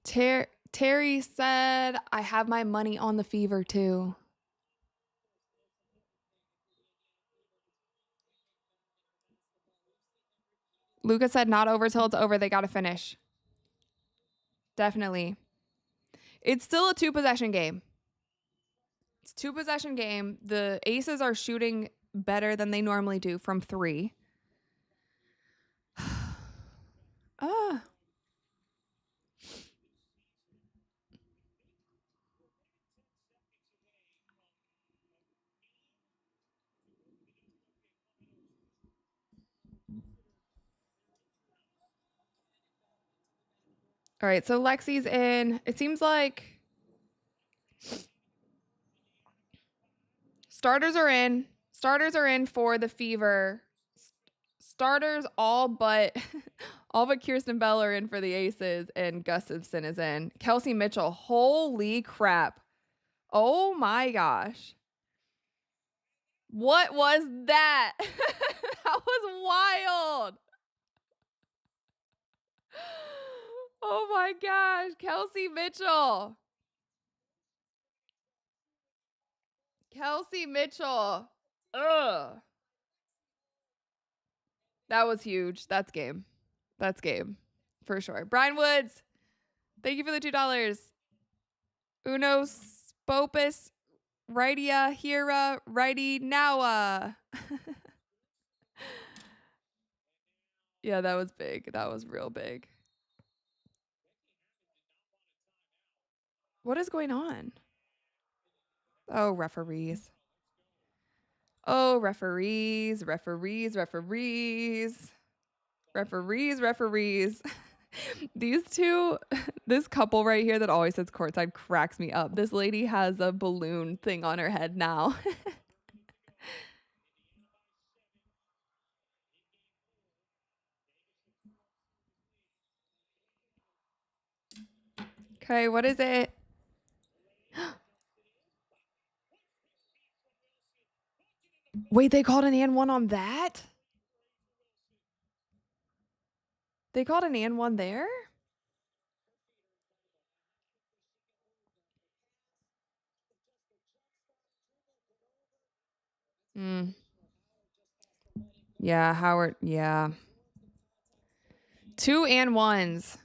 Terry said, I have my money on the Fever too. Luca said not over till it's over. They got to finish. Definitely. It's still a 2-possession game. It's a 2-possession game. The Aces are shooting better than they normally do from 3. Ah. All right, so Lexi's in. It seems like starters are in. Starters are in for the Fever. Starters all but all but Kirsten Bell are in for the Aces, and Gustafson is in. Kelsey Mitchell, holy crap. Oh my gosh. What was that? That was wild. Oh my gosh. Kelsey Mitchell. Kelsey Mitchell. Ugh. That was huge. That's game. That's game. For sure. Brian Woods, thank you for the $2. Uno Spopus, Rightia, Hira, Righty, Nowa. Yeah, that was big. That was real big. What is going on? Oh, referees. Oh, referees, referees, referees. Referees, referees. These two, this couple right here that always sits courtside cracks me up. This lady has a balloon thing on her head now. Okay, what is it? Wait, they called an and one on that? They called an and one there? Hmm. Yeah, Howard. Yeah. 2 and 1s.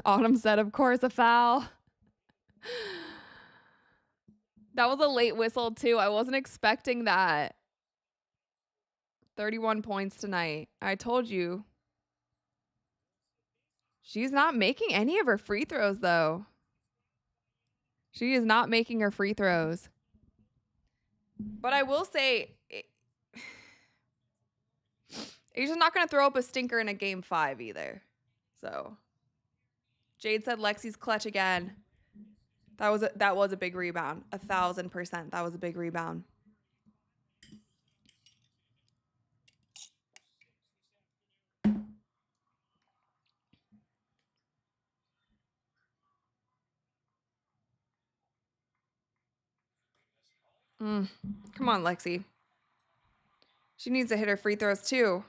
Autumn said, of course, a foul. That was a late whistle, too. I wasn't expecting that. 31 points tonight. I told you. She's not making any of her free throws, though. She is not making her free throws. But I will say, Asia's not going to throw up a stinker in a game 5 either. So, Jade said Lexi's clutch again. That was a big rebound. 1,000%. That was a big rebound. Come on, Lexi. She needs to hit her free throws too.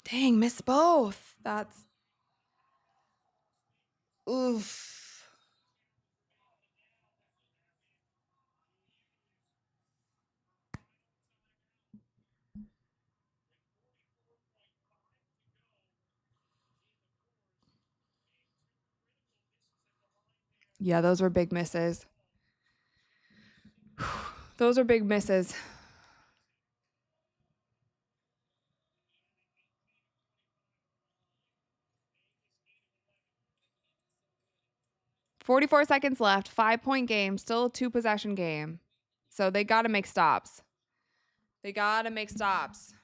Dang, missed both. That's oof. Yeah, those were big misses. Those are big misses. $44 seconds left. 5-point game. Still a 2-possession game. So they got to make stops. They got to make stops.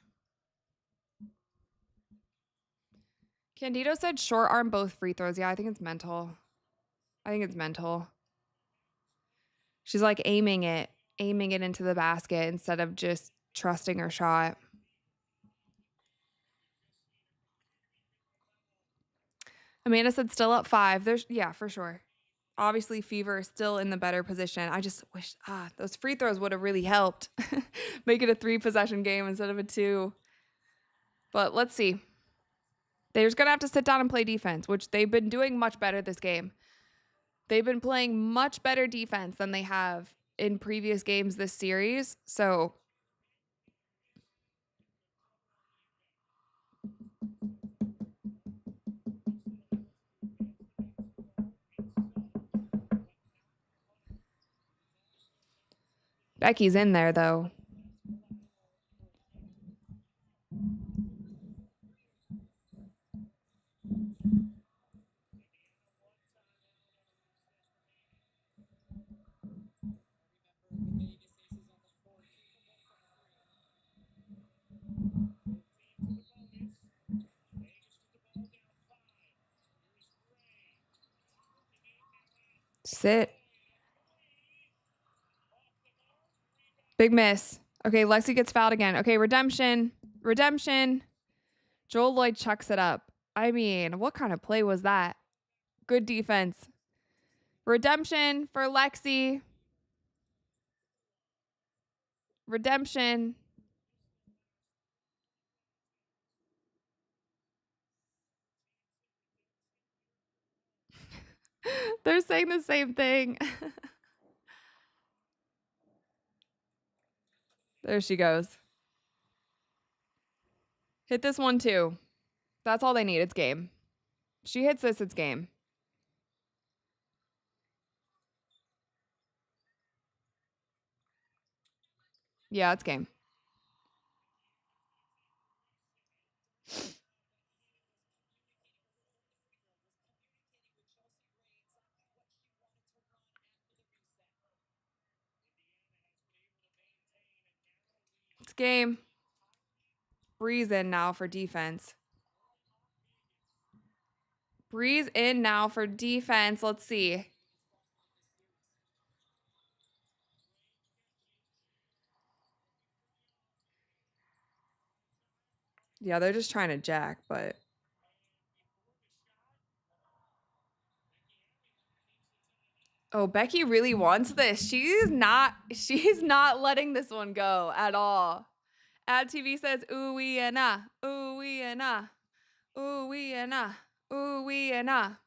Candido said short arm both free throws. Yeah, I think it's mental. She's like aiming it into the basket instead of just trusting her shot. Amanda said still up 5. Yeah, for sure. Obviously, Fever is still in the better position. I just wish those free throws would have really helped make it a 3-possession game instead of a 2. But let's see. They're just going to have to sit down and play defense, which they've been doing much better this game. They've been playing much better defense than they have in previous games this series. So Becky's in there, though. Sit. Big miss. Okay, Lexi gets fouled again. Okay, redemption. Redemption. Joel Lloyd chucks it up. I mean, what kind of play was that? Good defense. Redemption for Lexi. Redemption. They're saying the same thing. There she goes. Hit this one too. That's all they need. It's game. She hits this, it's game. Yeah, it's game. It's game. Breeze in now for defense. Breeze in now for defense. Let's see. Yeah, they're just trying to jack, but oh, Becky really wants this. She's not letting this one go at all. Ad TV says ooh wee and ah, ooh wee and ah, ooh wee and ah, ooh wee and ah.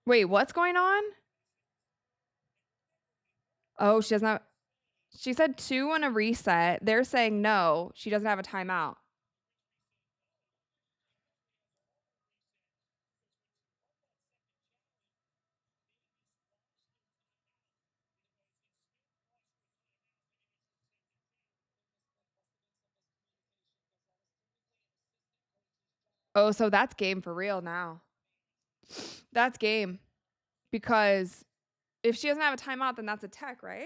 Wait, what's going on? Oh, she doesn't have. She said 2 on a reset. They're saying no, she doesn't have a timeout. Oh, so that's game for real now. That's game. Because if she doesn't have a timeout, then that's a tech, right?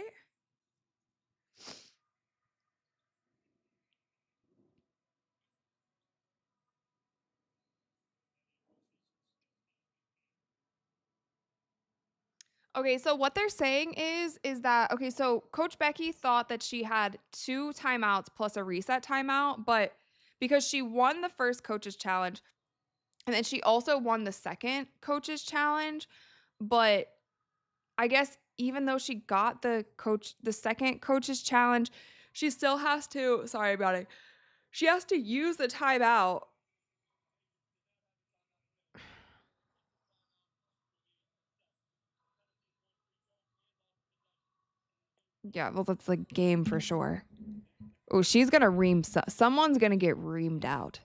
Okay, so what they're saying is that okay, so Coach Becky thought that she had 2 timeouts plus a reset timeout, but because she won the first coach's challenge and then she also won the second coach's challenge, but I guess even though she got the second coach's challenge, she still has to, sorry about it. She has to use the timeout. Yeah, well that's like game for sure. Oh, she's going to ream someone's going to get reamed out.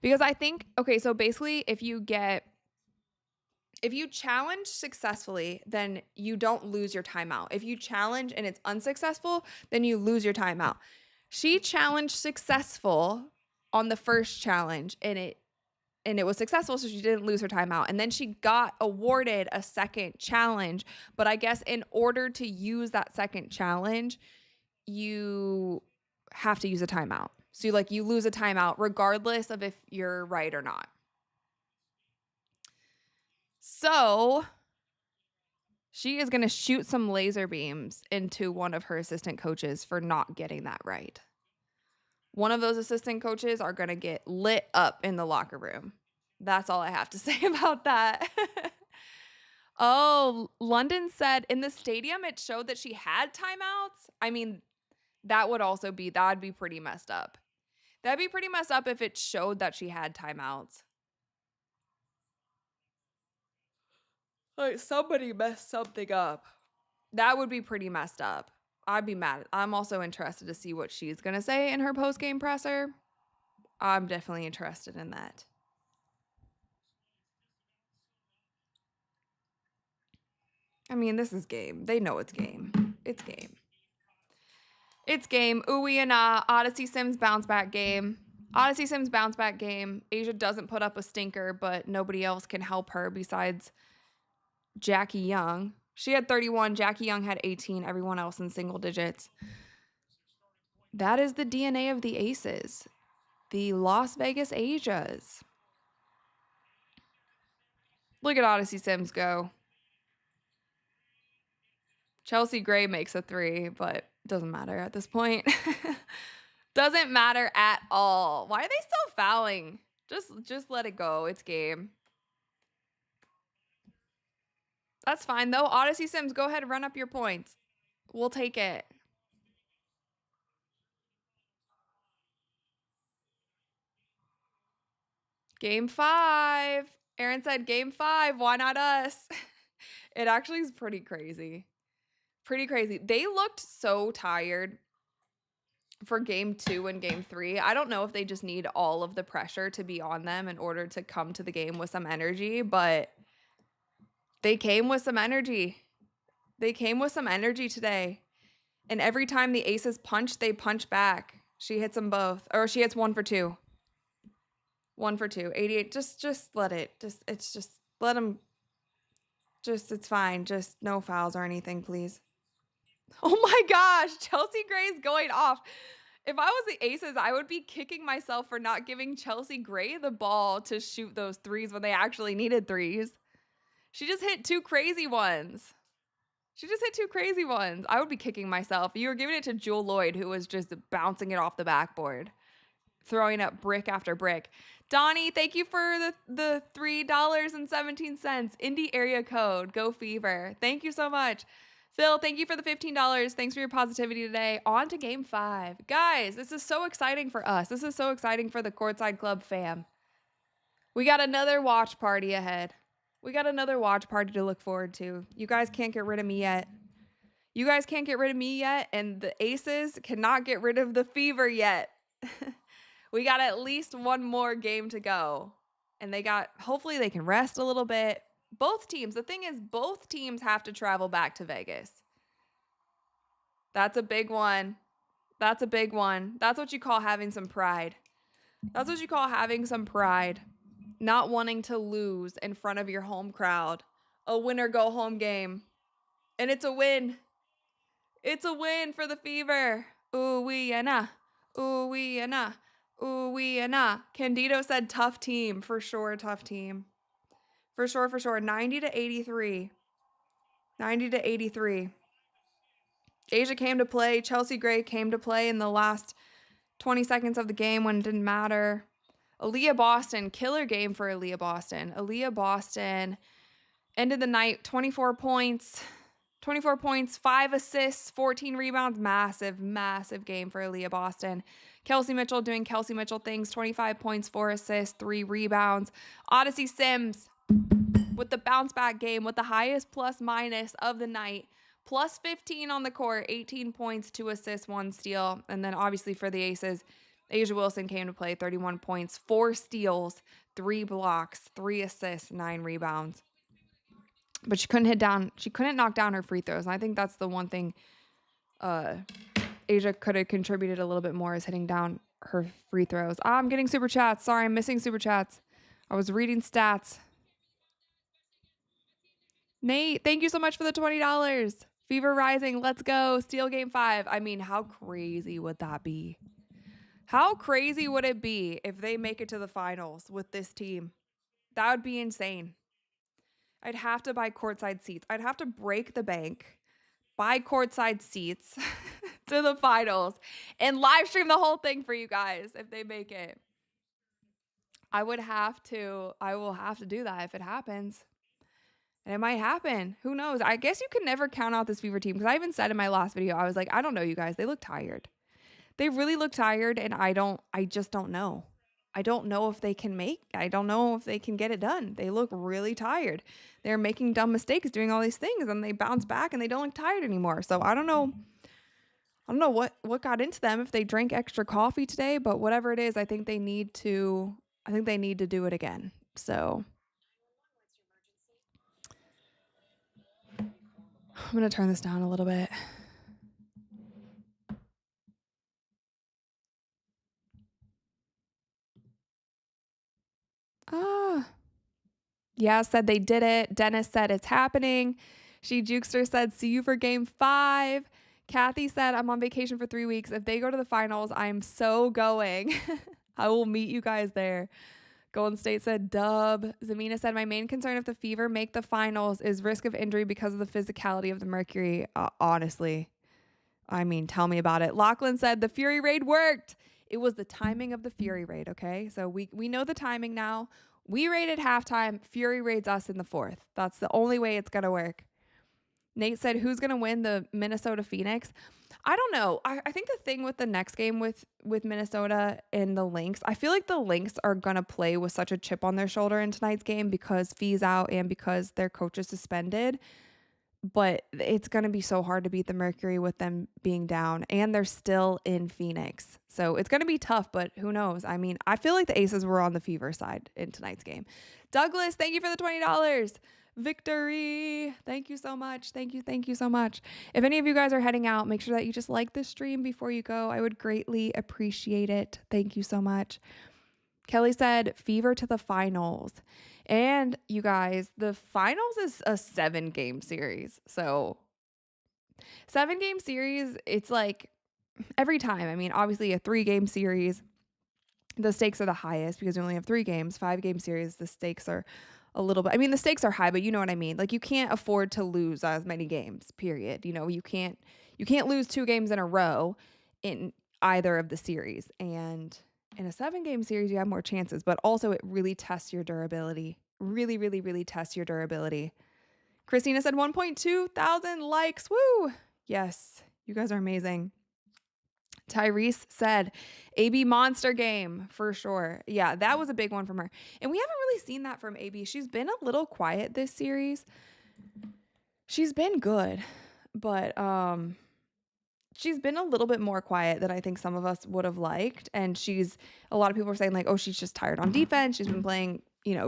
Because I think okay, so basically if you challenge successfully, then you don't lose your timeout. If you challenge and it's unsuccessful, then you lose your timeout. She challenged successful on the first challenge and it was successful, so she didn't lose her timeout. And then she got awarded a second challenge, but I guess in order to use that second challenge, you have to use a timeout. So you lose a timeout regardless of if you're right or not. So she is going to shoot some laser beams into one of her assistant coaches for not getting that right. One of those assistant coaches are going to get lit up in the locker room. That's all I have to say about that. Oh, London said in the stadium it showed that she had timeouts. I mean, that'd be pretty messed up. That'd be pretty messed up if it showed that she had timeouts. Like somebody messed something up. That would be pretty messed up. I'd be mad. I'm also interested to see what she's going to say in her post-game presser. I'm definitely interested in that. I mean, this is game. They know it's game. It's game. It's game. Ooey and Odyssey Sims bounce back game. Odyssey Sims bounce back game. Asia doesn't put up a stinker, but nobody else can help her besides Jackie Young. She had 31. Jackie Young had 18. Everyone else in single digits. That is the DNA of the Aces. The Las Vegas Asias. Look at Odyssey Sims go. Chelsea Gray makes a 3, but doesn't matter at this point. Doesn't matter at all. Why are they still fouling? Just let it go. It's game. That's fine, though. Odyssey Sims, go ahead and run up your points. We'll take it. Game 5. Aaron said game 5. Why not us? It actually is pretty crazy. Pretty crazy. They looked so tired for game 2 and game 3. I don't know if they just need all of the pressure to be on them in order to come to the game with some energy, but they came with some energy. They came with some energy today. And every time the Aces punch, they punch back. She hits them both. Or she hits 1 for 2. 1 for 2. 88. Just let it. Just let them. It's fine. Just no fouls or anything, please. Oh my gosh. Chelsea Gray's going off. If I was the Aces, I would be kicking myself for not giving Chelsea Gray the ball to shoot those threes when they actually needed threes. She just hit 2 crazy ones. I would be kicking myself. You were giving it to Jewel Lloyd, who was just bouncing it off the backboard, throwing up brick after brick. Donnie, thank you for the $3.17. Indie area code. Go Fever. Thank you so much. Phil, thank you for the $15. Thanks for your positivity today. On to game 5. Guys, this is so exciting for us. This is so exciting for the Courtside Club fam. We got another watch party ahead. We got another watch party to look forward to. You guys can't get rid of me yet. And the Aces cannot get rid of the Fever yet. We got at least one more game to go. And hopefully they can rest a little bit. Both teams, the thing is, both teams have to travel back to Vegas. That's a big one. That's what you call having some pride. Not wanting to lose in front of your home crowd. A win or go home game. And it's a win. It's a win for the Fever. Ooh-wee-and-ah. Ooh-wee-and-ah. Ooh-wee-and-ah. Candido said tough team. For sure, tough team. For sure. 90 to 83. Asia came to play. Chelsea Gray came to play in the last 20 seconds of the game when it didn't matter. Aaliyah Boston, killer game for Aaliyah Boston. Aaliyah Boston ended the night 24 points, 5 assists, 14 rebounds. Massive game for Aaliyah Boston. Kelsey Mitchell doing Kelsey Mitchell things, 25 points, 4 assists, 3 rebounds. Odyssey Sims with the bounce back game with the highest plus minus of the night. Plus 15 on the court, 18 points, 2 assists, 1 steal. And then obviously for the Aces, Asia Wilson came to play, 31 points, 4 steals, 3 blocks, 3 assists, 9 rebounds. But she couldn't knock down her free throws. And I think that's the one thing Asia could have contributed a little bit more, is hitting down her free throws. I'm getting super chats. Sorry, I'm missing super chats. I was reading stats. Nate, thank you so much for the $20. Fever Rising, let's go. Steal game 5. I mean, how crazy would that be? How crazy would it be if they make it to the finals with this team? That would be insane. I'd have to buy courtside seats. I'd have to break the bank, buy courtside seats to the finals, and live stream the whole thing for you guys if they make it. I will have to do that if it happens. And it might happen. Who knows? I guess you can never count out this Fever team, because I even said in my last video, I was like, I don't know, you guys. They look tired. They really look tired, and I just don't know. I don't know if they can get it done. They look really tired. They're making dumb mistakes doing all these things and they bounce back and they don't look tired anymore. So I don't know. I don't know what got into them if they drank extra coffee today, but whatever it is, I think they need to do it again. So I'm going to turn this down a little bit. Yeah, said they did it. Dennis said it's happening. She Jukester said, see you for game 5. Kathy said, I'm on vacation for 3 weeks. If they go to the finals, I'm so going. I will meet you guys there. Golden State said, dub. Zamina said, my main concern if the Fever make the finals is risk of injury because of the physicality of the Mercury. Honestly, I mean, tell me about it. Lachlan said, the Fury raid worked. It was the timing of the Fury raid, okay? So we know the timing now. We raided halftime. Fury raids us in the 4th. That's the only way it's going to work. Nate said, who's going to win the Minnesota Phoenix? I don't know. I think the thing with the next game with Minnesota and the Lynx, I feel like the Lynx are going to play with such a chip on their shoulder in tonight's game because Fee's out and because their coach is suspended. But it's going to be so hard to beat the Mercury with them being down, and they're still in Phoenix. So it's going to be tough, but who knows? I mean, I feel like the Aces were on the Fever side in tonight's game. Douglas, thank you for the $20. Victory. Thank you so much. Thank you so much. If any of you guys are heading out, make sure that you just like this stream before you go. I would greatly appreciate it. Thank you so much. Kelly said, Fever to the finals. And you guys, the finals is a 7-game series. So 7-game series, it's like every time. I mean, obviously a 3-game series, the stakes are the highest because we only have 3 games. 5-game series, the stakes are a little bit. I mean, the stakes are high, but you know what I mean? Like you can't afford to lose as many games, period. You know, you can't lose 2 games in a row in either of the series. And in a 7-game series, you have more chances, but also it really tests your durability. Really, really, really tests your durability. Christina said 1.2 thousand likes. Woo! Yes, you guys are amazing. Tyrese said AB monster game for sure. Yeah, that was a big one from her. And we haven't really seen that from AB. She's been a little quiet this series. She's been good, but she's been a little bit more quiet than I think some of us would have liked. And a lot of people are saying like, oh, she's just tired on defense. She's been playing,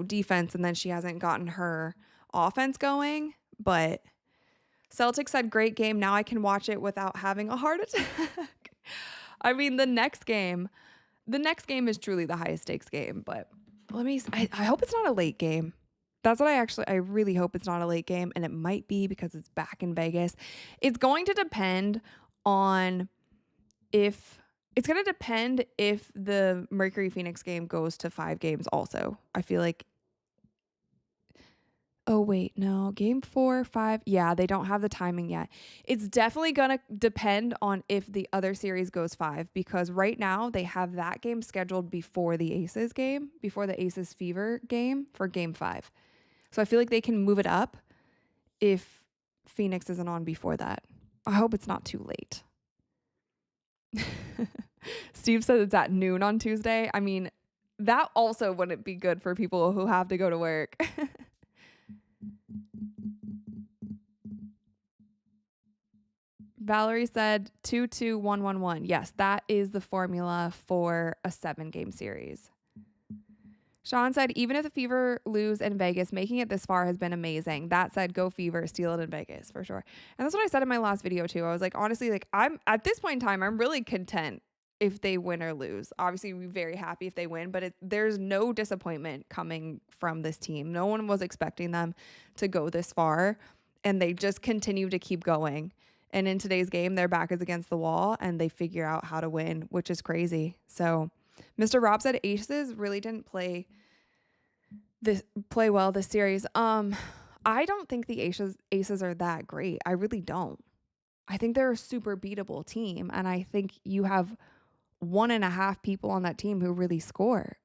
defense, and then she hasn't gotten her offense going. But Celtics said, great game. Now I can watch it without having a heart attack. I mean, the next game is truly the highest stakes game, but I hope it's not a late game. That's what I really hope it's not a late game, and it might be because it's back in Vegas. It's going to depend if the Mercury Phoenix game goes to 5 games also. I feel like, oh wait, no, game 4, 5. Yeah, they don't have the timing yet. It's definitely going to depend on if the other series goes 5, because right now they have that game scheduled before the Aces Fever game for game 5. So I feel like they can move it up if Phoenix isn't on before that. I hope it's not too late. Steve said it's at noon on Tuesday. I mean, that also wouldn't be good for people who have to go to work. Valerie said 2-2-1-1-1. Yes, that is the formula for a 7-game series. Sean said, even if the Fever lose in Vegas, making it this far has been amazing. That said, go Fever, steal it in Vegas for sure. And that's what I said in my last video too. I was like, honestly, like I'm at this point in time, I'm really content if they win or lose. Obviously, we'd be very happy if they win, but there's no disappointment coming from this team. No one was expecting them to go this far, and they just continue to keep going. And in today's game, their back is against the wall, and they figure out how to win, which is crazy. So Mr. Rob said Aces really didn't play well this series. I don't think the Aces are that great. I really don't. I think they're a super beatable team, and I think you have 1.5 people on that team who really score.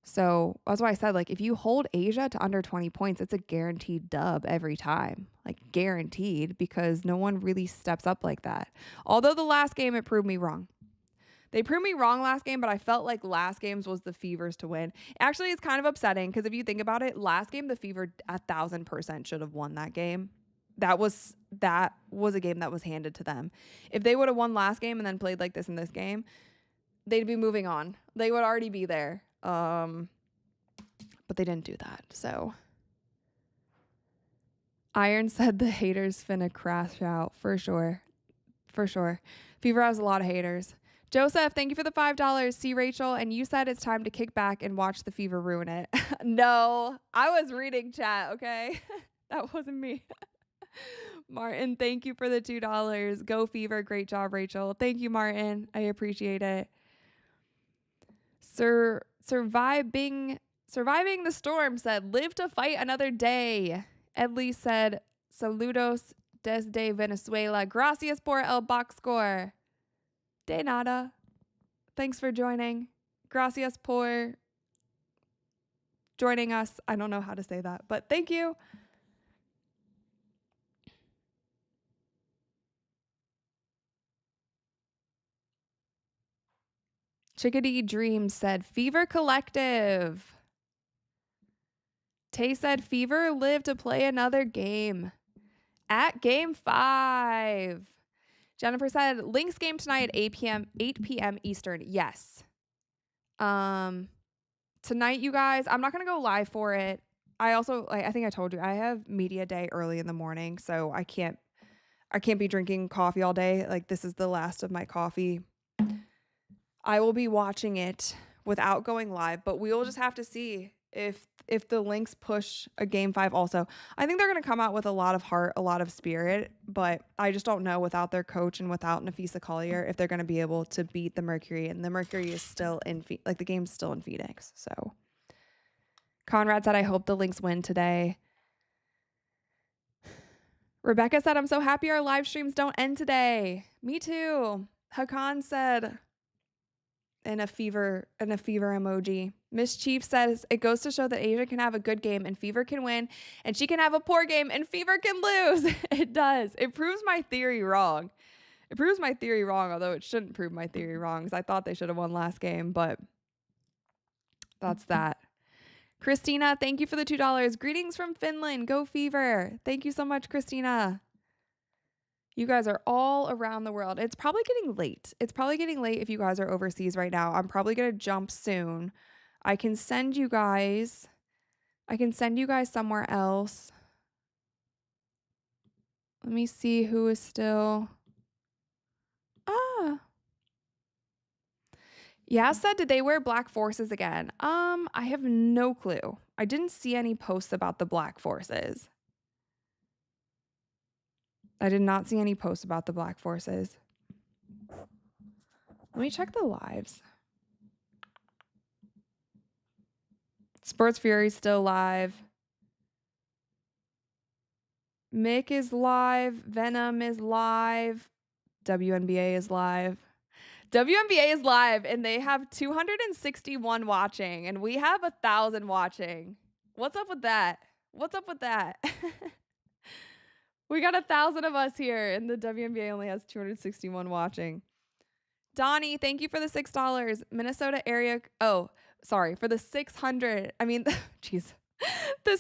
So that's why I said, like, if you hold Asia to under 20 points, it's a guaranteed dub every time. Like, guaranteed, because no one really steps up like that. Although the last game, it proved me wrong. They proved me wrong last game, but I felt like last game's was the Fever's to win. Actually, it's kind of upsetting because if you think about it, last game the Fever 1,000% should have won that game. That was a game that was handed to them. If they would have won last game and then played like this in this game, they'd be moving on. They would already be there. But they didn't do that. So Iron said the haters finna crash out for sure. For sure. Fever has a lot of haters. Joseph, thank you for the $5. See Rachel, and you said it's time to kick back and watch the Fever ruin it. No, I was reading chat, okay? That wasn't me. Martin, thank you for the $2. Go Fever. Great job, Rachel. Thank you, Martin. I appreciate it. Surviving the storm said, live to fight another day. Edley said, saludos desde Venezuela. Gracias por el box score. De nada. Thanks for joining. Gracias por joining us. I don't know how to say that, but thank you. Chickadee Dreams said, Fever Collective. Tay said, Fever live to play another game. At game 5. Jennifer said, Lynx game tonight at 8 p.m. Eastern. Yes. Tonight, you guys, I'm not going to go live for it. I also, I think I told you, I have media day early in the morning, so I can't be drinking coffee all day. Like, this is the last of my coffee. I will be watching it without going live, but we will just have to see if the Lynx push a game 5 also. I think they're going to come out with a lot of heart, a lot of spirit, but I just don't know without their coach and without Nafisa Collier if they're going to be able to beat the Mercury, and the Mercury is still in the game's still in Phoenix. So Conrad said, I hope the Lynx win today. Rebecca said, I'm so happy our live streams don't end today. Me too. Hakan said, and a fever emoji. Miss Chief says, it goes to show that Asia can have a good game and Fever can win, and she can have a poor game and Fever can lose. It does. It proves my theory wrong. Although it shouldn't prove my theory wrong because I thought they should have won last game, but that's that. Christina, thank you for the $2. Greetings from Finland. Go Fever. Thank you so much, Christina. You guys are all around the world. It's probably getting late. If you guys are overseas right now. I'm probably going to jump soon. I can send you guys somewhere else. Let me see who is still. Yeah, said, did they wear black forces again? I have no clue. I didn't see any posts about the black forces. I did not see any posts about the black forces. Let me check the lives. Sports Fury's still live. Mick is live. Venom is live. WNBA is live. WNBA is live, and they have 261 watching, and we have 1,000 watching. What's up with that? We got 1,000 of us here, and the WNBA only has 261 watching. Donnie, thank you for the $6. Minnesota area. Oh, sorry, for the 600. I mean, jeez, the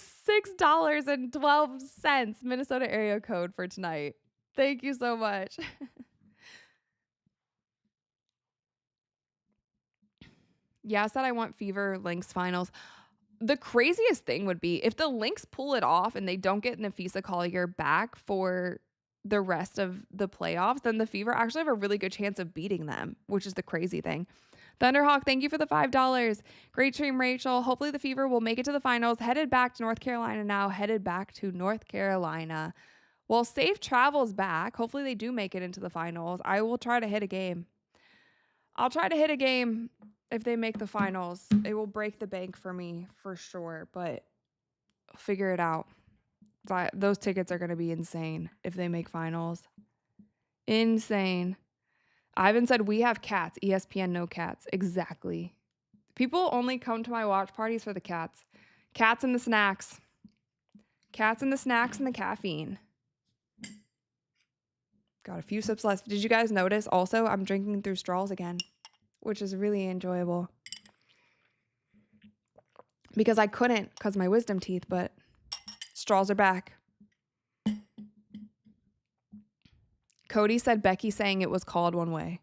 $6.12 Minnesota area code for tonight. Thank you so much. Yeah, I said I want Fever Lynx finals. The craziest thing would be if the Lynx pull it off and they don't get Nafisa Collier back for the rest of the playoffs, then the Fever actually have a really good chance of beating them, which is the crazy thing. Thunderhawk, thank you for the $5. Great stream, Rachel. Hopefully the Fever will make it to the finals. Headed back to North Carolina now. Well, safe travels back. Hopefully they do make it into the finals. I will try to hit a game. I'll try to hit a game if they make the finals. It will break the bank for me for sure, but I'll figure it out. Those tickets are going to be insane if they make finals. Insane. Ivan said, we have cats. ESPN, no cats. Exactly. People only come to my watch parties for the cats. Cats and the snacks. Cats and the snacks and the caffeine. Got a few sips left. Did you guys notice also I'm drinking through straws again? which is really enjoyable. Because I couldn't because my wisdom teeth, but straws are back. Cody said Becky saying it was called one way.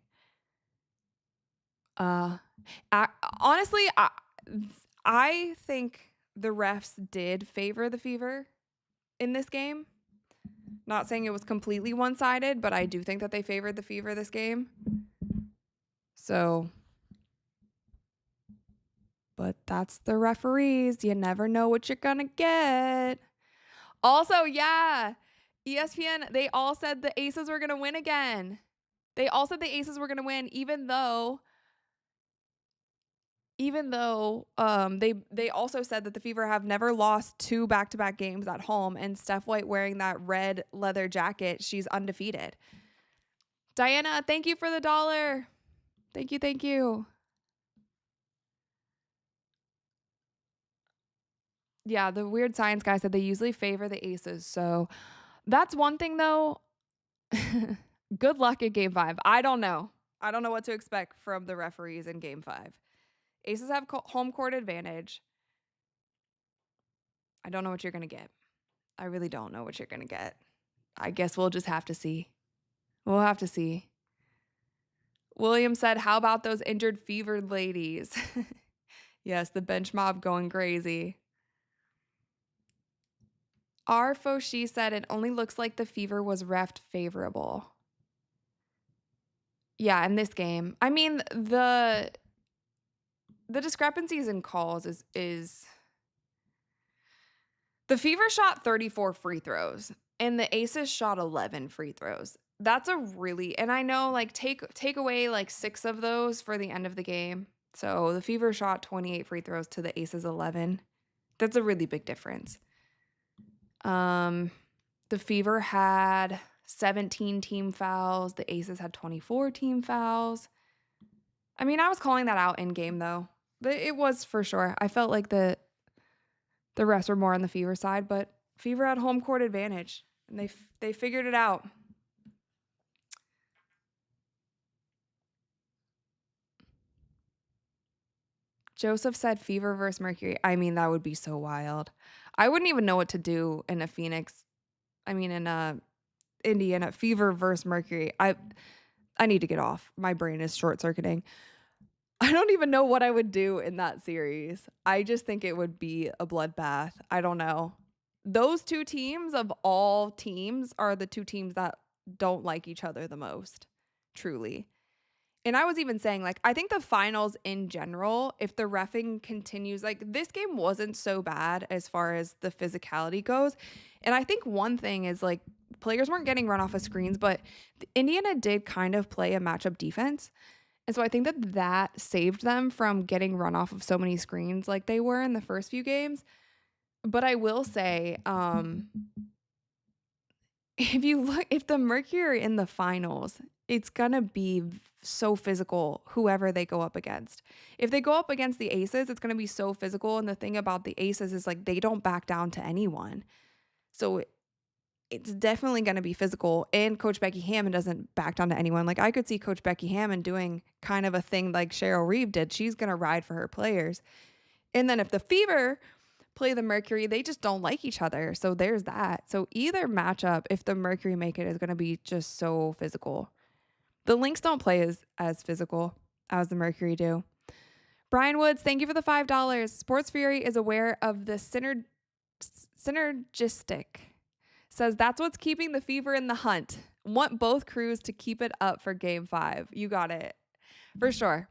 Honestly, I think the refs did favor the Fever in this game. Not saying it was completely one-sided, but I do think that they favored the Fever this game. So, but that's the referees. You never know what you're gonna get. Also, yeah, ESPN, they all said the Aces were gonna win again. They all said the Aces were gonna win, even though they also said that the Fever have never lost 2 back-to-back games at home, and Steph White wearing that red leather jacket, she's undefeated. Diana, thank you for the $1. Thank you, thank you. Yeah, the weird science guy said they usually favor the Aces, so that's one thing though. Good luck at game 5. I don't know. I don't know what to expect from the referees in game 5. Aces have home court advantage. I don't know what you're going to get. I really don't know what you're going to get. I guess we'll just have to see. We'll have to see. William said, how about those injured fevered ladies? Yes, the bench mob going crazy. Our Foshi said it only looks like the Fever was reffed favorable. Yeah, in this game. I mean, the discrepancies in calls is the Fever shot 34 free throws and the Aces shot 11 free throws. That's a really, and I know like take away like 6 of those for the end of the game. So the Fever shot 28 free throws to the Aces 11. That's a really big difference. The Fever had 17 team fouls. The Aces had 24 team fouls. I mean, I was calling that out in game though. But it was for sure. I felt like the refs were more on the Fever side, but Fever had home court advantage, and they figured it out. Joseph said Fever versus Mercury. I mean, that would be so wild. I wouldn't even know what to do in a Indiana Fever versus Mercury. I need to get off. My brain is short-circuiting. I don't even know what I would do in that series. I just think it would be a bloodbath. I don't know. Those 2 teams of all teams are the 2 teams that don't like each other the most, truly. And I was even saying, like, I think the finals in general, if the reffing continues, like, this game wasn't so bad as far as the physicality goes. And I think one thing is, like, players weren't getting run off of screens, but Indiana did kind of play a matchup defense. And so I think that saved them from getting run off of so many screens like they were in the first few games. But I will say, if the Mercury are in the finals, it's going to be so physical, whoever they go up against. If they go up against the Aces, it's going to be so physical. And the thing about the Aces is like they don't back down to anyone. So it's definitely going to be physical. And Coach Becky Hammond doesn't back down to anyone. Like I could see Coach Becky Hammond doing kind of a thing like Cheryl Reeve did. She's going to ride for her players. And then if the Fever play the Mercury, they just don't like each other. So there's that. So either matchup, if the Mercury make it, is going to be just so physical. The Lynx don't play as physical as the Mercury do. Brian Woods, thank you for the $5. Sports Fury is aware of the synergistic. Says that's what's keeping the Fever in the hunt. Want both crews to keep it up for game 5. You got it. For sure.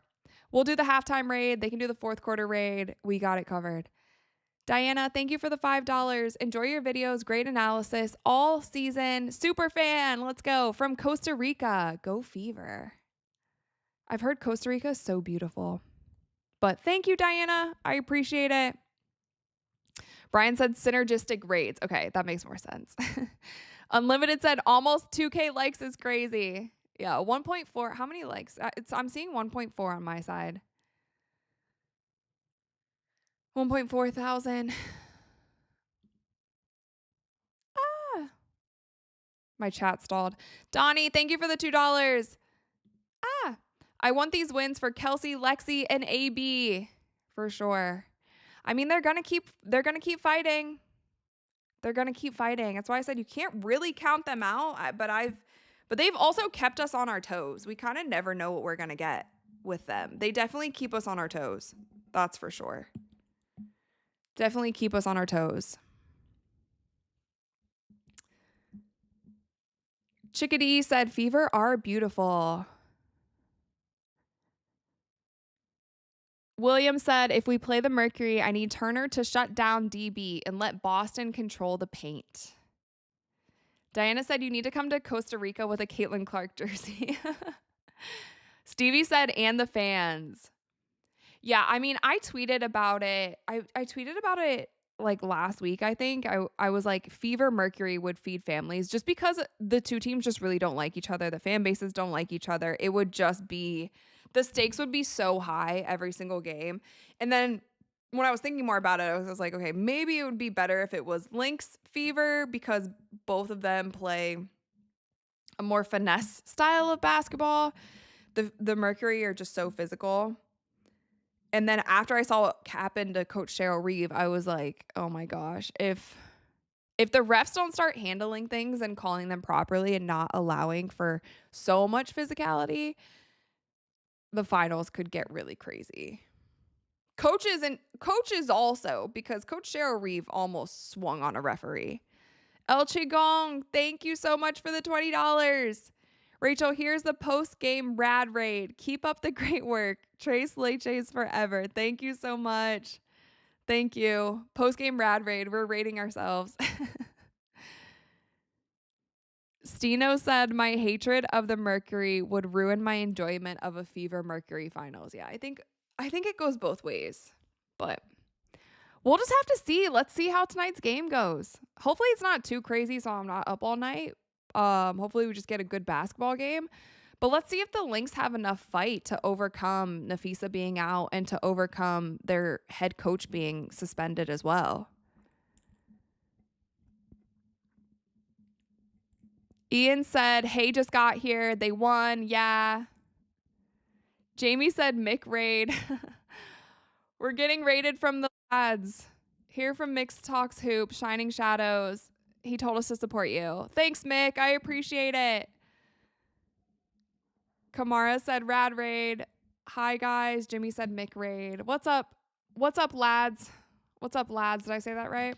We'll do the halftime raid. They can do the fourth quarter raid. We got it covered. Diana, thank you for the $5. Enjoy your videos. Great analysis all season. Super fan. Let's go. From Costa Rica. Go Fever. I've heard Costa Rica is so beautiful. But thank you, Diana. I appreciate it. Brian said synergistic raids. Okay, that makes more sense. Unlimited said almost 2K likes is crazy. Yeah, 1.4. How many likes? I'm seeing 1.4 on my side. 1.4 thousand. My chat stalled. Donnie, thank you for the $2. I want these wins for Kelsey, Lexi, and AB for sure. I mean, they're gonna keep fighting. They're gonna keep fighting. That's why I said you can't really count them out. But they've also kept us on our toes. We kind of never know what we're gonna get with them. They definitely keep us on our toes. That's for sure. Definitely keep us on our toes. Chickadee said, Fever are beautiful. William said, if we play the Mercury, I need Turner to shut down DB and let Boston control the paint. Diana said, you need to come to Costa Rica with a Caitlin Clark jersey. Stevie said, and the fans. Yeah, I mean, I tweeted about it. I tweeted about it like last week, I think. I was like, Fever Mercury would feed families just because the two teams just really don't like each other. The fan bases don't like each other. It would just be, the stakes would be so high every single game. And then when I was thinking more about it, I was like, okay, maybe it would be better if it was Lynx Fever because both of them play a more finesse style of basketball. The Mercury are just so physical. And then after I saw what happened to Coach Cheryl Reeve, I was like, oh my gosh, if the refs don't start handling things and calling them properly and not allowing for so much physicality, the finals could get really crazy. Coaches also, because Coach Cheryl Reeve almost swung on a referee. El Chigong, thank you so much for the $20. Rachel, here's the post-game rad raid. Keep up the great work. Trace Leches forever. Thank you so much. Thank you. Post-game rad raid. We're raiding ourselves. Stino said, my hatred of the Mercury would ruin my enjoyment of a Fever Mercury finals. Yeah, I think it goes both ways. But we'll just have to see. Let's see how tonight's game goes. Hopefully it's not too crazy so I'm not up all night. Hopefully we just get a good basketball game. But let's see if the Lynx have enough fight to overcome Nafisa being out and to overcome their head coach being suspended as well. Ian said, hey, just got here. They won. Yeah. Jamie said, Mick raid. We're getting raided from the lads. Here from Mixed Talks Hoop, Shining Shadows. He told us to support you. Thanks, Mick. I appreciate it. Kamara said, rad raid. Hi, guys. Jimmy said, Mick raid. What's up? What's up, lads? What's up, lads? Did I say that right?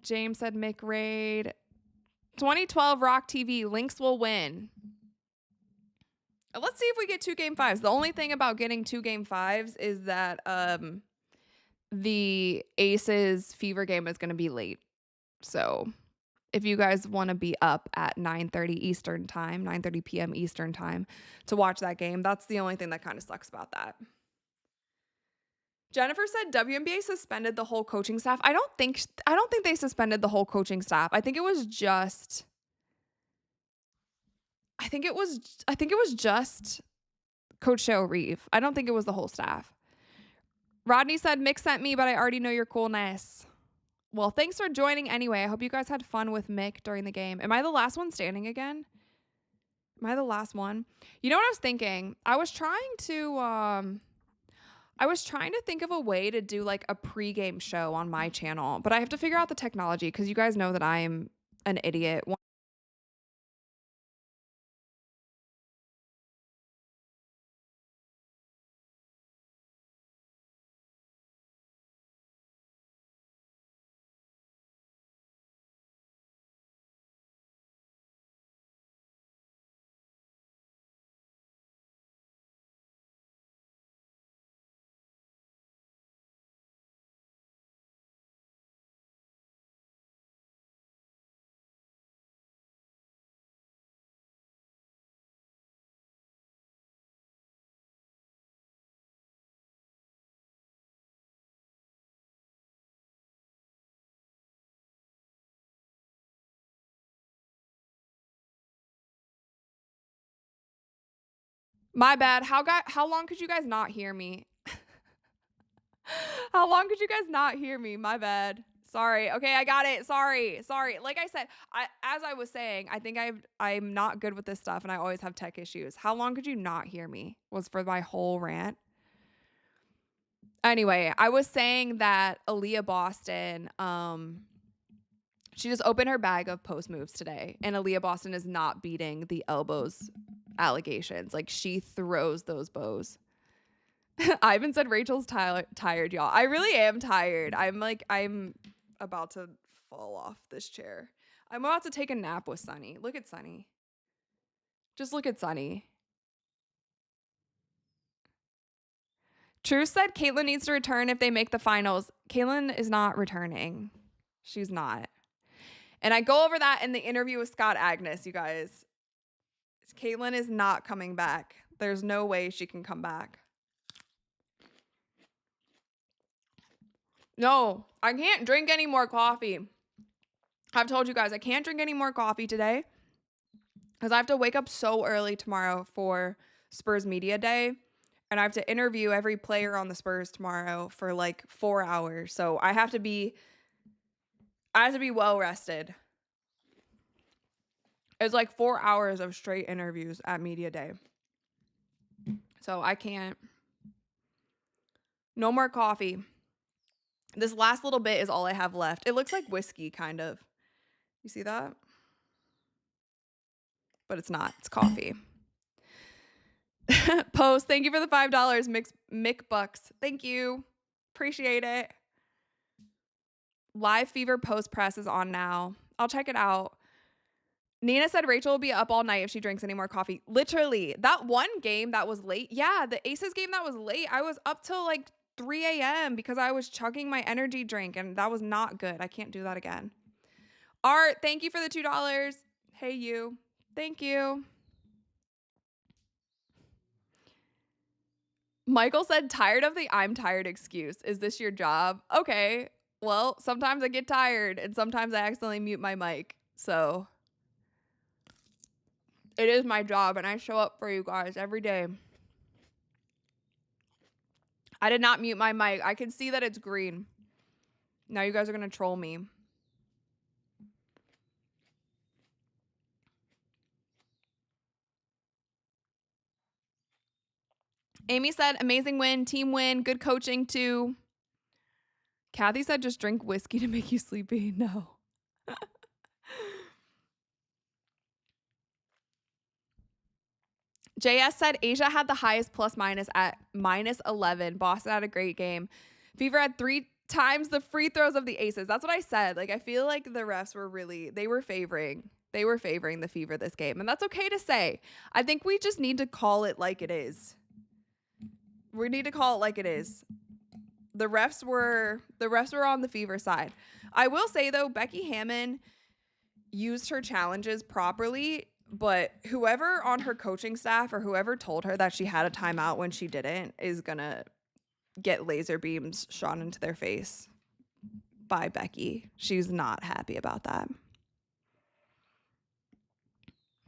James said, Mick raid. 2012 Rock TV. Lynx will win. Let's see if we get 2 game 5s. The only thing about getting 2 game 5s is that the Aces Fever game is going to be late. So if you guys want to be up at 9:30 Eastern time, 9:30 p.m. Eastern time to watch that game, that's the only thing that kind of sucks about that. Jennifer said WNBA suspended the whole coaching staff. I don't think they suspended the whole coaching staff. I think it was just Coach Cheryl Reeve. I don't think it was the whole staff. Rodney said, Mick sent me, but I already know your coolness. Well, thanks for joining anyway. I hope you guys had fun with Mick during the game. Am I the last one standing again? Am I the last one? You know what I was thinking? I was trying to think of a way to do like a pregame show on my channel, but I have to figure out the technology because you guys know that I'm an idiot. My bad. How long could you guys not hear me? How long could you guys not hear me? My bad. Sorry. Okay, I got it. Sorry. Like I said, as I was saying, I think I'm not good with this stuff and I always have tech issues. How long could you not hear me? Was for my whole rant. Anyway, I was saying that Aaliyah Boston, she just opened her bag of post moves today, and Aaliyah Boston is not beating the elbows allegations. Like, she throws those bows. Ivan said Rachel's tired, y'all. I really am tired. I'm about to fall off this chair. I'm about to take a nap with Sunny. Look at Sunny. Just look at Sunny. Truth said Caitlyn needs to return if they make the finals. Caitlyn is not returning. She's not. And I go over that in the interview with Scott Agnes, you guys. Caitlyn is not coming back. There's no way she can come back. No, I can't drink any more coffee. I've told you guys I can't drink any more coffee today because I have to wake up so early tomorrow for Spurs Media Day. And I have to interview every player on the Spurs tomorrow for like 4 hours. So I have to be well rested. It's like 4 hours of straight interviews at Media Day. So I can't. No more coffee. This last little bit is all I have left. It looks like whiskey, kind of. You see that? But it's not. It's coffee. Post, thank you for the $5. Mick Bucks. Thank you. Appreciate it. Live Fever post press is on now. I'll check it out. Nina said Rachel will be up all night if she drinks any more coffee. Literally, that one game that was late. Yeah, the Aces game that was late. I was up till like 3 a.m. because I was chugging my energy drink, and that was not good. I can't do that again. Art, thank you for the $2. Hey, you. Thank you. Michael said, tired of the I'm tired excuse. Is this your job? Okay. Well, sometimes I get tired, and sometimes I accidentally mute my mic. So it is my job, and I show up for you guys every day. I did not mute my mic. I can see that it's green. Now you guys are going to troll me. Amy said, amazing win, team win, good coaching too. Kathy said, just drink whiskey to make you sleepy. No. JS said, Asia had the highest plus minus at -11. Boston had a great game. Fever had 3 times the free throws of the Aces. That's what I said. Like, I feel like the refs were favoring the Fever this game. And that's okay to say. I think we just need to call it like it is. We need to call it like it is. The refs were on the Fever side. I will say though, Becky Hammon used her challenges properly, but whoever on her coaching staff or whoever told her that she had a timeout when she didn't is gonna get laser beams shot into their face by Becky. She's not happy about that.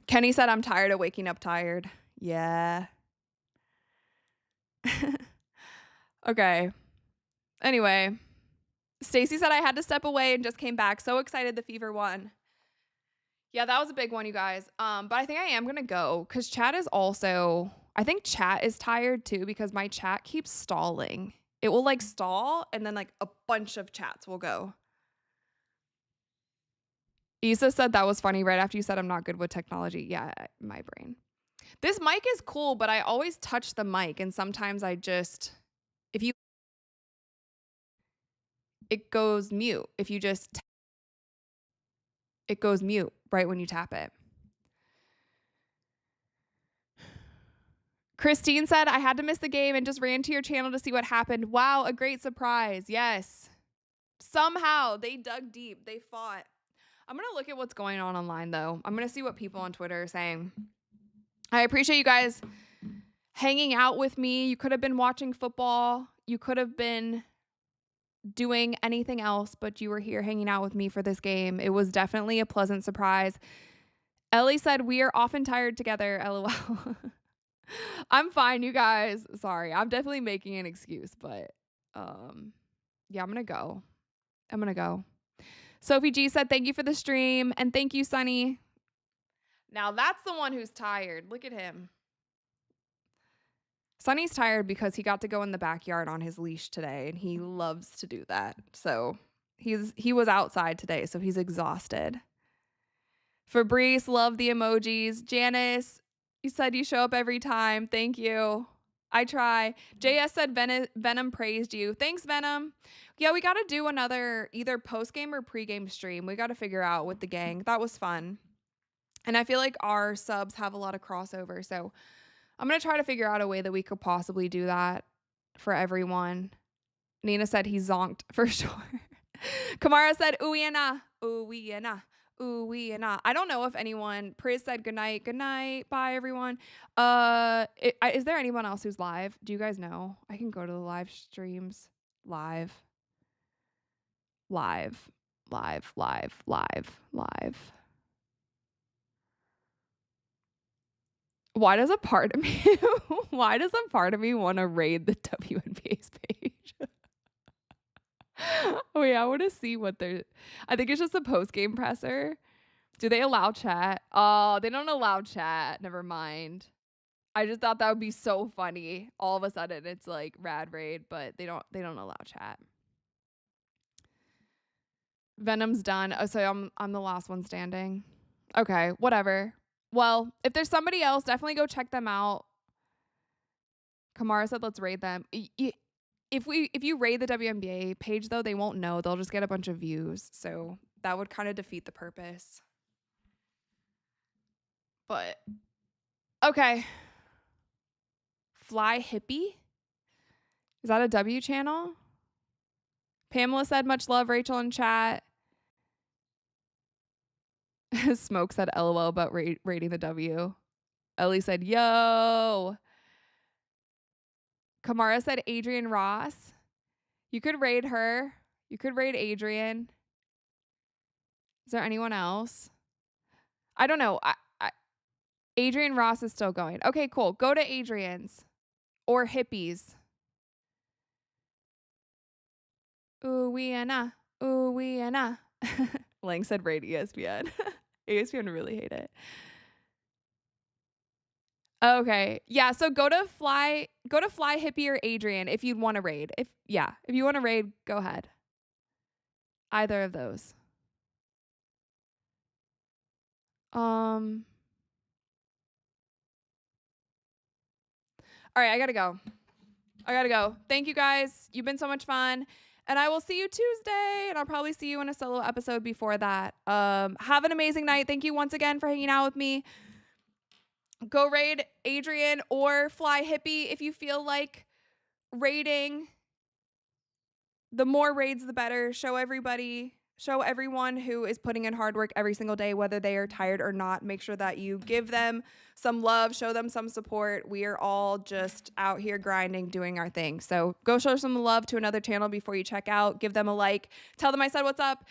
Kenny said, I'm tired of waking up tired. Yeah. Okay. Anyway, Stacy said I had to step away and just came back. So excited the Fever won. Yeah, that was a big one, you guys. But I think I am going to go because chat is also, I think chat is tired too because my chat keeps stalling. It will like stall and then like a bunch of chats will go. Issa said that was funny right after you said I'm not good with technology. Yeah, my brain. This mic is cool, but I always touch the mic and sometimes I just, it goes mute. If you just, it goes mute right when you tap it. Christine said, I had to miss the game and just ran to your channel to see what happened. Wow, a great surprise. Yes. Somehow they dug deep. They fought. I'm going to look at what's going on online, though. I'm going to see what people on Twitter are saying. I appreciate you guys hanging out with me. You could have been watching football. You could have been doing anything else, but you were here hanging out with me for this game. It was definitely a pleasant surprise. Ellie said, we are often tired together, LOL. I'm fine, you guys. Sorry, I'm definitely making an excuse, but yeah, I'm gonna go. Sophie G said, thank you for the stream. And thank you, Sunny. Now that's the one who's tired. Look at him. Sunny's tired because he got to go in the backyard on his leash today, and he loves to do that. So he was outside today, so he's exhausted. Fabrice, love the emojis. Janice, you said you show up every time. Thank you. I try. JS said Venom praised you. Thanks, Venom. Yeah, we got to do another either post-game or pre-game stream. We got to figure out with the gang. That was fun. And I feel like our subs have a lot of crossover, so I'm going to try to figure out a way that we could possibly do that for everyone. Nina said he zonked for sure. Kamara said, ooh-y-na, ooh-y-na, ooh-y-na. I don't know if anyone, Priz said good night, bye everyone. Is there anyone else who's live? Do you guys know? I can go to the live streams. Live. Why does a part of me want to raid the WNBA's page? Oh yeah, I want to see what they're. I think it's just a post-game presser. Do they allow chat? Oh, they don't allow chat. Never mind. I just thought that would be so funny. All of a sudden, it's like rad raid, but they don't allow chat. Venom's done. Oh, so I'm the last one standing. Okay, whatever. Well, if there's somebody else, definitely go check them out. Kamara said, let's raid them. If you raid the WNBA page, though, they won't know. They'll just get a bunch of views. So that would kind of defeat the purpose. But, okay. Fly Hippie? Is that a W channel? Pamela said, much love, Rachel in chat. Smoke said, LOL about rating the W. Ellie said, yo. Kamara said, Adrian Ross. You could raid her. You could raid Adrian. Is there anyone else? I don't know. Adrian Ross is still going. Okay, cool. Go to Adrian's or Hippies. Ooh-wee-na. Ooh-wee-na. Lang said raid ESPN. ESPN really hate it. Okay. Yeah, so go to Fly Hippie or Adrian if you'd want to raid. If you want to raid, go ahead. Either of those. All right, I got to go. Thank you guys. You've been so much fun. And I will see you Tuesday, and I'll probably see you in a solo episode before that. Have an amazing night. Thank you once again for hanging out with me. Go raid Adrian or Fly Hippie if you feel like raiding. The more raids, the better. Show everyone who is putting in hard work every single day, whether they are tired or not. Make sure that you give them some love, show them some support. We are all just out here grinding, doing our thing. So go show some love to another channel before you check out. Give them a like. Tell them I said what's up.